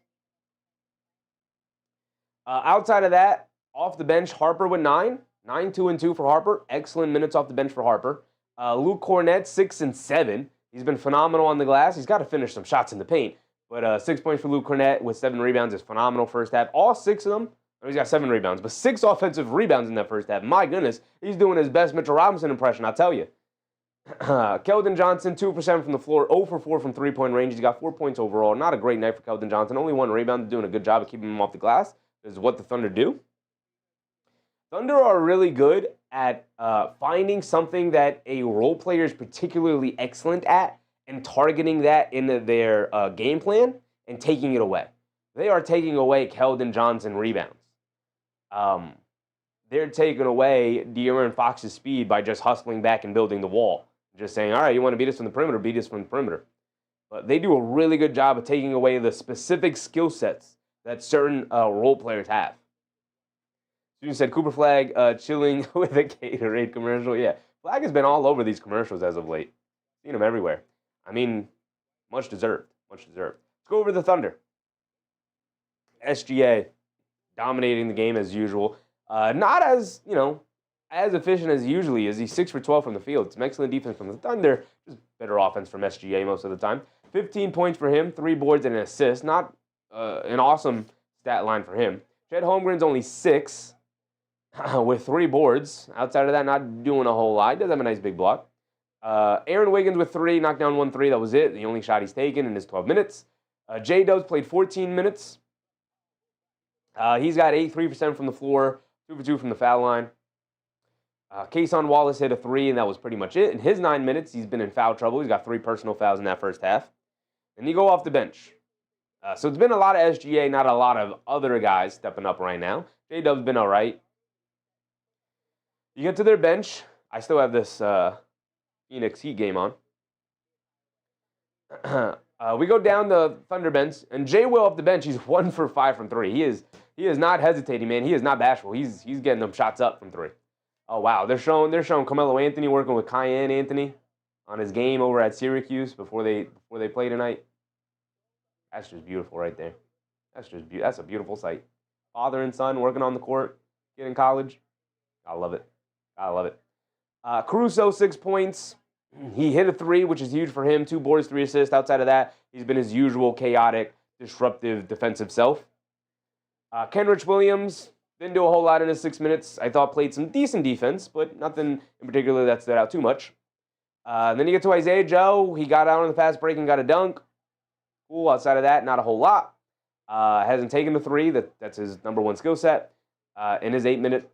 Outside of that, off the bench, Harper with 9. 9, 2, and 2 for Harper. Excellent minutes off the bench for Harper. Luke Cornett, 6 and 7. He's been phenomenal on the glass. He's got to finish some shots in the paint. But 6 points for Luke Cornett with 7 rebounds is phenomenal first half. All 6 of them, he's got 7 rebounds, but 6 offensive rebounds in that first half. My goodness, he's doing his best Mitchell Robinson impression, I'll tell you. Keldon Johnson, 2 for 7 from the floor, 0 for 4 from three-point range. He's got 4 points overall. Not a great night for Keldon Johnson. Only 1 rebound, doing a good job of keeping him off the glass. This is what the Thunder do. Thunder are really good at finding something that a role player is particularly excellent at and targeting that in their game plan and taking it away. They are taking away Keldon Johnson rebounds. They're taking away De'Aaron Fox's speed by just hustling back and building the wall. Just saying, all right, you want to beat us from the perimeter, beat us from the perimeter. But they do a really good job of taking away the specific skill sets that certain role players have. Student said Cooper Flag chilling with a Gatorade commercial. Yeah, Flag has been all over these commercials as of late. Seen him everywhere. I mean, much deserved. Let's go over the Thunder. SGA dominating the game as usual. Not as, as efficient as he usually is. He's 6 for 12 from the field. Some excellent defense from the Thunder. Just better offense from SGA most of the time. 15 points for him, 3 boards and an assist. Not an awesome stat line for him. Chet Holmgren's only 6 with 3 boards. Outside of that, not doing a whole lot. He does have a nice big block. Aaron Wiggins with 3, knocked down 1 3. That was it. The only shot he's taken in his 12 minutes. J-Dubs played 14 minutes. He's got 8, 3% from the floor, 2 for 2 from the foul line. Kason Wallace hit a 3, and that was pretty much it. In his 9 minutes, he's been in foul trouble. He's got 3 personal fouls in that first half. And you go off the bench. So it's been a lot of SGA, not a lot of other guys stepping up right now. J-Dub's been all right. You get to their bench. I still have this Phoenix Heat game on. We go down the Thunder bench, and Jay Will off the bench. He's 1 for 5 from 3. He is not hesitating, man. He is not bashful. He's getting them shots up from 3. Oh wow, they're showing Carmelo Anthony working with Cayenne Anthony on his game over at Syracuse before they play tonight. That's just beautiful right there. That's a beautiful sight. Father and son working on the court, kid in college. I love it. Caruso 6 points. He hit a three, which is huge for him. 2 boards, 3 assists. Outside of that, he's been his usual chaotic, disruptive defensive self. Kenrich Williams didn't do a whole lot in his 6 minutes. I thought played some decent defense, but nothing in particular that stood out too much. Then you get to Isaiah Joe. He got out on the fast break and got a dunk. Cool. Outside of that, not a whole lot. Hasn't taken the three. That's his number one skill set. In his 8 minutes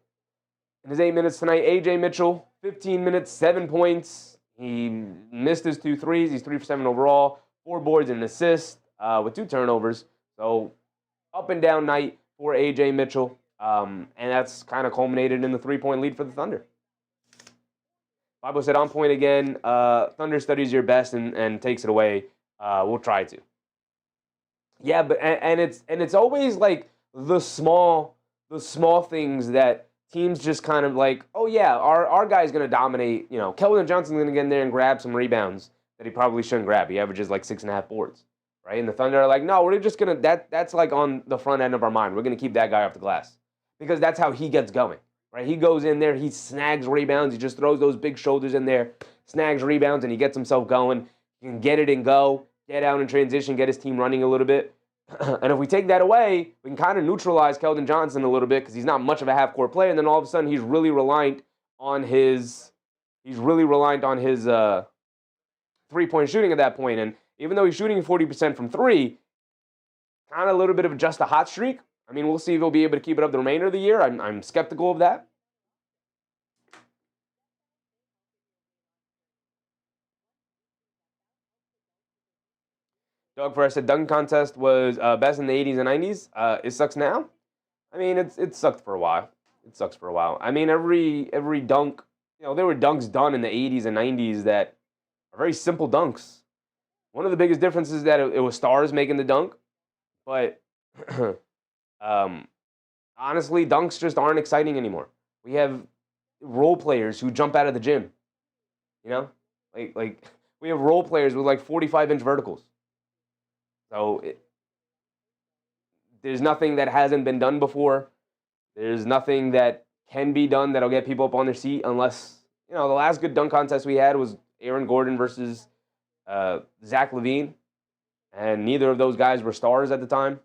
tonight, AJ Mitchell, 15 minutes, 7 points. He missed his 2 threes. He's 3 for 7 overall, 4 boards and an assist with 2 turnovers. So up and down night for AJ Mitchell. And that's kind of culminated in the 3-point lead for the Thunder. Bible said on point again. Thunder studies your best and takes it away. We'll try to. Yeah, but and it's always like the small things that teams just kind of like, oh yeah, our guy's gonna dominate. You know, Keldon Johnson's gonna get in there and grab some rebounds that he probably shouldn't grab. He averages like 6.5 boards, right? And the Thunder are like, no, we're just gonna that's like on the front end of our mind. We're gonna keep that guy off the glass because that's how he gets going, right? He goes in there, he snags rebounds, he just throws those big shoulders in there, snags rebounds, and he gets himself going. He can get it and go, get out in transition, get his team running a little bit. And if we take that away, we can kind of neutralize Keldon Johnson a little bit because he's not much of a half-court player, and then all of a sudden he's really reliant on his three-point shooting at that point. And even though he's shooting 40% from three, kind of a little bit of just a hot streak. I mean, we'll see if he'll be able to keep it up the remainder of the year. I'm skeptical of that. Doug Ferrer said dunk contest was best in the 80s and 90s. It sucks now. I mean, it sucked for a while. It sucks for a while. I mean, every dunk, you know, there were dunks done in the 80s and 90s that are very simple dunks. One of the biggest differences is that it was stars making the dunk, but honestly, dunks just aren't exciting anymore. We have role players who jump out of the gym. You know, like we have role players with like 45-inch verticals. So there's nothing that hasn't been done before. There's nothing that can be done that'll get people up on their seat unless, you know, the last good dunk contest we had was Aaron Gordon versus Zach LaVine. And neither of those guys were stars at the time.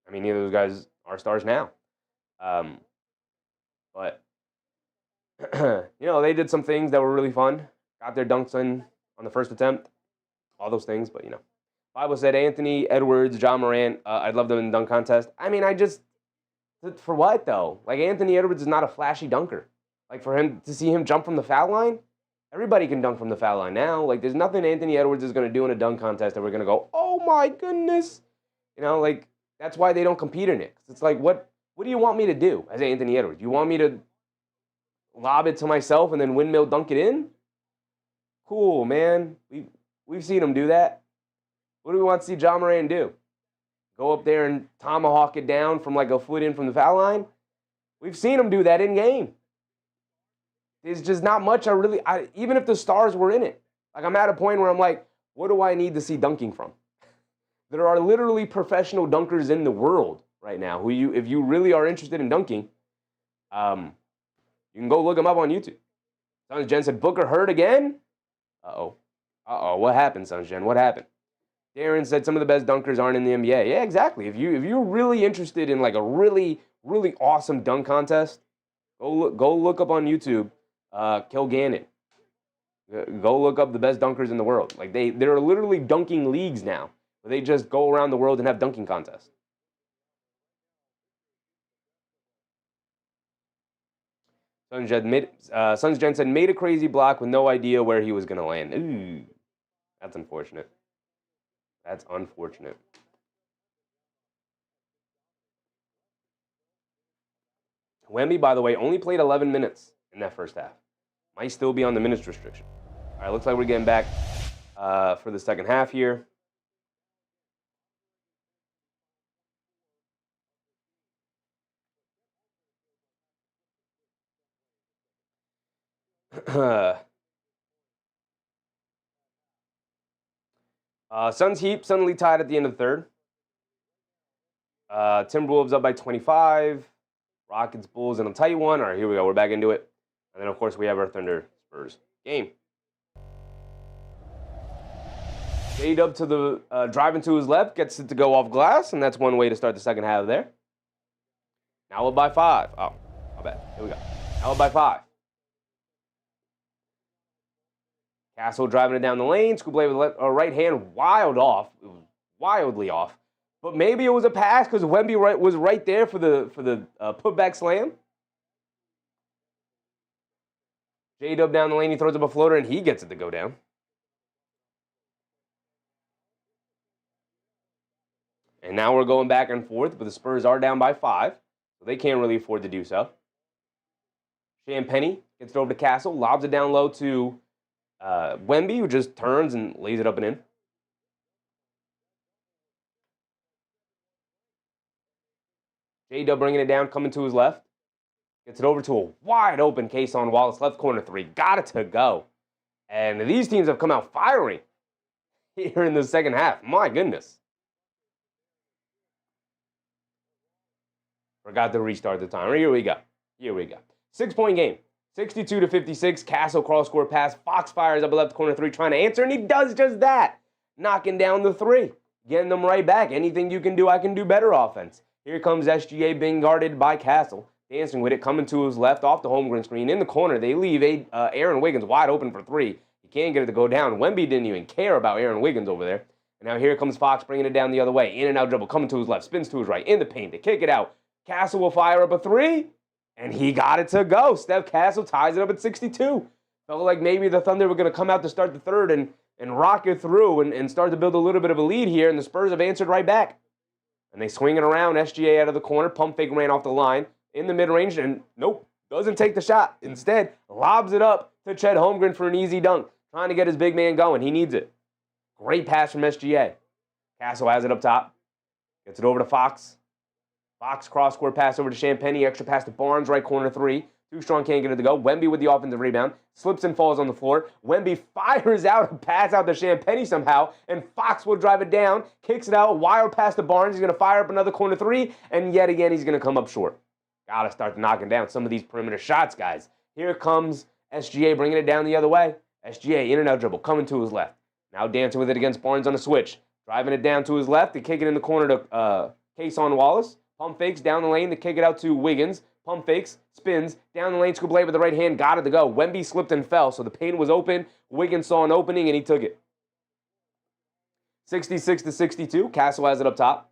I mean, neither of those guys are stars now. But, you know, they did some things that were really fun. Got their dunks in on the first attempt. All those things, but, you know. Bible said Anthony Edwards, John Morant. I'd love them in the dunk contest. I mean, for what though? Like Anthony Edwards is not a flashy dunker. Like for him to see him jump from the foul line, everybody can dunk from the foul line now. Like there's nothing Anthony Edwards is going to do in a dunk contest that we're going to go, oh my goodness. You know, like that's why they don't compete in it. It's like, what do you want me to do as Anthony Edwards? You want me to lob it to myself and then windmill dunk it in? Cool, man. We've seen him do that. What do we want to see John Morant do? Go up there and tomahawk it down from like a foot in from the foul line? We've seen him do that in game. There's just not much even if the stars were in it. Like I'm at a point where I'm like, what do I need to see dunking from? There are literally professional dunkers in the world right now who if you really are interested in dunking, you can go look them up on YouTube. Sons Jen said, Booker hurt again? Uh-oh. What happened, Sons Jen? What happened? Darren said some of the best dunkers aren't in the NBA. Yeah, exactly. If you're really interested in like a really, really awesome dunk contest, go look up on YouTube, Kilgannon. Go look up the best dunkers in the world. Like there are literally dunking leagues now where they just go around the world and have dunking contests. Sons Jen said made a crazy block with no idea where he was gonna land. Ooh, that's unfortunate. That's unfortunate. Wemby, by the way, only played 11 minutes in that first half. Might still be on the minutes restriction. All right, looks like we're getting back for the second half here. Suns Heat suddenly tied at the end of the third. Timberwolves up by 25. Rockets Bulls in a tight one. All right, here we go. We're back into it. And then, of course, we have our Thunder Spurs game. J-Dub to the driving to his left, gets it to go off glass, and that's one way to start the second half there. Now up by 5. Oh, my bad. Here we go. Now up by 5. Castle driving it down the lane. Scoop-Lay with a right hand, wildly off. But maybe it was a pass because Wemby was right there for the putback slam. J-Dub down the lane, he throws up a floater, and he gets it to go down. And now we're going back and forth, but the Spurs are down by 5, so they can't really afford to do so. Champagnie gets it over to Castle, lobs it down low to Wemby, who just turns and lays it up and in. J-Dub bringing it down, coming to his left. Gets it over to a wide open Cason Wallace, left corner 3. Got it to go. And these teams have come out firing here in the second half. My goodness. Forgot to restart the timer. Here we go. 6-point game. 62-56. Castle cross-court pass. Fox fires up a left corner 3 trying to answer, and he does just that. Knocking down the 3. Getting them right back. Anything you can do, I can do better offense. Here comes SGA being guarded by Castle. Dancing with it, coming to his left off the home screen. In the corner, they leave Aaron Wiggins wide open for 3. He can't get it to go down. Wemby didn't even care about Aaron Wiggins over there. And now here comes Fox bringing it down the other way. In and out dribble, coming to his left, spins to his right, in the paint. They kick it out. Castle will fire up a 3, and he got it to go. Steph Castle ties it up at 62. Felt like maybe the Thunder were going to come out to start the third and rock it through and start to build a little bit of a lead here, and the Spurs have answered right back. And they swing it around. SGA out of the corner. Pump fake ran off the line in the mid-range, and nope, doesn't take the shot. Instead, lobs it up to Chet Holmgren for an easy dunk, trying to get his big man going. He needs it. Great pass from SGA. Castle has it up top. Gets it over to Fox. Fox cross-court pass over to Champagnie. Extra pass to Barnes, right corner 3. Too strong, can't get it to go. Wemby with the offensive rebound. Slips and falls on the floor. Wemby fires out a pass out to Champagnie somehow, and Fox will drive it down. Kicks it out. Wild pass to Barnes. He's going to fire up another corner 3, and yet again he's going to come up short. Got to start knocking down some of these perimeter shots, guys. Here comes SGA bringing it down the other way. SGA in and out dribble, coming to his left. Now dancing with it against Barnes on a switch. Driving it down to his left. They kick it in the corner to Cason Wallace. Pump fakes down the lane to kick it out to Wiggins. Pump fakes, spins, down the lane, Scoop-Lay with the right hand, got it to go. Wemby slipped and fell, so the paint was open. Wiggins saw an opening, and he took it. 66-62, Castle has it up top.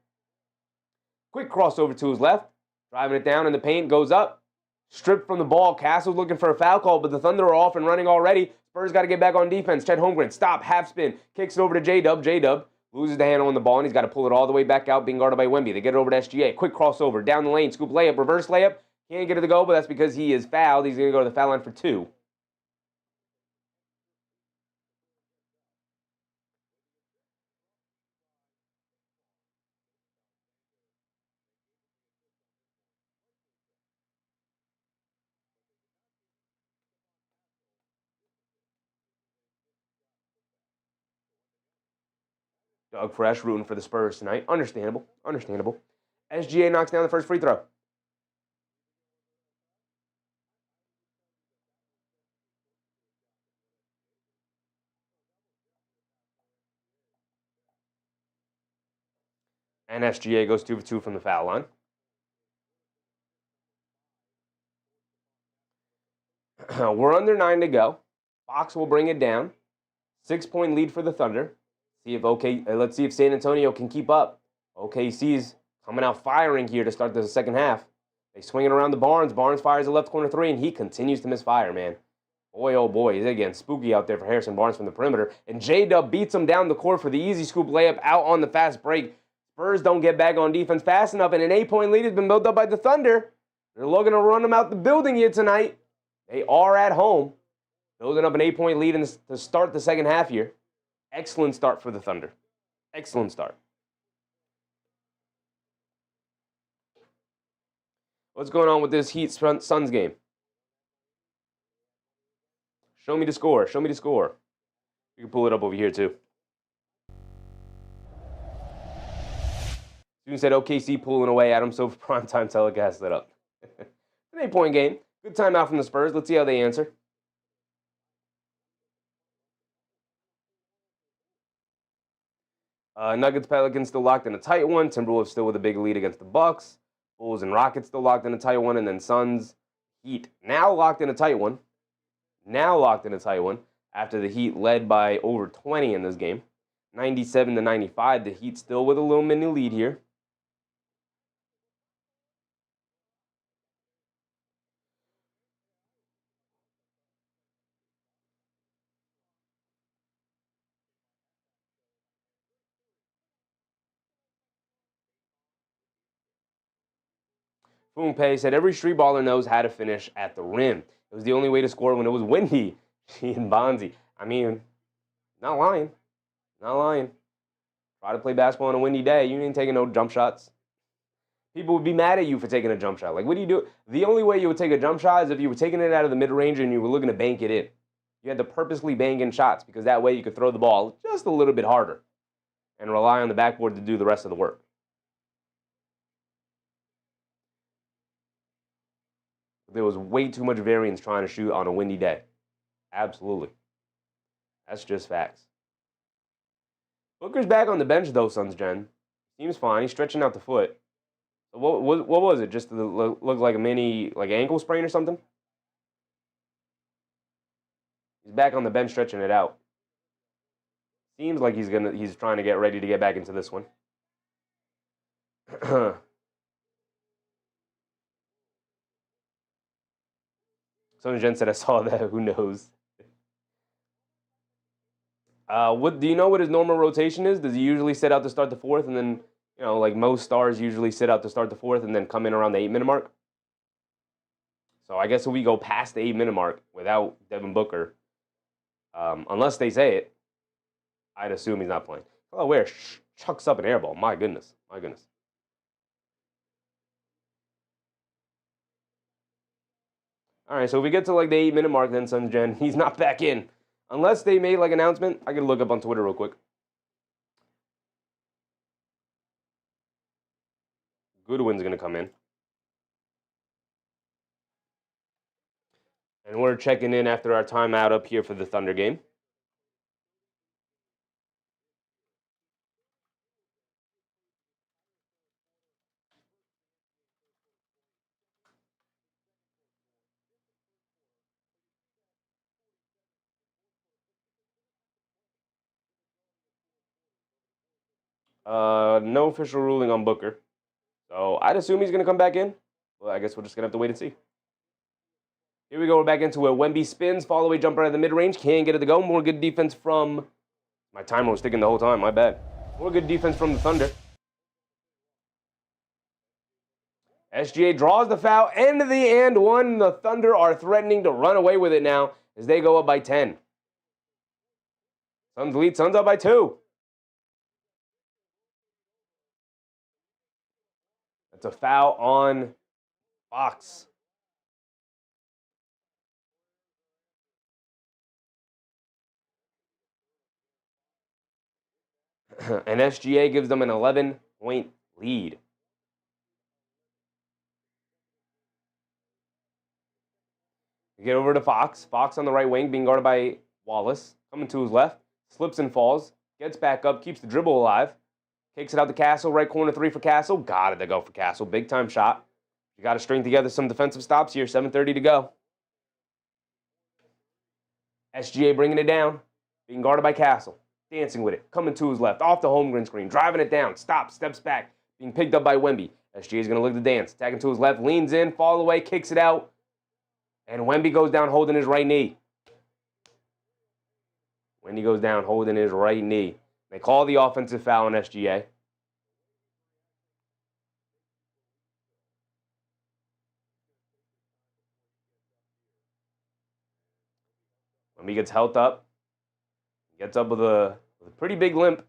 Quick crossover to his left. Driving it down in the paint, goes up. Stripped from the ball. Castle's looking for a foul call, but the Thunder are off and running already. Spurs got to get back on defense. Chet Holmgren, stop, half spin. Kicks it over to J-Dub. J-Dub loses the handle on the ball, and he's got to pull it all the way back out, being guarded by Wemby. They get it over to SGA. Quick crossover, down the lane, scoop layup, reverse layup. Can't get it to go, but that's because he is fouled. He's going to go to the foul line for 2. Doug Fresh rooting for the Spurs tonight. Understandable. SGA knocks down the first free throw. And SGA goes 2 for 2 from the foul line. We're under 9 to go. Fox will bring it down. 6-point lead for the Thunder. Let's see if San Antonio can keep up. OKC's coming out firing here to start the second half. They swing it around to Barnes. Barnes fires a left corner 3, and he continues to misfire, man. Boy, oh boy, he's again spooky out there for Harrison Barnes from the perimeter. And J-Dub beats him down the court for the easy scoop layup out on the fast break. Spurs don't get back on defense fast enough, and an 8-point lead has been built up by the Thunder. They're looking to run them out the building here tonight. They are at home, building up an 8-point lead to start the second half here. Excellent start for the Thunder. Excellent start. What's going on with this Heat-Suns game? Show me the score. Show me the score. You can pull it up over here, too. Student said OKC pulling away. Adam Silver primetime telecast that up. An 8-point game. Good timeout from the Spurs. Let's see how they answer. Nuggets, Pelicans still locked in a tight one. Timberwolves still with a big lead against the Bucks. Bulls and Rockets still locked in a tight one. And then Suns, Heat now locked in a tight one. After the Heat led by over 20 in this game. 97-95. The Heat still with a little mini lead here. Funpei said every street baller knows how to finish at the rim. It was the only way to score when it was windy. She and Bonzi. I mean, not lying. Try to play basketball on a windy day. You ain't taking no jump shots. People would be mad at you for taking a jump shot. Like, what do you do? The only way you would take a jump shot is if you were taking it out of the mid-range and you were looking to bank it in. You had to purposely bank in shots because that way you could throw the ball just a little bit harder and rely on the backboard to do the rest of the work. There was way too much variance trying to shoot on a windy day. Absolutely. That's just facts. Booker's back on the bench, though, Suns Gen. Seems fine. He's stretching out the foot. What was it? Just to look like a mini ankle sprain or something? He's back on the bench stretching it out. Seems like he's trying to get ready to get back into this one. Some Jen said I saw that. Who knows? What do you know what his normal rotation is? Does he usually sit out to start the fourth and then, like most stars usually sit out to start the fourth and then come in around the 8-minute mark? So I guess if we go past the 8-minute mark without Devin Booker, unless they say it, I'd assume he's not playing. Oh, where chucks up an air ball. My goodness. All right, so if we get to the 8-minute mark, then Suns Gen, he's not back in. Unless they made an announcement. I can look up on Twitter real quick. Goodwin's going to come in. And we're checking in after our timeout up here for the Thunder game. No official ruling on Booker. So I'd assume he's going to come back in. Well, I guess we're just going to have to wait and see. Here we go. We're back into it. Wemby spins. Fall away jumper at the mid-range. Can't get it to go. More good defense from... My timer was sticking the whole time. My bad. More good defense from the Thunder. SGA draws the foul. End of the and one. The Thunder are threatening to run away with it now as they go up by 10. Suns lead. Suns up by 2. That's a foul on Fox. And SGA gives them an 11-point lead. We get over to Fox. Fox on the right wing, being guarded by Wallace. Coming to his left. Slips and falls. Gets back up. Keeps the dribble alive. Kicks it out to Castle. Right corner 3 for Castle. Got it to go for Castle. Big time shot. You got to string together some defensive stops here. 7:30 to go. SGA bringing it down. Being guarded by Castle. Dancing with it. Coming to his left. Off the Holmgren screen. Driving it down. Stops. Steps back. Being picked up by Wemby. SGA's going to look to dance. Attacking to his left. Leans in. Fall away. Kicks it out. And Wemby goes down holding his right knee. Wemby goes down holding his right knee. They call the offensive foul on SGA. Wemby gets helped up. Gets up with a pretty big limp.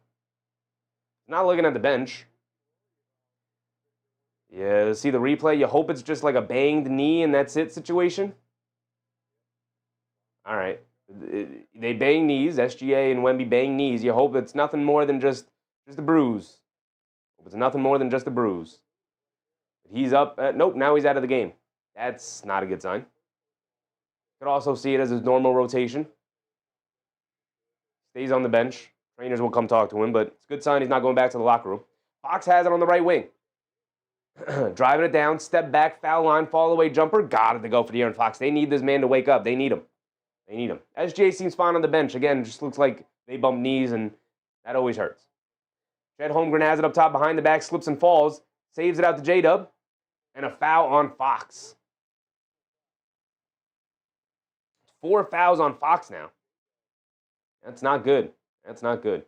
Not looking at the bench. Yeah, see the replay? You hope it's just like a banged knee and that's it situation. All right. They bang knees. SGA and Wemby bang knees. You hope it's nothing more than just a bruise. Hope it's nothing more than just a bruise. He's up. Nope, now he's out of the game. That's not a good sign. Could also see it as his normal rotation. Stays on the bench. Trainers will come talk to him, but it's a good sign he's not going back to the locker room. Fox has it on the right wing. Driving it down, step back, foul line, fall away jumper. Got it to go for De'Aaron Fox. They need this man to wake up. They need him. They need him. SGA seems fine on the bench. Again, just looks like they bump knees, and that always hurts. Chet Holmgren has it up top behind the back, slips and falls, saves it out to J-Dub, and a foul on Fox. 4 fouls on Fox now. That's not good. That's not good.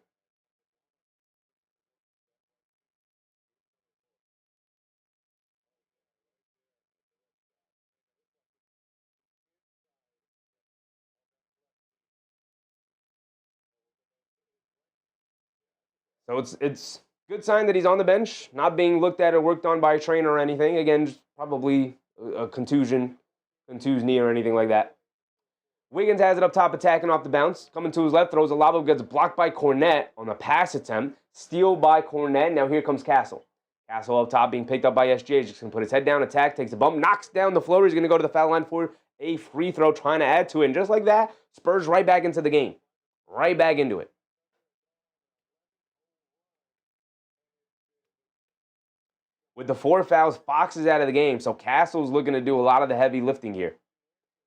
So it's good sign that he's on the bench, not being looked at or worked on by a trainer or anything. Again, just probably a contused knee or anything like that. Wiggins has it up top, attacking off the bounce. Coming to his left, throws a lob, gets blocked by Cornette on the pass attempt. Steal by Cornette. Now here comes Castle. Castle up top being picked up by SGA. Just going to put his head down, attack, takes a bump, knocks down the floater. He's going to go to the foul line for a free throw, trying to add to it. And just like that, Spurs right back into the game. Right back into it. With the 4 fouls, Fox is out of the game, so Castle's looking to do a lot of the heavy lifting here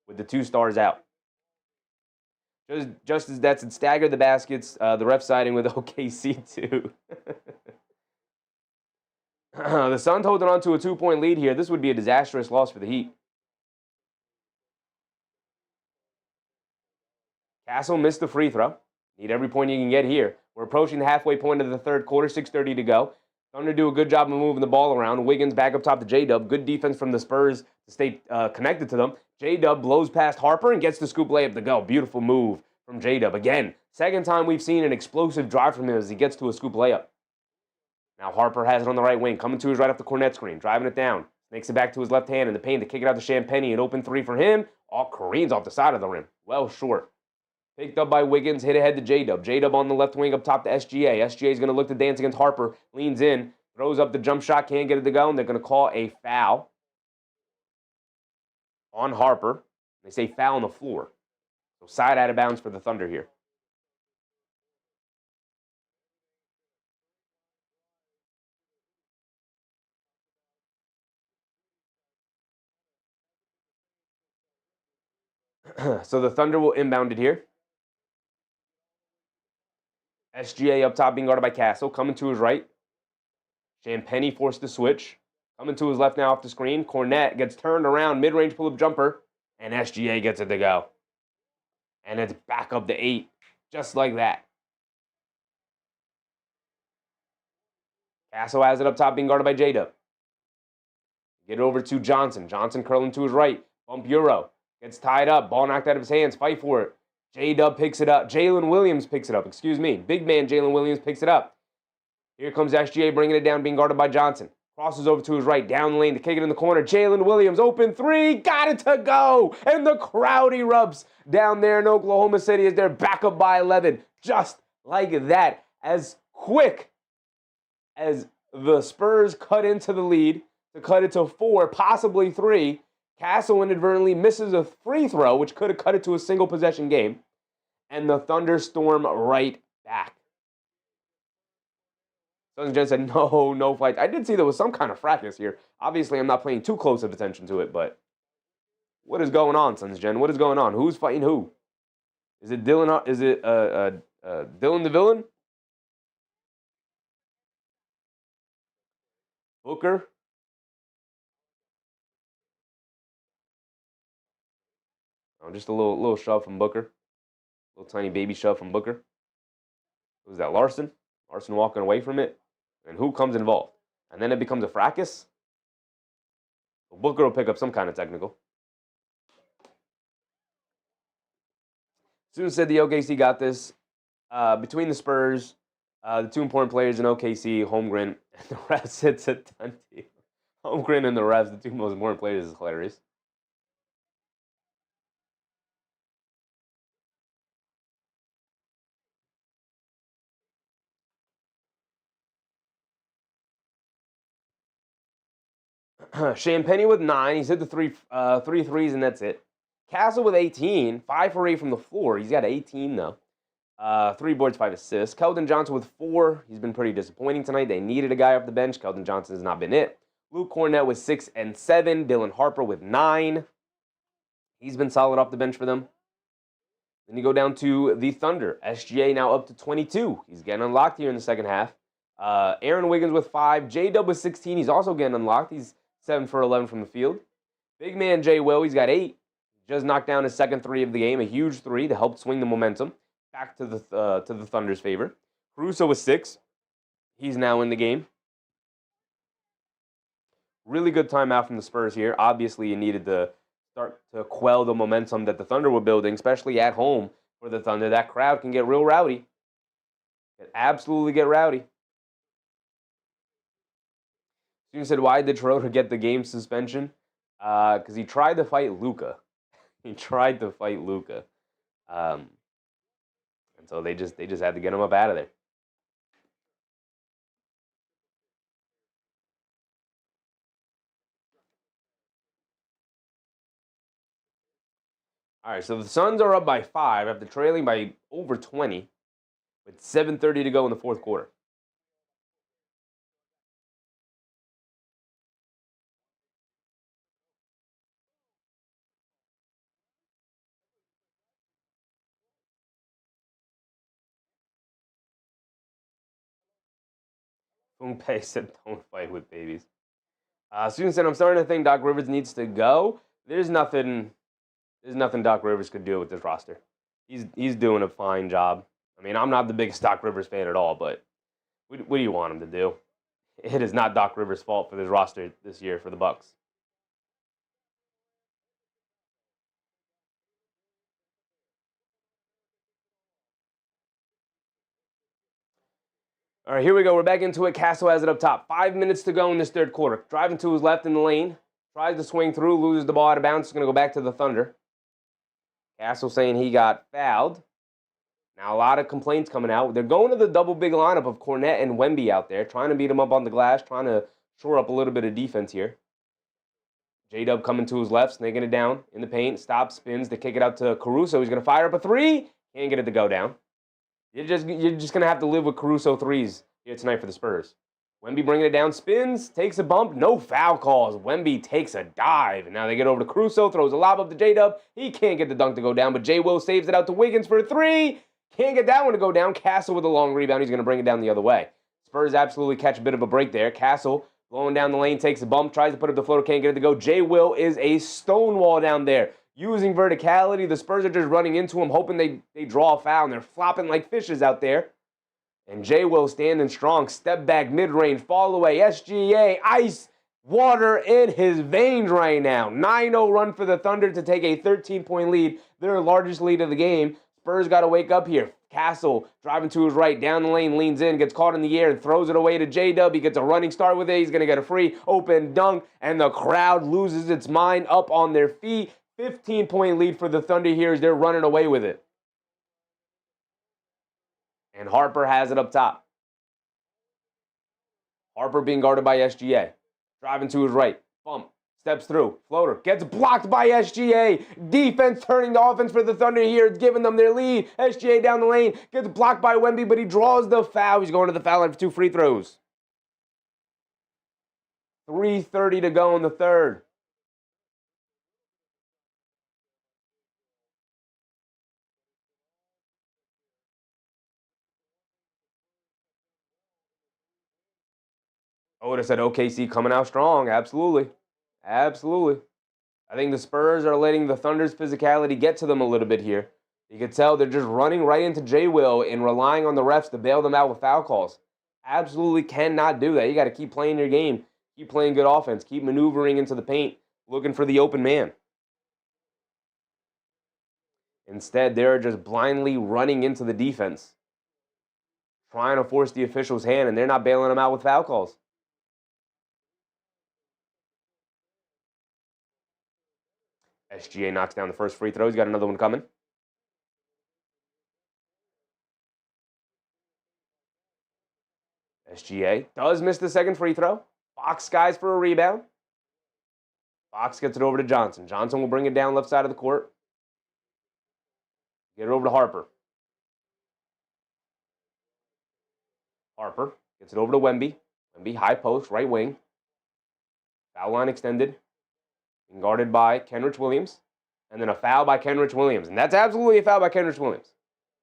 with the 2 stars out. Just as that's staggered the baskets, the ref siding with OKC too. The Suns holding on to a 2-point lead here. This would be a disastrous loss for the Heat. Castle missed the free throw. Need every point you can get here. We're approaching the halfway point of the third quarter, 6:30 to go. Thunder do a good job of moving the ball around. Wiggins back up top to J-Dub. Good defense from the Spurs to stay connected to them. J-Dub blows past Harper and gets the scoop layup to go. Beautiful move from J-Dub. Again, second time we've seen an explosive drive from him as he gets to a scoop layup. Now Harper has it on the right wing. Coming to his right off the Cornette screen. Driving it down. Makes it back to his left hand in the paint to kick it out to Champagnie. An open 3 for him. All careens off the side of the rim. Well short. Picked up by Wiggins, hit ahead to J-Dub. J-Dub on the left wing up top to SGA. SGA is going to look to dance against Harper. Leans in, throws up the jump shot, can't get it to go, and they're going to call a foul on Harper. They say foul on the floor. So side out of bounds for the Thunder here. So the Thunder will inbound it here. SGA up top being guarded by Castle. Coming to his right. Champagnie forced to switch. Coming to his left now off the screen. Cornette gets turned around. Mid-range pull-up jumper. And SGA gets it to go. And it's back up to 8. Just like that. Castle has it up top being guarded by J-Dub. Get it over to Johnson. Johnson curling to his right. Bump Euro. Gets tied up. Ball knocked out of his hands. Fight for it. J-Dub picks it up. Jalen Williams picks it up. Excuse me. Big man Jalen Williams picks it up. Here comes SGA bringing it down, being guarded by Johnson. Crosses over to his right. Down the lane to kick it in the corner. Jalen Williams, open 3. Got it to go. And the crowd erupts down there in Oklahoma City as they're back up by 11. Just like that. As quick as the Spurs cut into the lead to cut it to 4, possibly 3, Castle inadvertently misses a free throw, which could have cut it to a single possession game. And the Thunder storm right back. Suns Gen said, no fight. I did see there was some kind of fracas here. Obviously, I'm not paying too close of attention to it, but what is going on, Suns Gen? What is going on? Who's fighting who? Is it Dylan? Is it Dylan the villain? Booker? Oh, just a little shove from Booker. Little tiny baby shove from Booker. Who's that, Larson? Larson walking away from it. And who comes involved? And then it becomes a fracas? Well, Booker will pick up some kind of technical. Soon said the OKC got this. Between the Spurs, the 2 important players in OKC, Holmgren, and the refs, it's a done deal. Holmgren and the refs, the 2 most important players, is hilarious. Champagnie with 9. He's hit the three threes, and that's it. Castle with 18. 5 for 8 from the floor. He's got 18, though. 3 boards, 5 assists. Keldon Johnson with 4. He's been pretty disappointing tonight. They needed a guy off the bench. Keldon Johnson has not been it. Luke Cornett with 6 and 7. Dylan Harper with 9. He's been solid off the bench for them. Then you go down to the Thunder. SGA now up to 22. He's getting unlocked here in the second half. Aaron Wiggins with 5. J-Dub with 16. He's also getting unlocked. He's 7 for 11 from the field. Big man Jay Will, he's got 8. Just knocked down his second 3 of the game. A huge 3 to help swing the momentum back to the Thunder's favor. Caruso with 6. He's now in the game. Really good timeout from the Spurs here. Obviously, you needed to start to quell the momentum that the Thunder were building, especially at home for the Thunder. That crowd can get real rowdy. It absolutely get rowdy. Student said, why did Schroeder get the game suspension? Because he tried to fight Luka. He tried to fight Luka. And so they just had to get him up out of there. All right, so the Suns are up by 5 after trailing by over 20 with 7:30 to go in the fourth quarter. Poompe said, don't fight with babies. Student said, I'm starting to think Doc Rivers needs to go. There's nothing Doc Rivers could do with this roster. He's doing a fine job. I mean, I'm not the biggest Doc Rivers fan at all, but what do you want him to do? It is not Doc Rivers' fault for this roster this year for the Bucks. All right, here we go. We're back into it. Castle has it up top. 5 minutes to go in this third quarter. Driving to his left in the lane. Tries to swing through, loses the ball out of bounds. It's going to go back to the Thunder. Castle saying he got fouled. Now, a lot of complaints coming out. They're going to the double big lineup of Cornett and Wemby out there, trying to beat him up on the glass, trying to shore up a little bit of defense here. J-Dub coming to his left, snaking it down in the paint, stops, spins to kick it out to Caruso. He's going to fire up a 3. Can't get it to go down. You're just going to have to live with Caruso 3s here tonight for the Spurs. Wemby bringing it down, spins, takes a bump, no foul calls. Wemby takes a dive, and now they get over to Caruso, throws a lob up to J-Dub. He can't get the dunk to go down, but J-Will saves it out to Wiggins for a 3. Can't get that one to go down. Castle with a long rebound. He's going to bring it down the other way. Spurs absolutely catch a bit of a break there. Castle blowing down the lane, takes a bump, tries to put up the floater, can't get it to go. J-Will is a stonewall down there. Using verticality, the Spurs are just running into him, hoping they draw a foul, and they're flopping like fishes out there. And J-Will standing strong, step back, mid-range, fall away, SGA, ice, water in his veins right now. 9-0 run for the Thunder to take a 13-point lead, their largest lead of the game. Spurs got to wake up here. Castle driving to his right, down the lane, leans in, gets caught in the air, and throws it away to J-Dub. He gets a running start with it. He's going to get a free open dunk, and the crowd loses its mind up on their feet. 15-point lead for the Thunder here as they're running away with it. And Harper has it up top. Harper being guarded by SGA. Driving to his right. Bump. Steps through. Floater. Gets blocked by SGA. Defense turning the offense for the Thunder here. It's giving them their lead. SGA down the lane. Gets blocked by Wemby, but he draws the foul. He's going to the foul line for 2 free throws. 3:30 to go in the third. I would have said OKC coming out strong. Absolutely. Absolutely. I think the Spurs are letting the Thunder's physicality get to them a little bit here. You can tell they're just running right into J-Will and relying on the refs to bail them out with foul calls. Absolutely cannot do that. You got to keep playing your game. Keep playing good offense. Keep maneuvering into the paint, looking for the open man. Instead, they're just blindly running into the defense, trying to force the official's hand, and they're not bailing them out with foul calls. SGA knocks down the first free throw. He's got another one coming. SGA does miss the second free throw. Fox skies for a rebound. Fox gets it over to Johnson. Johnson will bring it down left side of the court. Get it over to Harper. Harper gets it over to Wemby. Wemby, high post, right wing. Foul line extended. Being guarded by Kenrich Williams. And then a foul by Kenrich Williams. And that's absolutely a foul by Kenrich Williams.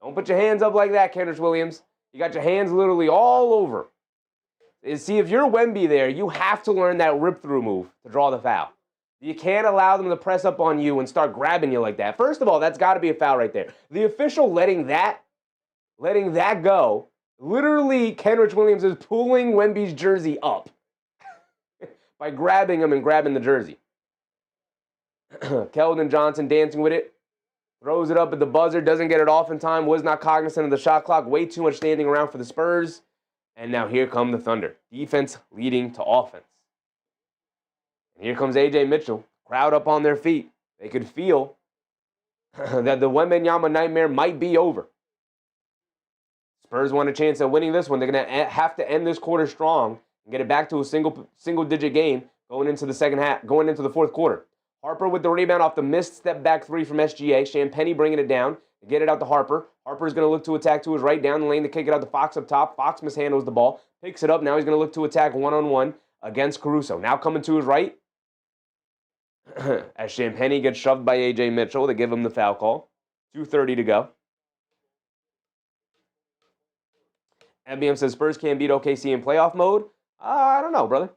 Don't put your hands up like that, Kenrich Williams. You got your hands literally all over. See, if you're Wemby there, you have to learn that rip-through move to draw the foul. You can't allow them to press up on you and start grabbing you like that. First of all, that's got to be a foul right there. The official letting that go, literally Kenrich Williams is pulling Wemby's jersey up by grabbing him and grabbing the jersey. Keldon Johnson dancing with it. Throws it up at the buzzer. Doesn't get it off in time. Was not cognizant of the shot clock. Way too much standing around for the Spurs. And now here come the Thunder. Defense leading to offense. And here comes A.J. Mitchell. Crowd up on their feet. They could feel that the Wembanyama nightmare might be over. Spurs want a chance at winning this one. They're going to have to end this quarter strong and get it back to a single-digit game going into the second half, going into the fourth quarter. Harper with the rebound off the missed step-back three from SGA. Champagnie bringing it down to get it out to Harper. Harper's going to look to attack to his right down the lane to kick it out to Fox up top. Fox mishandles the ball, picks it up. Now he's going to look to attack one-on-one against Caruso. Now coming to his right as Champagnie gets shoved by A.J. Mitchell to give him the foul call. 2:30 to go. MBM says Spurs can't beat OKC in playoff mode. I don't know, brother.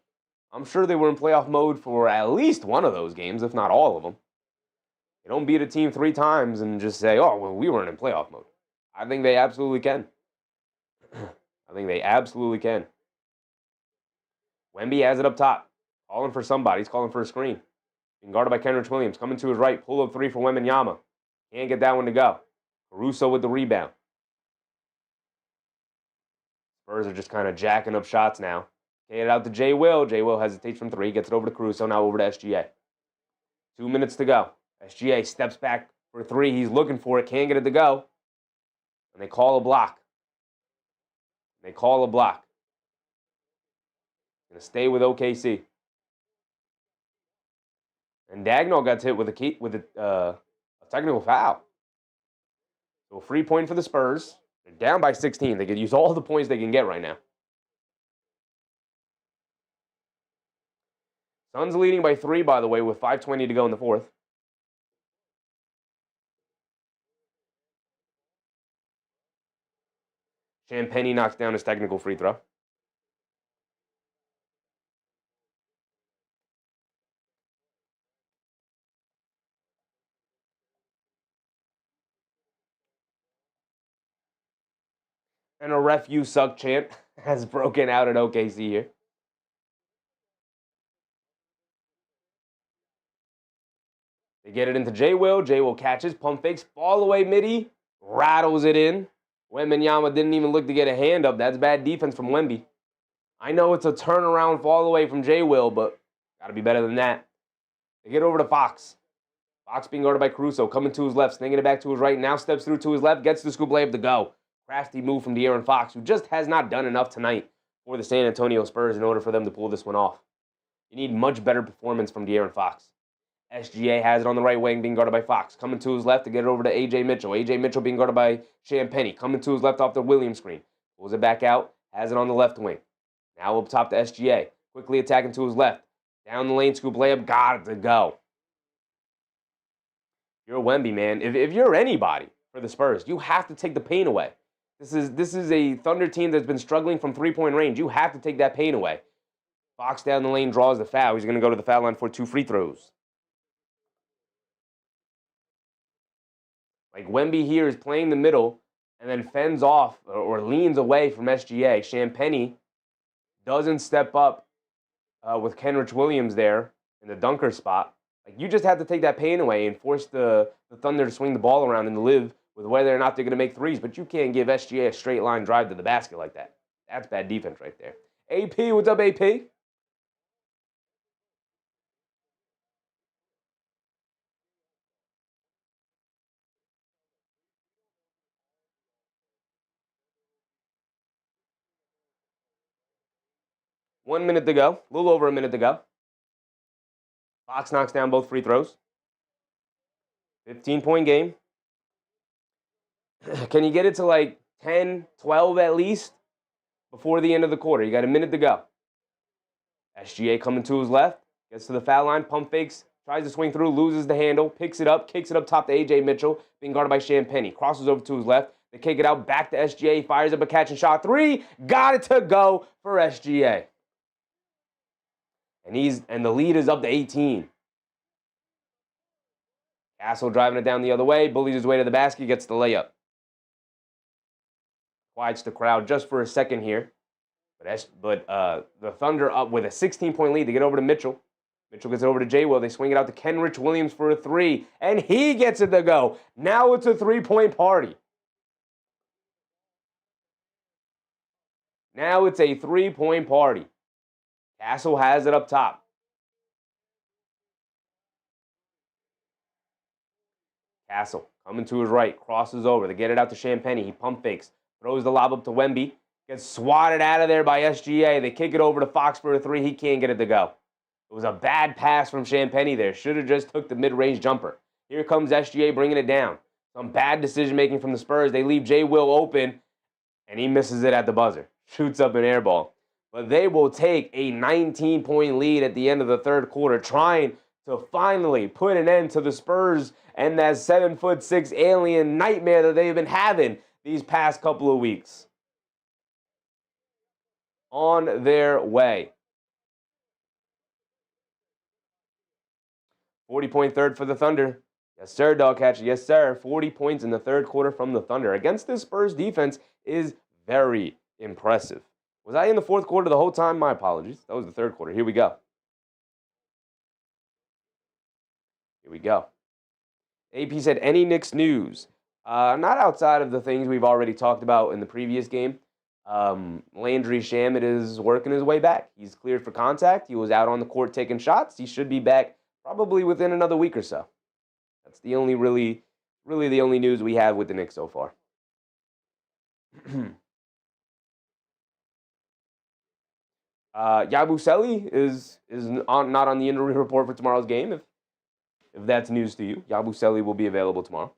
I'm sure they were in playoff mode for at least one of those games, if not all of them. You don't beat a team 3 times and just say, oh, well, we weren't in playoff mode. I think they absolutely can. I think they absolutely can. Wemby has it up top. Calling for somebody. He's calling for a screen. Being guarded by Kenrich Williams. Coming to his right. Pull-up three for Wembanyama. Can't get that one to go. Caruso with the rebound. Spurs are just kind of jacking up shots now. Get it out to J. Will. J. Will hesitates from 3. Gets it over to Caruso. Now over to SGA. 2 minutes to go. SGA steps back for 3. He's looking for it. Can't get it to go. And they call a block. Going to stay with OKC. And Dagnall got hit with a technical foul. So a free point for the Spurs. They're down by 16. They could use all the points they can get right now. Suns leading by 3, by the way, with 5:20 to go in the fourth. Champagnie knocks down his technical free throw. And a ref you suck chant has broken out at OKC here. They get it into J. Will. J. Will catches, pump fakes, fall away midi, rattles it in. Wembanyama didn't even look to get a hand up. That's bad defense from Wemby. I know it's a turnaround fall away from J. Will, but got to be better than that. They get over to Fox. Fox being guarded by Caruso, coming to his left, slinging it back to his right, now steps through to his left, gets the scoop layup to go. Crafty move from De'Aaron Fox, who just has not done enough tonight for the San Antonio Spurs in order for them to pull this one off. You need much better performance from De'Aaron Fox. SGA has it on the right wing, being guarded by Fox. Coming to his left to get it over to A.J. Mitchell. A.J. Mitchell being guarded by Champagnie. Coming to his left off the Williams screen. Pulls it back out, has it on the left wing. Now up top to SGA. Quickly attacking to his left. Down the lane, scoop layup, got it to go. You're Wemby, man. If you're anybody for the Spurs, you have to take the pain away. This is a Thunder team that's been struggling from three-point range. You have to take that pain away. Fox down the lane draws the foul. He's going to go to the foul line for 2 free throws. Like, Wemby here is playing the middle and then fends off or leans away from SGA. Champagnie doesn't step up with Kenrich Williams there in the dunker spot. Like, you just have to take that pain away and force the Thunder to swing the ball around and live with whether or not they're going to make threes. But you can't give SGA a straight line drive to the basket like that. That's bad defense right there. AP, what's up, AP? One minute to go. A little over a minute to go. Fox knocks down both free throws. 15-point game. Can you get it to like 10, 12 at least? before the end of the quarter. You got a minute to go. SGA coming to his left, gets to the foul line, pump fakes, tries to swing through, loses the handle, picks it up, kicks it up top to A.J. Mitchell, being guarded by Champagnie. Crosses over to his left. They kick it out back to SGA, fires up a catch and shot three. Got it to go for SGA. And the lead is up to 18. Castle driving it down the other way, bullies his way to the basket, gets the layup. Quiets the crowd just for a second here. But the Thunder up with a 16-point lead. They get over to Mitchell. Mitchell gets it over to J. Will. They swing it out to Kenrich Williams for a three, and he gets it to go. Now it's a three-point party. Now it's a three-point party. Castle has it up top. Castle coming to his right, crosses over. They get it out to Champagnie. He pump fakes, throws the lob up to Wemby. Gets swatted out of there by SGA. They kick it over to Fox for a three. He can't get it to go. It was a bad pass from Champagnie there. Should have just took the mid-range jumper. Here comes SGA bringing it down. Some bad decision-making from the Spurs. They leave J. Will open, and he misses it at the buzzer. Shoots up an air ball. But they will take a 19-point lead at the end of the third quarter, trying to finally put an end to the Spurs and that 7'6" alien nightmare that they've been having these past couple of weeks. On their way. 40-point third for the Thunder. Yes, sir, Dogcatcher. Yes, sir. 40 points in the third quarter from the Thunder. Against this Spurs defense is very impressive. Was I in the fourth quarter the whole time? My apologies. That was the third quarter. Here we go. Here we go. AP said, any Knicks news? Not outside of the things we've already talked about in the previous game. Landry Shamet is working his way back. He's cleared for contact. He was out on the court taking shots. He should be back probably within another week or so. That's the only really the only news we have with the Knicks so far. Yabusele is not on the injury report for tomorrow's game. If that's news to you, Yabusele will be available tomorrow.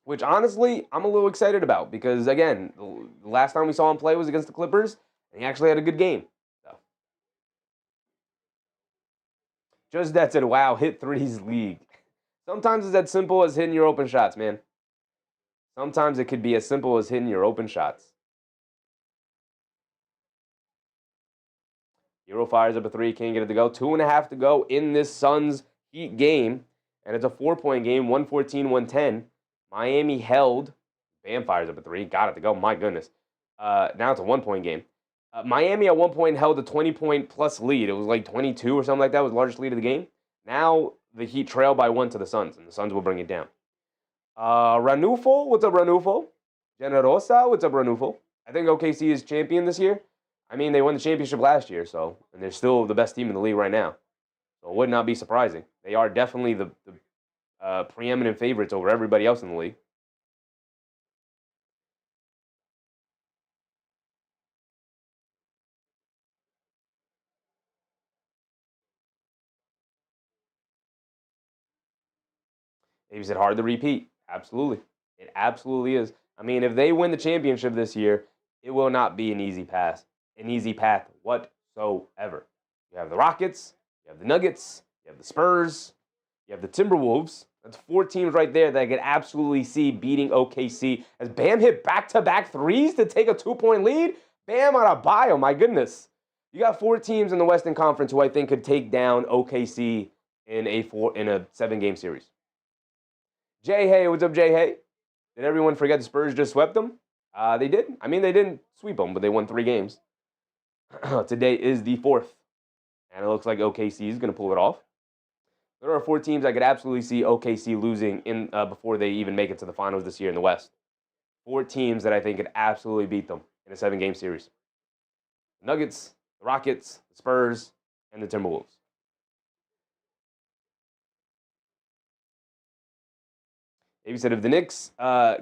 Which, honestly, I'm a little excited about because, again, the last time we saw him play was against the Clippers, and he actually had a good game. So. Just that said, wow, hit threes league. Sometimes it's as simple as hitting your open shots, man. Sometimes it could be as simple as hitting your open shots. Hero fires up a three, can't get it to go. 2.5 to go in this Suns Heat game, and it's a 4-point game, 114-110. Miami held. Bam fires up a three. Got it to go. My goodness. Now it's a 1-point game. Miami at one point held a 20-point plus lead. It was like 22 or something like that. It was the largest lead of the game. Now the Heat trail by 1 to the Suns, and the Suns will bring it down. Ranulfo, what's up, Ranulfo? Generosa, what's up, Ranulfo? I think OKC is champion this year. I mean, they won the championship last year, and they're still the best team in the league right now. So it would not be surprising. They are definitely the preeminent favorites over everybody else in the league. Is it hard to repeat? Absolutely. It absolutely is. I mean, if they win the championship this year, it will not be an easy path whatsoever. You have the Rockets, you have the Nuggets, you have the Spurs, you have the Timberwolves. That's 4 teams right there that I could absolutely see beating OKC. As Bam hit back-to-back threes to take a 2-point lead. Bam on a bio, my goodness. You got 4 teams in the Western Conference who I think could take down OKC in a 7-game series. Jay Hay, what's up, Jay Hay? Did everyone forget the Spurs just swept them? They did. I mean, they didn't sweep them, but they won 3 games. Today is the 4th, and it looks like OKC is going to pull it off. There are 4 teams I could absolutely see OKC losing in before they even make it to the finals this year in the West. 4 teams that I think could absolutely beat them in a 7-game series. The Nuggets, the Rockets, the Spurs, and the Timberwolves. AP said if the Knicks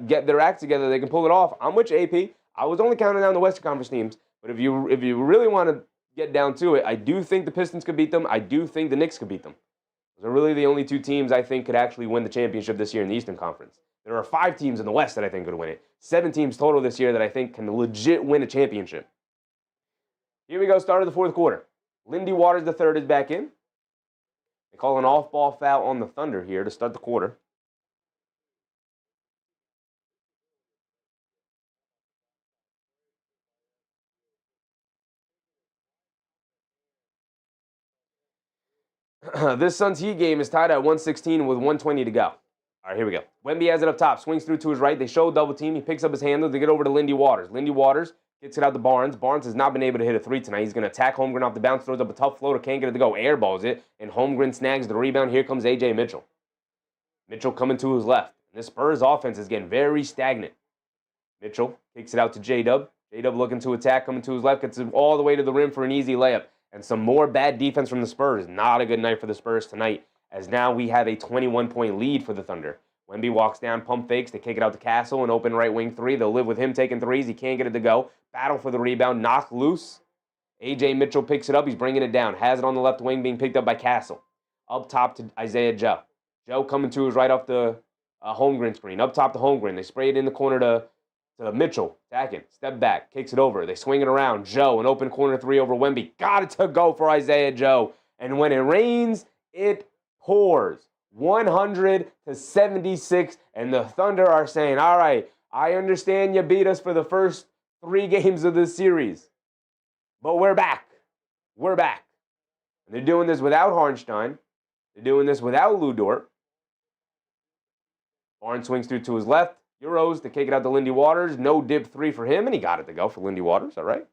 get their act together, they can pull it off. I'm with you, AP. I was only counting down the Western Conference teams, but if you really want to get down to it, I do think the Pistons could beat them. I do think the Knicks could beat them. Those are really the only 2 teams I think could actually win the championship this year in the Eastern Conference. There are 5 teams in the West that I think could win it. 7 teams total this year that I think can legit win a championship. Here we go, start of the fourth quarter. Lindy Waters III is back in. They call an off-ball foul on the Thunder here to start the quarter. This Suns Heat game is tied at 116 with 120 to go. All right, here we go. Wemby has it up top, swings through to his right. They show double team. He picks up his handle to get over to Lindy Waters. Lindy Waters gets it out to Barnes. Barnes has not been able to hit a 3 tonight. He's going to attack Holmgren off the bounce, throws up a tough floater, can't get it to go, airballs it, and Holmgren snags the rebound. Here comes A.J. Mitchell. Mitchell coming to his left. And this Spurs offense is getting very stagnant. Mitchell kicks it out to J-Dub. J-Dub looking to attack, coming to his left, gets it all the way to the rim for an easy layup. And some more bad defense from the Spurs. Not a good night for the Spurs tonight, as now we have a 21-point lead for the Thunder. Wemby walks down, pump fakes. They kick it out to Castle, an open right wing 3. They'll live with him taking 3s. He can't get it to go. Battle for the rebound, knock loose. A.J. Mitchell picks it up. He's bringing it down. Has it on the left wing, being picked up by Castle. Up top to Isaiah Joe. Joe coming to his right off the Holmgren screen. Up top to Holmgren. They spray it in the corner to Mitchell. Attacking. Step back. Kicks it over. They swing it around. Joe, an open corner 3 over Wemby. Got it to go for Isaiah Joe. And when it rains, it pours. 100-76. And the Thunder are saying, all right, I understand you beat us for the first 3 games of this series, but we're back. We're back. And they're doing this without Harnstein. They're doing this without Lou Dort. Barnes swings through to his left. Euros to kick it out to Lindy Waters. No dip 3 for him, and he got it to go for Lindy Waters. All right.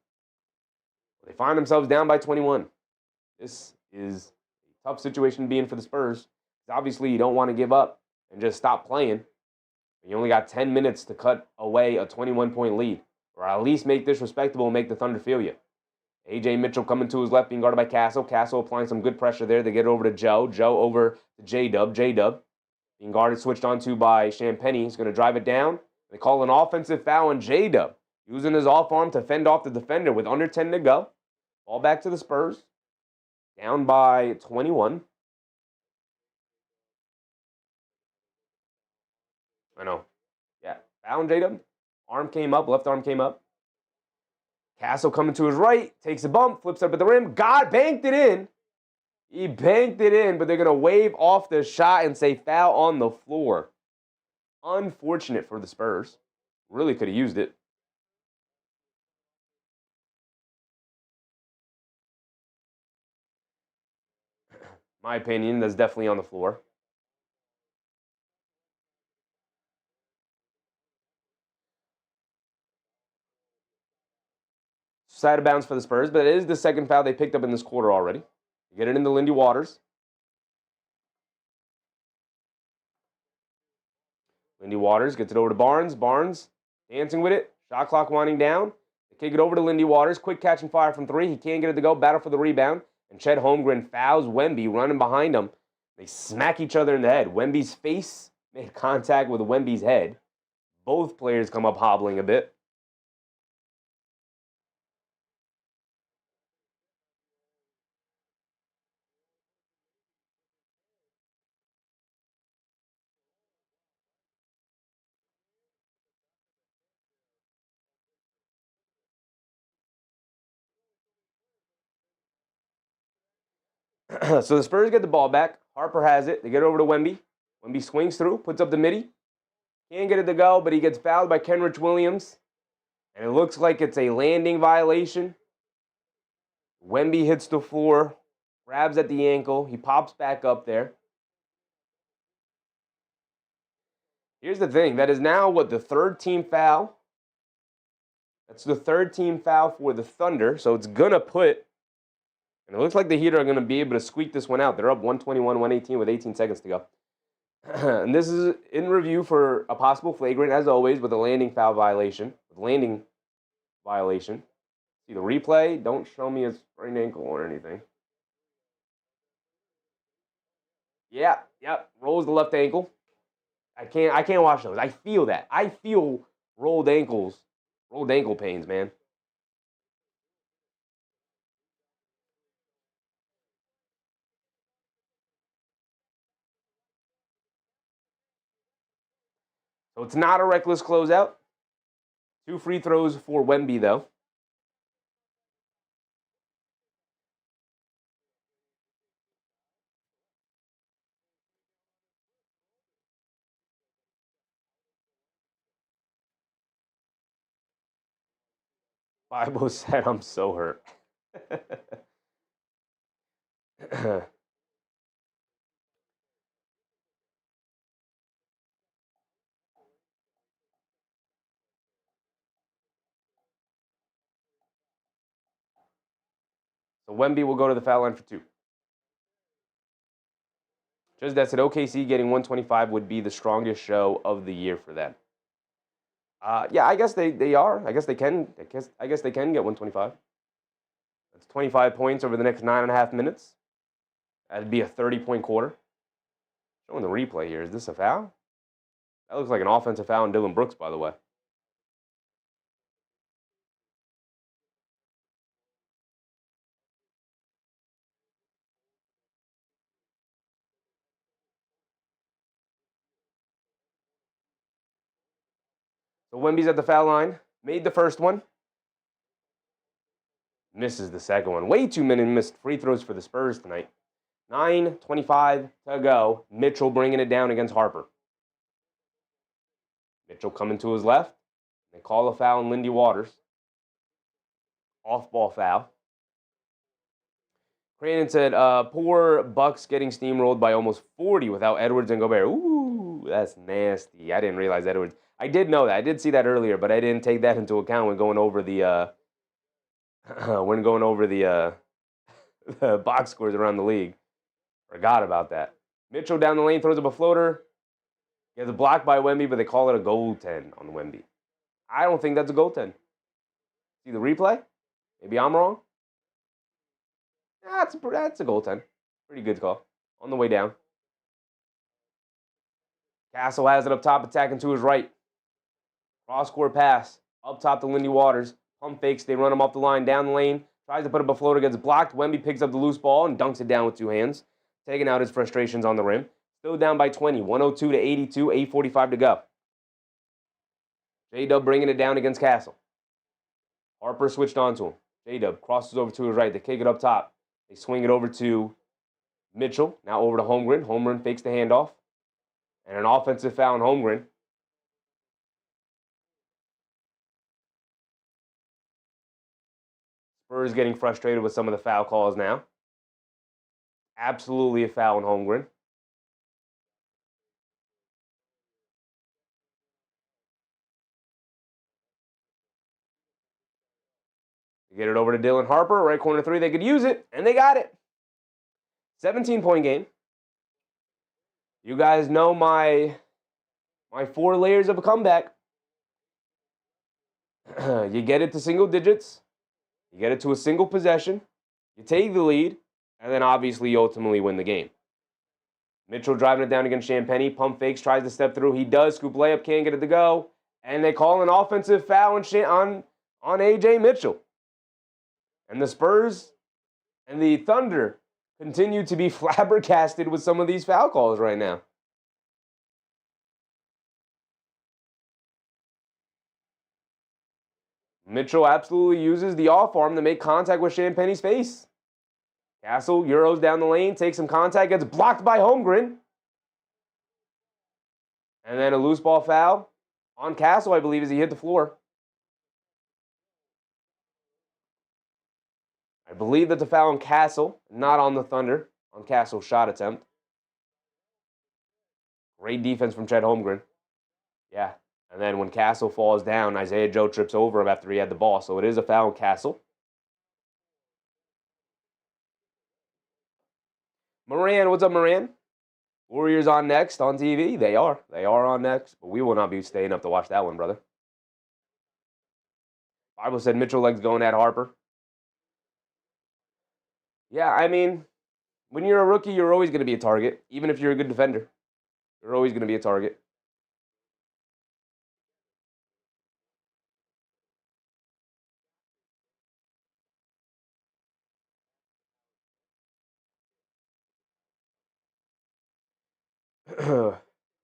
They find themselves down by 21. This is a tough situation to be in for the Spurs. Obviously, you don't want to give up and just stop playing. You only got 10 minutes to cut away a 21-point lead, or at least make this respectable and make the Thunder feel you. A.J. Mitchell coming to his left, being guarded by Castle. Castle applying some good pressure there. They get it over to Joe. Joe over to J-Dub. J-Dub being guarded, switched onto by Champagnie. He's going to drive it down. They call an offensive foul on J-Dub, using his off arm to fend off the defender with under 10 to go. Ball back to the Spurs. Down by 21. I know. Yeah. Foul on J-Dub. Arm came up. Left arm came up. Castle coming to his right. Takes a bump. Flips up at the rim. Banked it in. He banked it in, but they're going to wave off the shot and say foul on the floor. Unfortunate for the Spurs. Really could have used it. My opinion, that's definitely on the floor. Side of bounds for the Spurs, but it is the second foul they picked up in this quarter already. Get it into Lindy Waters. Lindy Waters gets it over to Barnes. Barnes dancing with it. Shot clock winding down. They kick it over to Lindy Waters. Quick catch and fire from 3. He can't get it to go. Battle for the rebound. And Chet Holmgren fouls Wemby running behind him. They smack each other in the head. Wemby's face made contact with Wemby's head. Both players come up hobbling a bit. So the Spurs get the ball back. Harper has it. They get over to Wemby. Wemby swings through, puts up the midi. Can't get it to go, but he gets fouled by Kenrich Williams. And it looks like it's a landing violation. Wemby hits the floor, grabs at the ankle. He pops back up there. Here's the thing. That is now, the third team foul? That's the third team foul for the Thunder. So it's going to put... And it looks like the Heat are going to be able to squeak this one out. They're up 121-118 with 18 seconds to go. And this is in review for a possible flagrant, as always, with a landing foul violation. Landing violation. See the replay. Don't show me a sprained ankle or anything. Yeah. Rolls the left ankle. I can't watch those. I feel that. I feel rolled ankle pains, man. So it's not a reckless closeout. 2 free throws for Wemby, though. Bible said I'm so hurt. So Wemby will go to the foul line for 2. Just that said, OKC getting 125 would be the strongest show of the year for them. Yeah, I guess they are. I guess they can. I guess they can get 125. That's 25 points over the next 9.5 minutes. That'd be a 30-point quarter. Showing the replay here. Is this a foul? That looks like an offensive foul on Dylan Brooks, by the way. So Wemby's at the foul line. Made the first one. Misses the second one. Way too many missed free throws for the Spurs tonight. 9:25 to go. Mitchell bringing it down against Harper. Mitchell coming to his left. They call a foul on Lindy Waters. Off-ball foul. Crandon said, poor Bucks getting steamrolled by almost 40 without Edwards and Gobert. Ooh, that's nasty. I didn't realize Edwards. I did know that. I did see that earlier, but I didn't take that into account when going over the the box scores around the league. Forgot about that. Mitchell down the lane throws up a floater. Gets a block by Wemby, but they call it a goaltend on Wemby. I don't think that's a goaltend. See the replay? Maybe I'm wrong. That's a goaltend. Pretty good call. On the way down. Castle has it up top, attacking to his right. Cross-court pass. Up top to Lindy Waters. Pump fakes. They run him off the line, down the lane. Tries to put up a floater, gets blocked. Wemby picks up the loose ball and dunks it down with 2 hands. Taking out his frustrations on the rim. Still down by 20. 102 to 82. 8:45 to go. J-Dub bringing it down against Castle. Harper switched on to him. J-Dub crosses over to his right. They kick it up top. They swing it over to Mitchell. Now over to Holmgren. Holmgren fakes the handoff. And an offensive foul on Holmgren. Spurs getting frustrated with some of the foul calls now. Absolutely a foul on Holmgren. They get it over to Dylan Harper. Right corner 3. They could use it. And they got it. 17-point game. You guys know my 4 layers of a comeback. You get it to single digits. You get it to a single possession. You take the lead. And then obviously you ultimately win the game. Mitchell driving it down against Champagny. Pump fakes, tries to step through. He does. Scoop layup, can't get it to go. And they call an offensive foul on A.J. Mitchell. And the Spurs and the Thunder continue to be flabbergasted with some of these foul calls right now. Mitchell absolutely uses the off arm to make contact with Champagny's face. Castle Euros down the lane, takes some contact, gets blocked by Holmgren. And then a loose ball foul on Castle, I believe, as he hit the floor. I believe that's a foul on Castle, not on the Thunder, on Castle's shot attempt. Great defense from Chet Holmgren. Yeah. And then when Castle falls down, Isaiah Joe trips over him after he had the ball. So it is a foul on Castle. Moran, what's up, Moran? Warriors on next on TV. They are. They are on next. But we will not be staying up to watch that one, brother. Bible said Mitchell likes going at Harper. Yeah, I mean, when you're a rookie, you're always going to be a target. Even if you're a good defender. You're always going to be a target.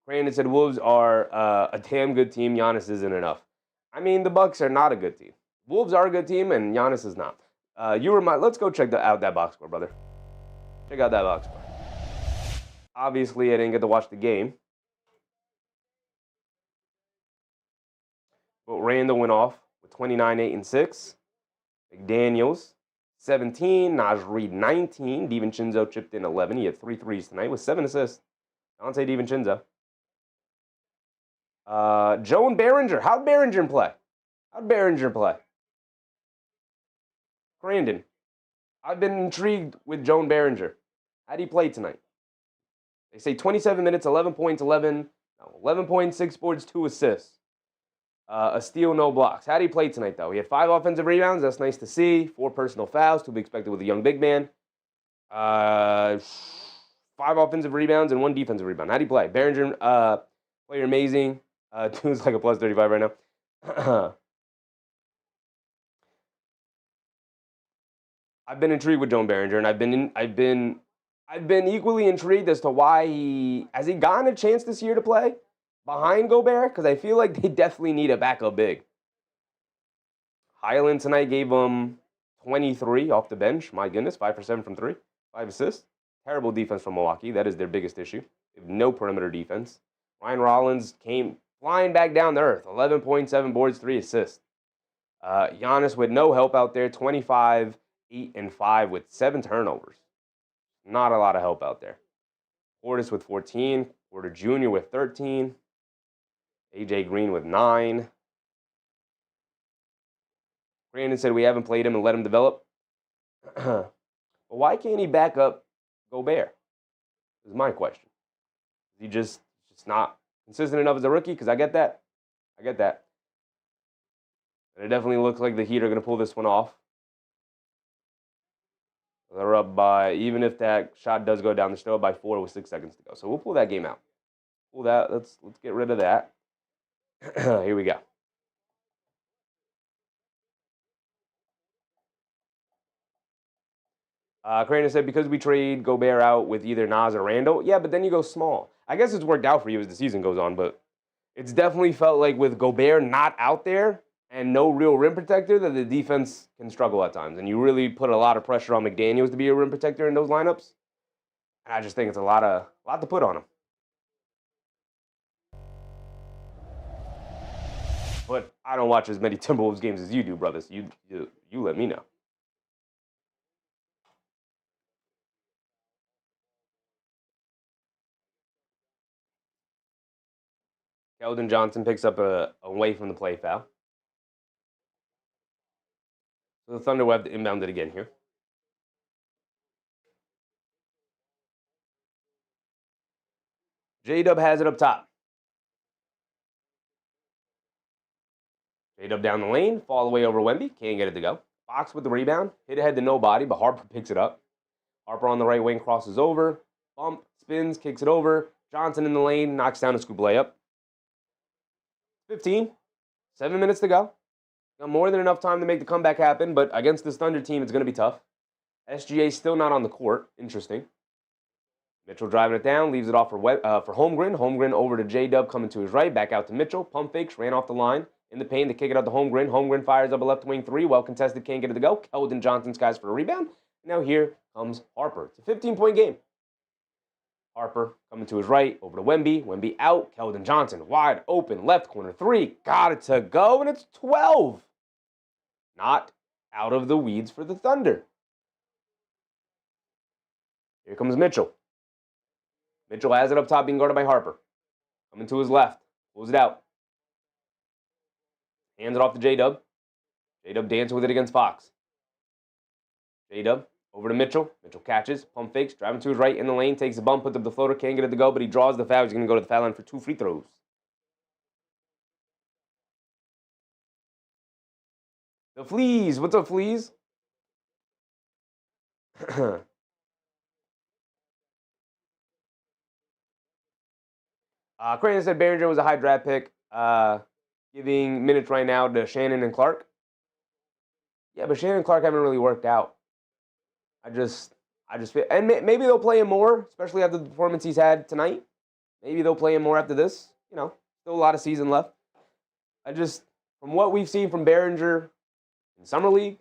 Brandon said Wolves are a damn good team. Giannis isn't enough. I mean, the Bucks are not a good team. Wolves are a good team, and Giannis is not. Let's go check out that box score, brother. Check out that box score. Obviously, I didn't get to watch the game. But Randall went off with 29, 8, and 6. McDaniels, 17. Naj Reid, 19. DiVincenzo chipped in 11. He had 3 threes tonight with 7 assists. Dante DiVincenzo. Joe and Behringer. How'd Behringer play? Brandon. I've been intrigued with Joan Behringer. How'd he play tonight? They say 27 minutes, 11 points, 11.6 boards, 2 assists. A steal, no blocks. How'd he play tonight, though? He had 5 offensive rebounds. That's nice to see. 4 personal fouls, to be expected with a young big man. 5 offensive rebounds and 1 defensive rebound. How'd he play? Behringer, player amazing. Dude's like a plus 35 right now. I've been intrigued with Joan Behringer, and I've been equally intrigued as to why has he gotten a chance this year to play behind Gobert? Because I feel like they definitely need a backup big. Highland tonight gave him 23 off the bench. My goodness, 5 for 7 from 3, 5 assists. Terrible defense from Milwaukee. That is their biggest issue. They have no perimeter defense. Ryan Rollins came flying back down to earth. 11.7 boards, 3 assists. Giannis with no help out there. 25, 8, and 5 with 7 turnovers. Not a lot of help out there. Portis with 14. Porter Jr. with 13. AJ Green with 9. Brandon said we haven't played him and let him develop. But why can't he back up Gobert? Is my question. Is he just not consistent enough as a rookie? Because I get that. And it definitely looks like the Heat are going to pull this one off. They're up by, even if that shot does go down, they're still up by 4 with 6 seconds to go. So we'll pull that game out. Let's get rid of that. Here we go. Crane said, because we trade Gobert out with either Nas or Randall. Yeah, but then you go small. I guess it's worked out for you as the season goes on, but it's definitely felt like with Gobert not out there and no real rim protector that the defense can struggle at times. And you really put a lot of pressure on McDaniels to be a rim protector in those lineups. And I just think it's a lot to put on him. But I don't watch as many Timberwolves games as you do, brothers. You let me know. Keldon Johnson picks up a away from the play foul. So the Thunder will have to inbound it again here. J-Dub has it up top. J-Dub down the lane, fall away over Wemby. Can't get it to go. Fox with the rebound. Hit ahead to nobody, but Harper picks it up. Harper on the right wing crosses over. Bump, spins, kicks it over. Johnson in the lane, knocks down a scoop layup. 15. 7 minutes to go. Got more than enough time to make the comeback happen, but against this Thunder team, it's going to be tough. SGA still not on the court. Interesting. Mitchell driving it down, leaves it off for Holmgren. Holmgren over to J-Dub, coming to his right, back out to Mitchell. Pump fakes, ran off the line. In the paint, to kick it out to Holmgren. Holmgren fires up a left wing 3. Well contested, can't get it to go. Keldon Johnson skies for a rebound. Now here comes Harper. It's a 15-point game. Harper coming to his right, over to Wemby. Wemby out. Keldon Johnson wide open, left corner 3. Got it to go, and it's 12. Not out of the weeds for the Thunder. Here comes Mitchell. Mitchell has it up top, being guarded by Harper. Coming to his left. Pulls it out. Hands it off to J-Dub. J-Dub dancing with it against Fox. J-Dub over to Mitchell. Mitchell catches, pump fakes, driving to his right in the lane, takes a bump, puts up the floater, can't get it to go, but he draws the foul. He's going to go to the foul line for 2 free throws. The Fleas. What's up, Fleas? Crane said Behringer was a high draft pick. Giving minutes right now to Shannon and Clark. Yeah, but Shannon and Clark haven't really worked out. I just feel, and maybe they'll play him more, especially after the performance he's had tonight. Maybe they'll play him more after this. Still a lot of season left. From what we've seen from Behringer in Summer League,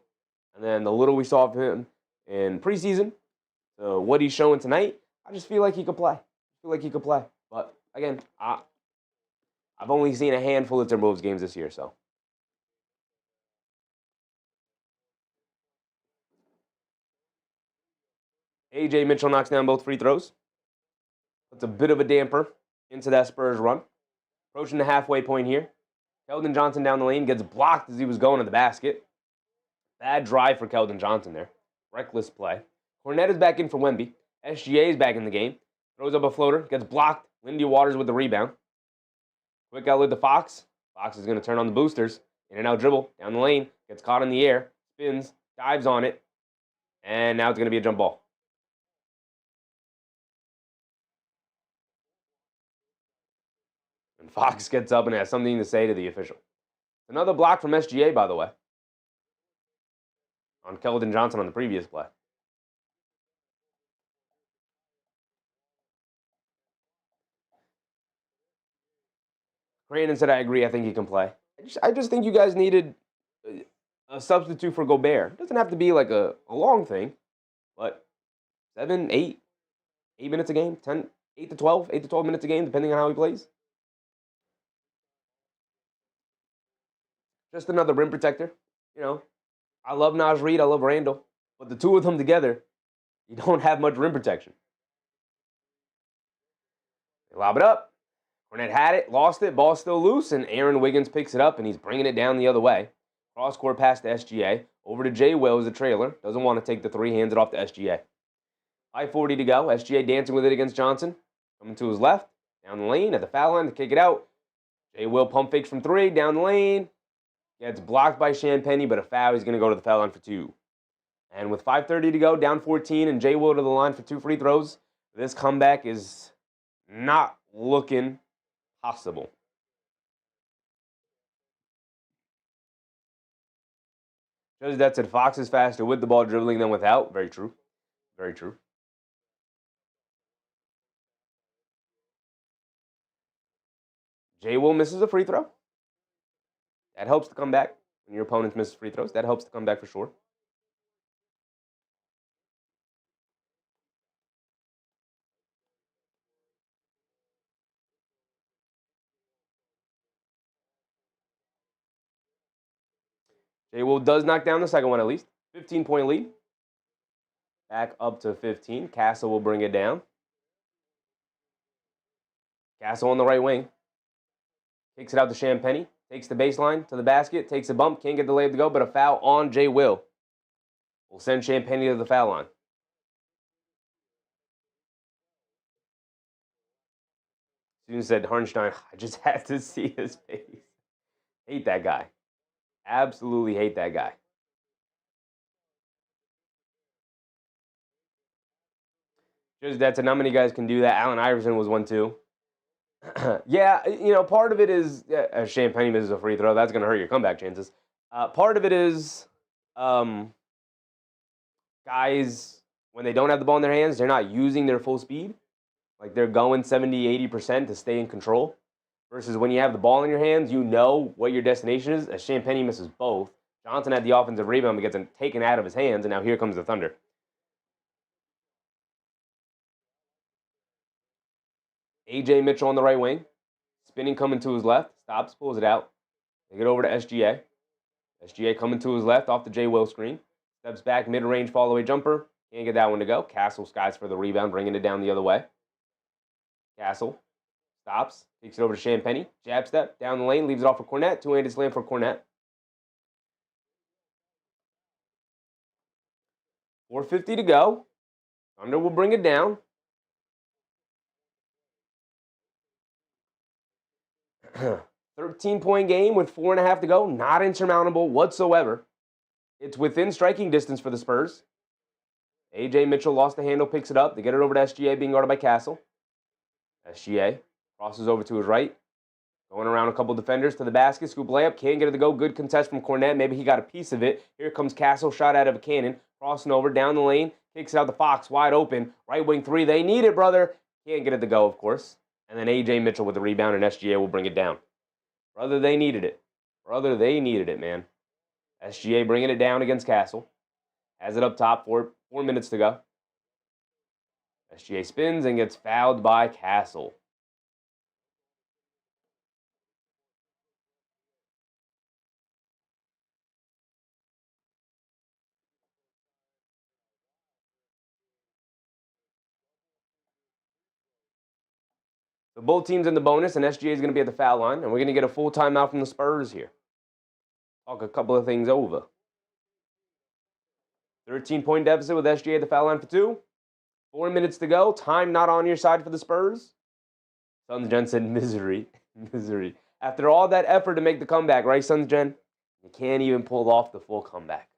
and then the little we saw of him in preseason, so what he's showing tonight, I just feel like he could play. But again, I've only seen a handful of Timberwolves games this year, so. A.J. Mitchell knocks down both free throws. Puts a bit of a damper into that Spurs run. Approaching the halfway point here. Keldon Johnson down the lane gets blocked as he was going to the basket. Bad drive for Keldon Johnson there. Reckless play. Cornette is back in for Wemby. SGA is back in the game. Throws up a floater. Gets blocked. Lindy Waters with the rebound. Quick outlet to Fox. Fox is going to turn on the boosters. In and out dribble. Down the lane. Gets caught in the air. Spins. Dives on it. And now it's going to be a jump ball. And Fox gets up and has something to say to the official. Another block from SGA, by the way. On Keldon Johnson on the previous play. Crandon said, I agree. I think he can play. I just think you guys needed a substitute for Gobert. It doesn't have to be like a long thing, but 7, 8 minutes a game, 8 to 12 minutes a game, depending on how he plays. Just another rim protector. I love Naj Reid, I love Randall, but the two of them together, you don't have much rim protection. They lob it up. Cornette had it, lost it, ball's still loose, and Aaron Wiggins picks it up, and he's bringing it down the other way. Cross-court pass to SGA. Over to Jay Will as a trailer. Doesn't want to take the three, hands it off to SGA. 5:40 to go. SGA dancing with it against Johnson. Coming to his left. Down the lane at the foul line to kick it out. Jay Will pump fakes from three. Down the lane. Gets blocked by Champagnie, but a foul. He's going to go to the foul line for 2. And with 5:30 to go, down 14, and Jay Will to the line for 2 free throws. This comeback is not looking possible. Shows that said Fox is faster with the ball dribbling than without. Very true. Very true. Jay Will misses a free throw. That helps to come back. When your opponent misses free throws, that helps to come back for sure. Jay Will does knock down the second one at least. 15-point lead. Back up to 15. Castle will bring it down. Castle on the right wing. Kicks it out to Champagnie. Takes the baseline to the basket. Takes a bump. Can't get the layup to go, but a foul on Jay Will. Will send Champagnie to the foul line. Student said, Harnstein, I just had to see his face. Hate that guy. Absolutely hate that guy. Just that's not many guys can do that. Allen Iverson was one too. Yeah, part of it is Champagnie misses a free throw. That's going to hurt your comeback chances. Part of it is guys, when they don't have the ball in their hands, they're not using their full speed. Like they're going 70, 80% to stay in control. Versus when you have the ball in your hands, you know what your destination is. As Champagnie misses both. Johnson had the offensive rebound, but gets it taken out of his hands, and now here comes the Thunder. A.J. Mitchell on the right wing. Spinning coming to his left. Stops, pulls it out. They get over to SGA. SGA coming to his left off the Jay Will screen. Steps back, mid-range fall-away jumper. Can't get that one to go. Castle skies for the rebound, bringing it down the other way. Castle stops, takes it over to Champagnie. Jab step, down the lane, leaves it off for Cornette. Two-handed slam for Cornette. 4:50 to go. Thunder will bring it down. 13-point game with 4.5 to go. Not insurmountable whatsoever. It's within striking distance for the Spurs. A.J. Mitchell lost the handle, picks it up. They get it over to SGA, being guarded by Castle. SGA crosses over to his right. Going around a couple defenders to the basket. Scoop layup. Can't get it to go. Good contest from Cornette. Maybe he got a piece of it. Here comes Castle. Shot out of a cannon. Crossing over down the lane. Kicks it out to Fox. Wide open. Right wing three. They need it, brother. Can't get it to go, of course. And then A.J. Mitchell with the rebound, and SGA will bring it down. Brother, they needed it. Brother, they needed it, man. SGA bringing it down against Castle. Has it up top, 4 minutes to go. SGA spins and gets fouled by Castle. So both teams in the bonus, and SGA is going to be at the foul line, and we're going to get a full timeout from the Spurs here. Talk a couple of things over. 13-point deficit with SGA at the foul line for 2. 4 minutes to go. Time not on your side for the Spurs. Suns Gen said misery. Misery. After all that effort to make the comeback, right, Suns Gen? You can't even pull off the full comeback.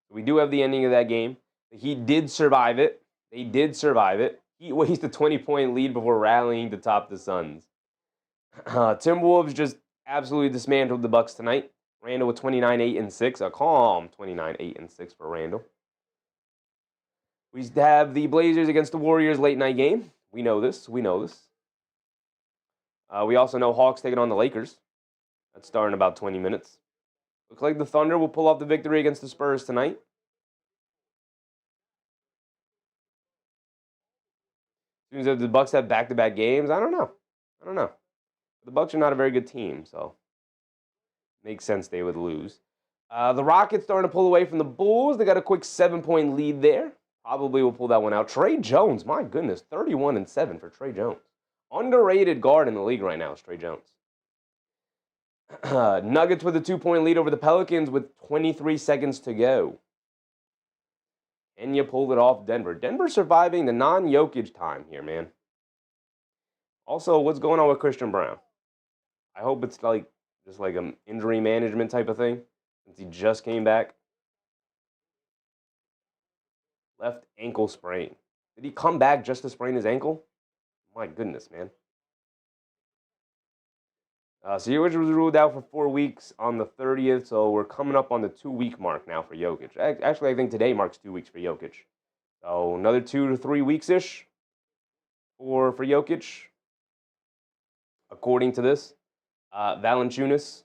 We do have the ending of that game. The Heat did survive it. They did survive it. Heat wasted a 20-point lead before rallying to top the Suns. Timberwolves just absolutely dismantled the Bucks tonight. Randall with 29-8-6, a calm 29-8-6 for Randall. We have the Blazers against the Warriors late night game. We know this. We also know Hawks taking on the Lakers. That's starting in about 20 minutes. Looks like the Thunder will pull off the victory against the Spurs tonight. Seems that the Bucks have back-to-back games. I don't know. The Bucks are not a very good team, so makes sense they would lose. The Rockets starting to pull away from the Bulls. They got a quick 7-point lead there. Probably will pull that one out. Trey Jones, my goodness, 31-7 for Trey Jones. Underrated guard in the league right now is Trey Jones. Nuggets with a 2-point lead over the Pelicans with 23 seconds to go. And you pulled it off Denver. Denver surviving the non-Jokic time here, man. Also, what's going on with Christian Brown? I hope it's just like an injury management type of thing since he just came back. Left ankle sprain. Did he come back just to sprain his ankle? My goodness, man. So Jokic was ruled out for 4 weeks on the 30th, so we're coming up on the 2-week mark now for Jokic. Actually, I think today marks 2 weeks for Jokic. So another 2 to 3 weeks-ish for Jokic, according to this. Valanciunas,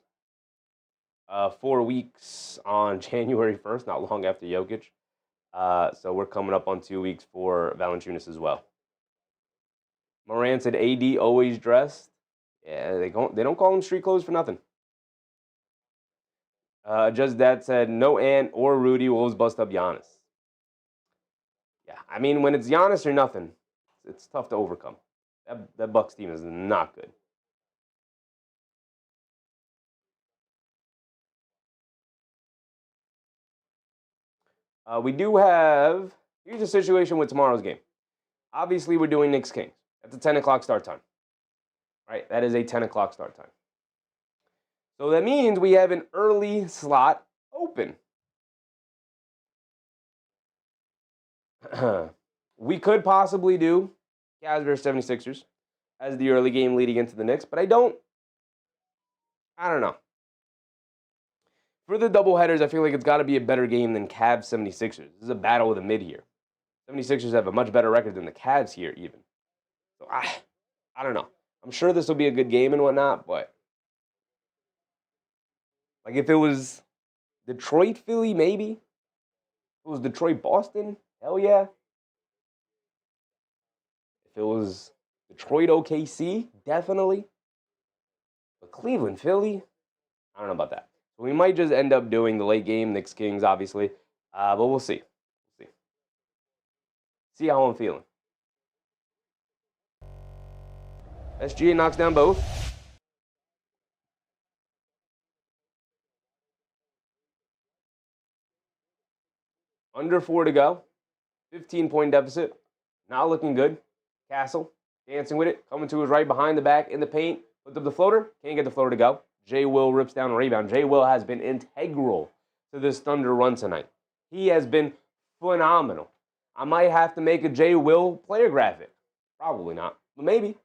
4 weeks on January 1st, not long after Jokic. So we're coming up on 2 weeks for Valanciunas as well. Moran said AD always dressed. Yeah, they don't call him street clothes for nothing. Just that said, no Ant or Rudy will bust up Giannis. Yeah, I mean, when it's Giannis or nothing, it's tough to overcome. That Bucks team is not good. We do have, here's the situation with tomorrow's game. Obviously, we're doing Knicks Kings. That's a 10 o'clock start time. Right, that is a 10 o'clock start time. So that means we have an early slot open. We could possibly do Cavs versus 76ers as the early game leading into the Knicks, but I don't know. For the doubleheaders, I feel like it's got to be a better game than Cavs 76ers. This is a battle of the mid here. 76ers have a much better record than the Cavs here, even. So I don't know. I'm sure this will be a good game and whatnot, but like if it was Detroit, Philly, maybe. If it was Detroit, Boston, hell yeah. If it was Detroit, OKC, definitely. But Cleveland, Philly, I don't know about that. So we might just end up doing the late game, Knicks Kings, obviously. But we'll see. See how I'm feeling. SGA knocks down both. Under 4 to go. 15-point deficit. Not looking good. Castle dancing with it. Coming to his right behind the back in the paint. Puts up the floater. Can't get the floater to go. J. Will rips down a rebound. J. Will has been integral to this Thunder run tonight. He has been phenomenal. I might have to make a J. Will player graphic. Probably not, but maybe.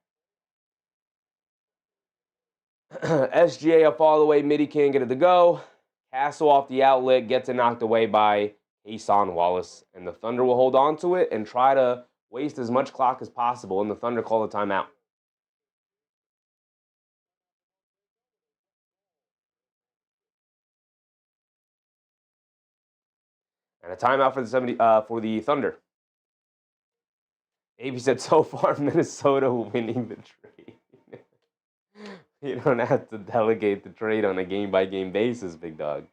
SGA up all the way. Midi can't get it to go. Castle off the outlet gets it knocked away by Hassan Wallace, and the Thunder will hold on to it and try to waste as much clock as possible, and the Thunder call a timeout. And a timeout for the Thunder. AB said, so far, Minnesota winning the trade. You don't have to delegate the trade on a game-by-game basis, big dog.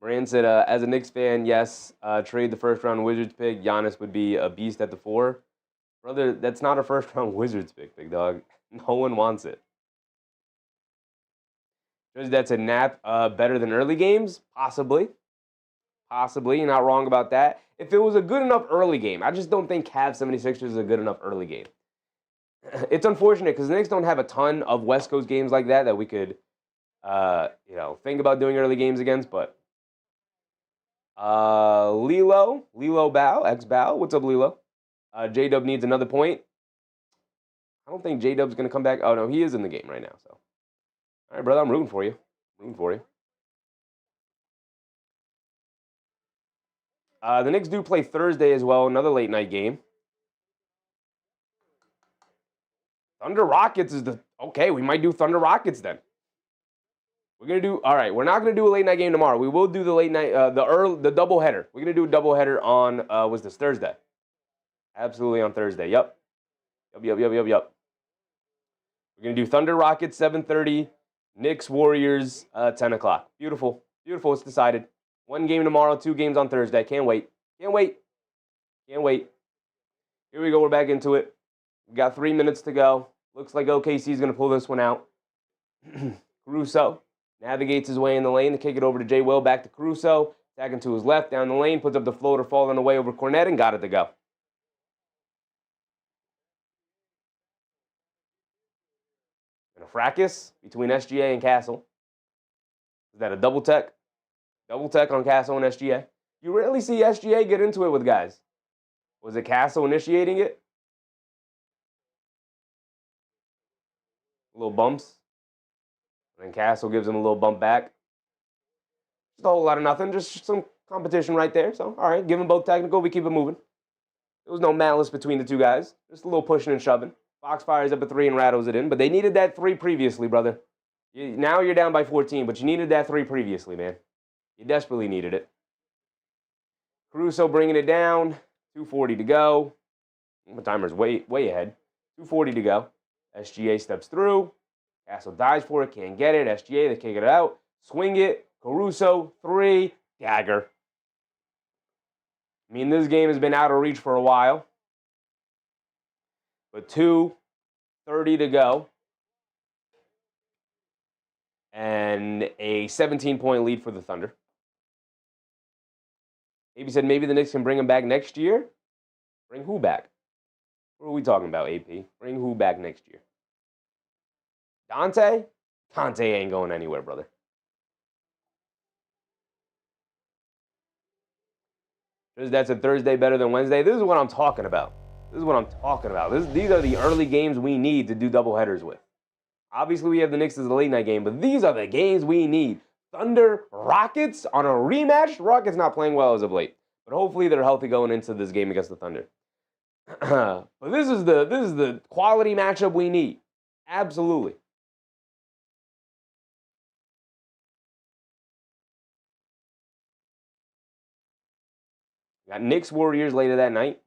Moran said, as a Knicks fan, yes, trade the first-round Wizards pick. Giannis would be a beast at the 4. Brother, that's not a first-round Wizards pick, big dog. No one wants it. That's a nap better than early games? Possibly. Possibly. You're not wrong about that. If it was a good enough early game, I just don't think Cavs 76ers is a good enough early game. It's unfortunate because the Knicks don't have a ton of West Coast games like that we could, think about doing early games against. But Lilo Bow, ex-Bow. What's up, Lilo? J-Dub needs another point. I don't think J-Dub's going to come back. Oh, no, he is in the game right now. So, all right, brother, I'm rooting for you. The Knicks do play Thursday as well, another late night game. Thunder Rockets is okay, we might do Thunder Rockets then. We're going to do, all right, we're not going to do a late night game tomorrow. We will do the late night, the doubleheader. We're going to do a doubleheader on, was this Thursday? Absolutely on Thursday, yep. We're going to do Thunder Rockets, 7:30, Knicks Warriors, 10 o'clock. Beautiful, it's decided. 1 game tomorrow, 2 games on Thursday. Can't wait. Here we go. We're back into it. We got 3 minutes to go. Looks like OKC is going to pull this one out. Caruso navigates his way in the lane to kick it over to Jay Will. Back to Caruso. Attacking to his left down the lane. Puts up the floater, falling away over Cornette, and got it to go. And a fracas between SGA and Castle. Is that a double tech? Double tech on Castle and SGA. You rarely see SGA get into it with guys. Was it Castle initiating it? Little bumps. And then Castle gives him a little bump back. Just a whole lot of nothing. Just some competition right there. So, all right, give them both technical. We keep it moving. There was no malice between the two guys. Just a little pushing and shoving. Fox fires up a 3 and rattles it in. But they needed that 3 previously, brother. Now you're down by 14, but you needed that 3 previously, man. You desperately needed it. Caruso bringing it down. 2:40 to go. My timer's way ahead. 2:40 to go. SGA steps through. Castle dives for it. Can't get it. SGA, they kick it out. Swing it. Caruso, 3. Dagger. I mean, this game has been out of reach for a while. But 2:30 to go. And a 17-point lead for the Thunder. AB said maybe the Knicks can bring him back next year. Bring who back? What are we talking about, AP? Bring who back next year? Dante? Dante ain't going anywhere, brother. That's a Thursday better than Wednesday. This is what I'm talking about. These are the early games we need to do doubleheaders with. Obviously, we have the Knicks as a late night game, but these are the games we need. Thunder Rockets on a rematch. Rockets not playing well as of late, but hopefully they're healthy going into this game against the Thunder. But this is the quality matchup we need. Absolutely. Got Knicks Warriors later that night.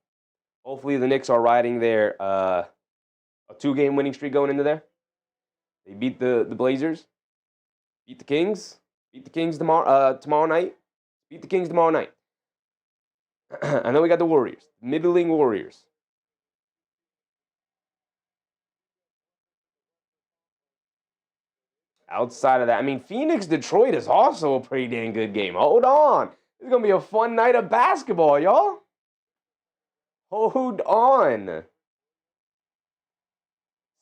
Hopefully the Knicks are riding their a 2-game winning streak going into there. They beat the Blazers. Beat the Kings. Beat the Kings tomorrow night. Beat the Kings tomorrow night. And then we got the Warriors. Middling Warriors. Outside of that, I mean, Phoenix-Detroit is also a pretty dang good game. Hold on. This is going to be a fun night of basketball, y'all. Hold on.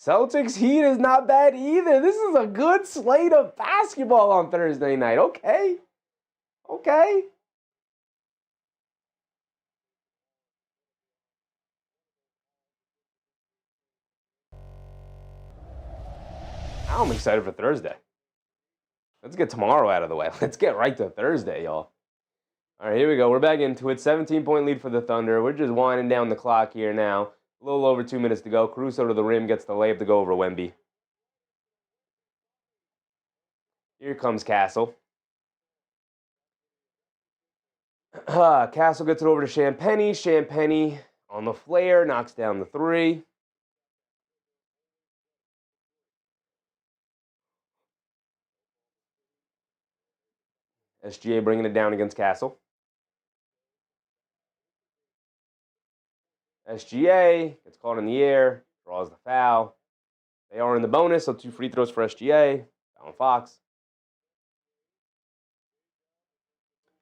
Celtics Heat is not bad either. This is a good slate of basketball on Thursday night. Okay. I'm excited for Thursday. Let's get tomorrow out of the way. Let's get right to Thursday, y'all. All right, here we go. We're back into it. 17-point lead for the Thunder. We're just winding down the clock here now. A little over 2 minutes to go. Caruso to the rim, gets the layup to go over Wemby. Here comes Castle. Castle gets it over to Champagny. Champagny on the flare, knocks down the three. SGA bringing it down against Castle. SGA gets caught in the air, draws the foul. They are in the bonus, so 2 free throws for SGA. Foul on Fox.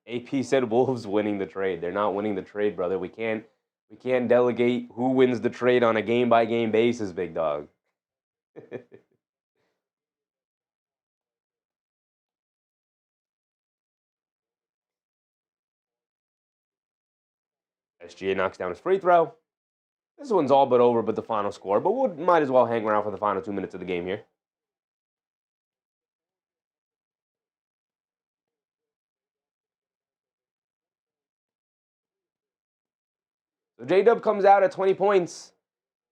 AP said Wolves winning the trade. They're not winning the trade, brother. We can't delegate who wins the trade on a game-by-game basis, big dog. SGA knocks down his free throw. This one's all but over, but the final score. But we might as well hang around for the final 2 minutes of the game here. So J-Dub comes out at 20 points.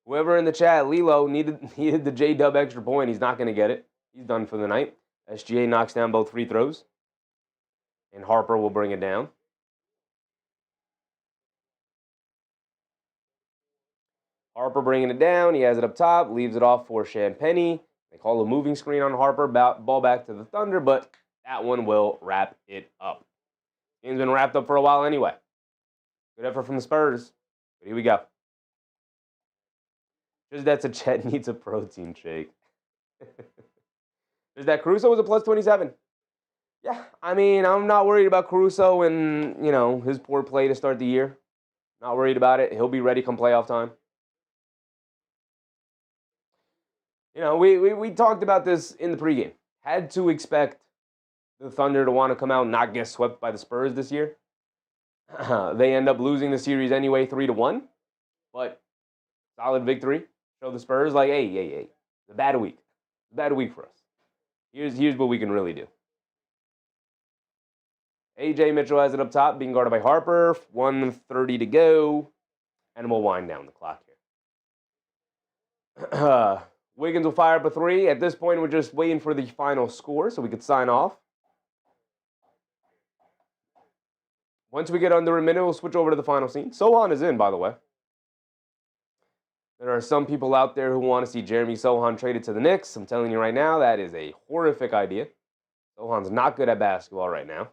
Whoever in the chat, Lilo, needed the J-Dub extra point. He's not going to get it. He's done for the night. SGA knocks down both free throws. And Harper will bring it down. Harper bringing it down. He has it up top. Leaves it off for Champagny. They call a moving screen on Harper. Ball back to the Thunder, but that one will wrap it up. Game's been wrapped up for a while anyway. Good effort from the Spurs. But here we go. Just that's a Chet needs a protein shake. Just that Caruso was a plus 27. Yeah, I mean, I'm not worried about Caruso and, his poor play to start the year. Not worried about it. He'll be ready come playoff time. We talked about this in the pregame. Had to expect the Thunder to want to come out and not get swept by the Spurs this year. They end up losing the series anyway, 3-1. But solid victory. Show the Spurs like, hey, it's a bad week. It's a bad week for us. Here's what we can really do. AJ Mitchell has it up top, being guarded by Harper. 1:30 to go. And we'll wind down the clock here. Wiggins will fire up a three. At this point, we're just waiting for the final score so we could sign off. Once we get under a minute, we'll switch over to the final scene. Sohan is in, by the way. There are some people out there who want to see Jeremy Sohan traded to the Knicks. I'm telling you right now, that is a horrific idea. Sohan's not good at basketball right now.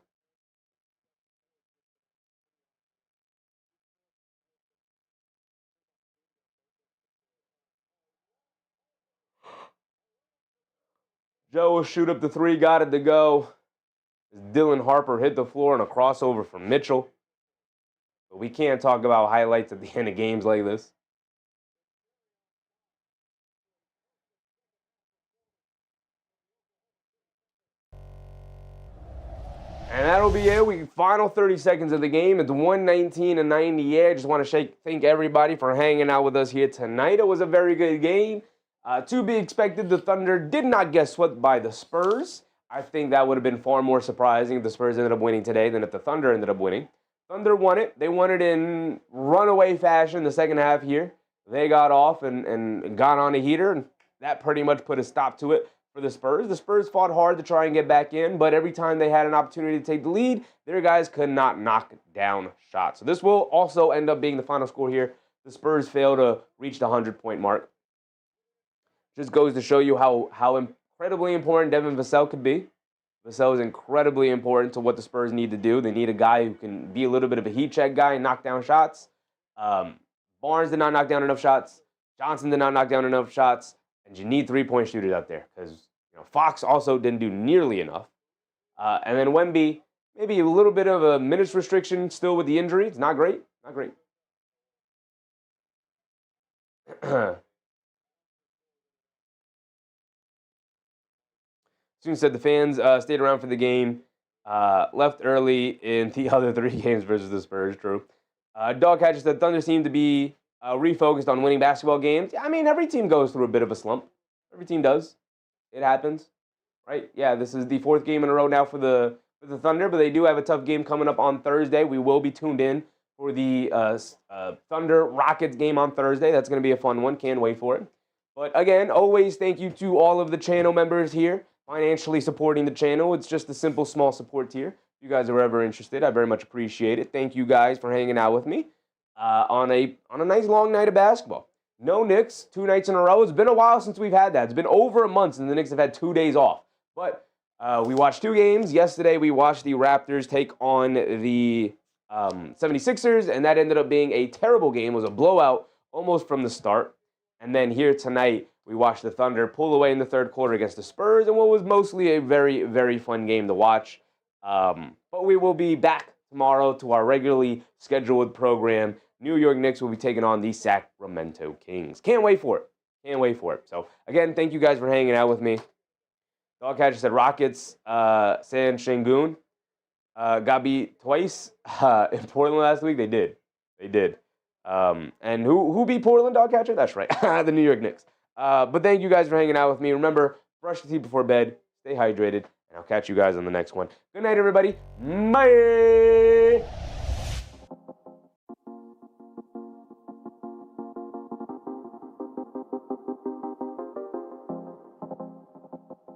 Joe will shoot up the three, got it to go. Dylan Harper hit the floor on a crossover from Mitchell. But we can't talk about highlights at the end of games like this. And that'll be it. Final 30 seconds of the game. It's 119-90. I just want to thank everybody for hanging out with us here tonight. It was a very good game. To be expected, the Thunder did not get swept by the Spurs. I think that would have been far more surprising if the Spurs ended up winning today than if the Thunder ended up winning. Thunder won it. They won it in runaway fashion the second half here. They got off and got on a heater, and that pretty much put a stop to it for the Spurs. The Spurs fought hard to try and get back in, but every time they had an opportunity to take the lead, their guys could not knock down shots. So this will also end up being the final score here. The Spurs fail to reach the 100-point mark. Just goes to show you how incredibly important Devin Vassell could be. Vassell is incredibly important to what the Spurs need to do. They need a guy who can be a little bit of a heat check guy and knock down shots. Barnes did not knock down enough shots. Johnson did not knock down enough shots. And you need three-point shooters out there because Fox also didn't do nearly enough. And then Wemby, maybe a little bit of a minutes restriction still with the injury. It's not great. Not great. Soon said the fans stayed around for the game, left early in the other 3 games versus the Spurs. True. Dogcatcher said Thunder seemed to be refocused on winning basketball games. I mean, every team goes through a bit of a slump. Every team does. It happens. right? Yeah, this is the 4th game in a row now for the Thunder, but they do have a tough game coming up on Thursday. We will be tuned in for the Thunder Rockets game on Thursday. That's going to be a fun one. Can't wait for it. But again, always thank you to all of the channel members here financially supporting the channel. It's just a simple, small support tier. If you guys are ever interested, I very much appreciate it. Thank you guys for hanging out with me on a nice long night of basketball. No Knicks, 2 nights in a row. It's been a while since we've had that. It's been over a month since the Knicks have had 2 days off. But we watched 2 games. Yesterday, we watched the Raptors take on the 76ers, and that ended up being a terrible game. It was a blowout almost from the start. And then here tonight, we watched the Thunder pull away in the 3rd quarter against the Spurs, and what was mostly a very, very fun game to watch. But we will be back tomorrow to our regularly scheduled program. New York Knicks will be taking on the Sacramento Kings. Can't wait for it. Can't wait for it. So, again, thank you guys for hanging out with me. Dogcatcher said Rockets, San Shangoon got beat twice in Portland last week. They did. They did. And who beat Portland, Dogcatcher? That's right. The New York Knicks. But thank you guys for hanging out with me. Remember, brush your teeth before bed. Stay hydrated. And I'll catch you guys on the next one. Good night, everybody. Bye.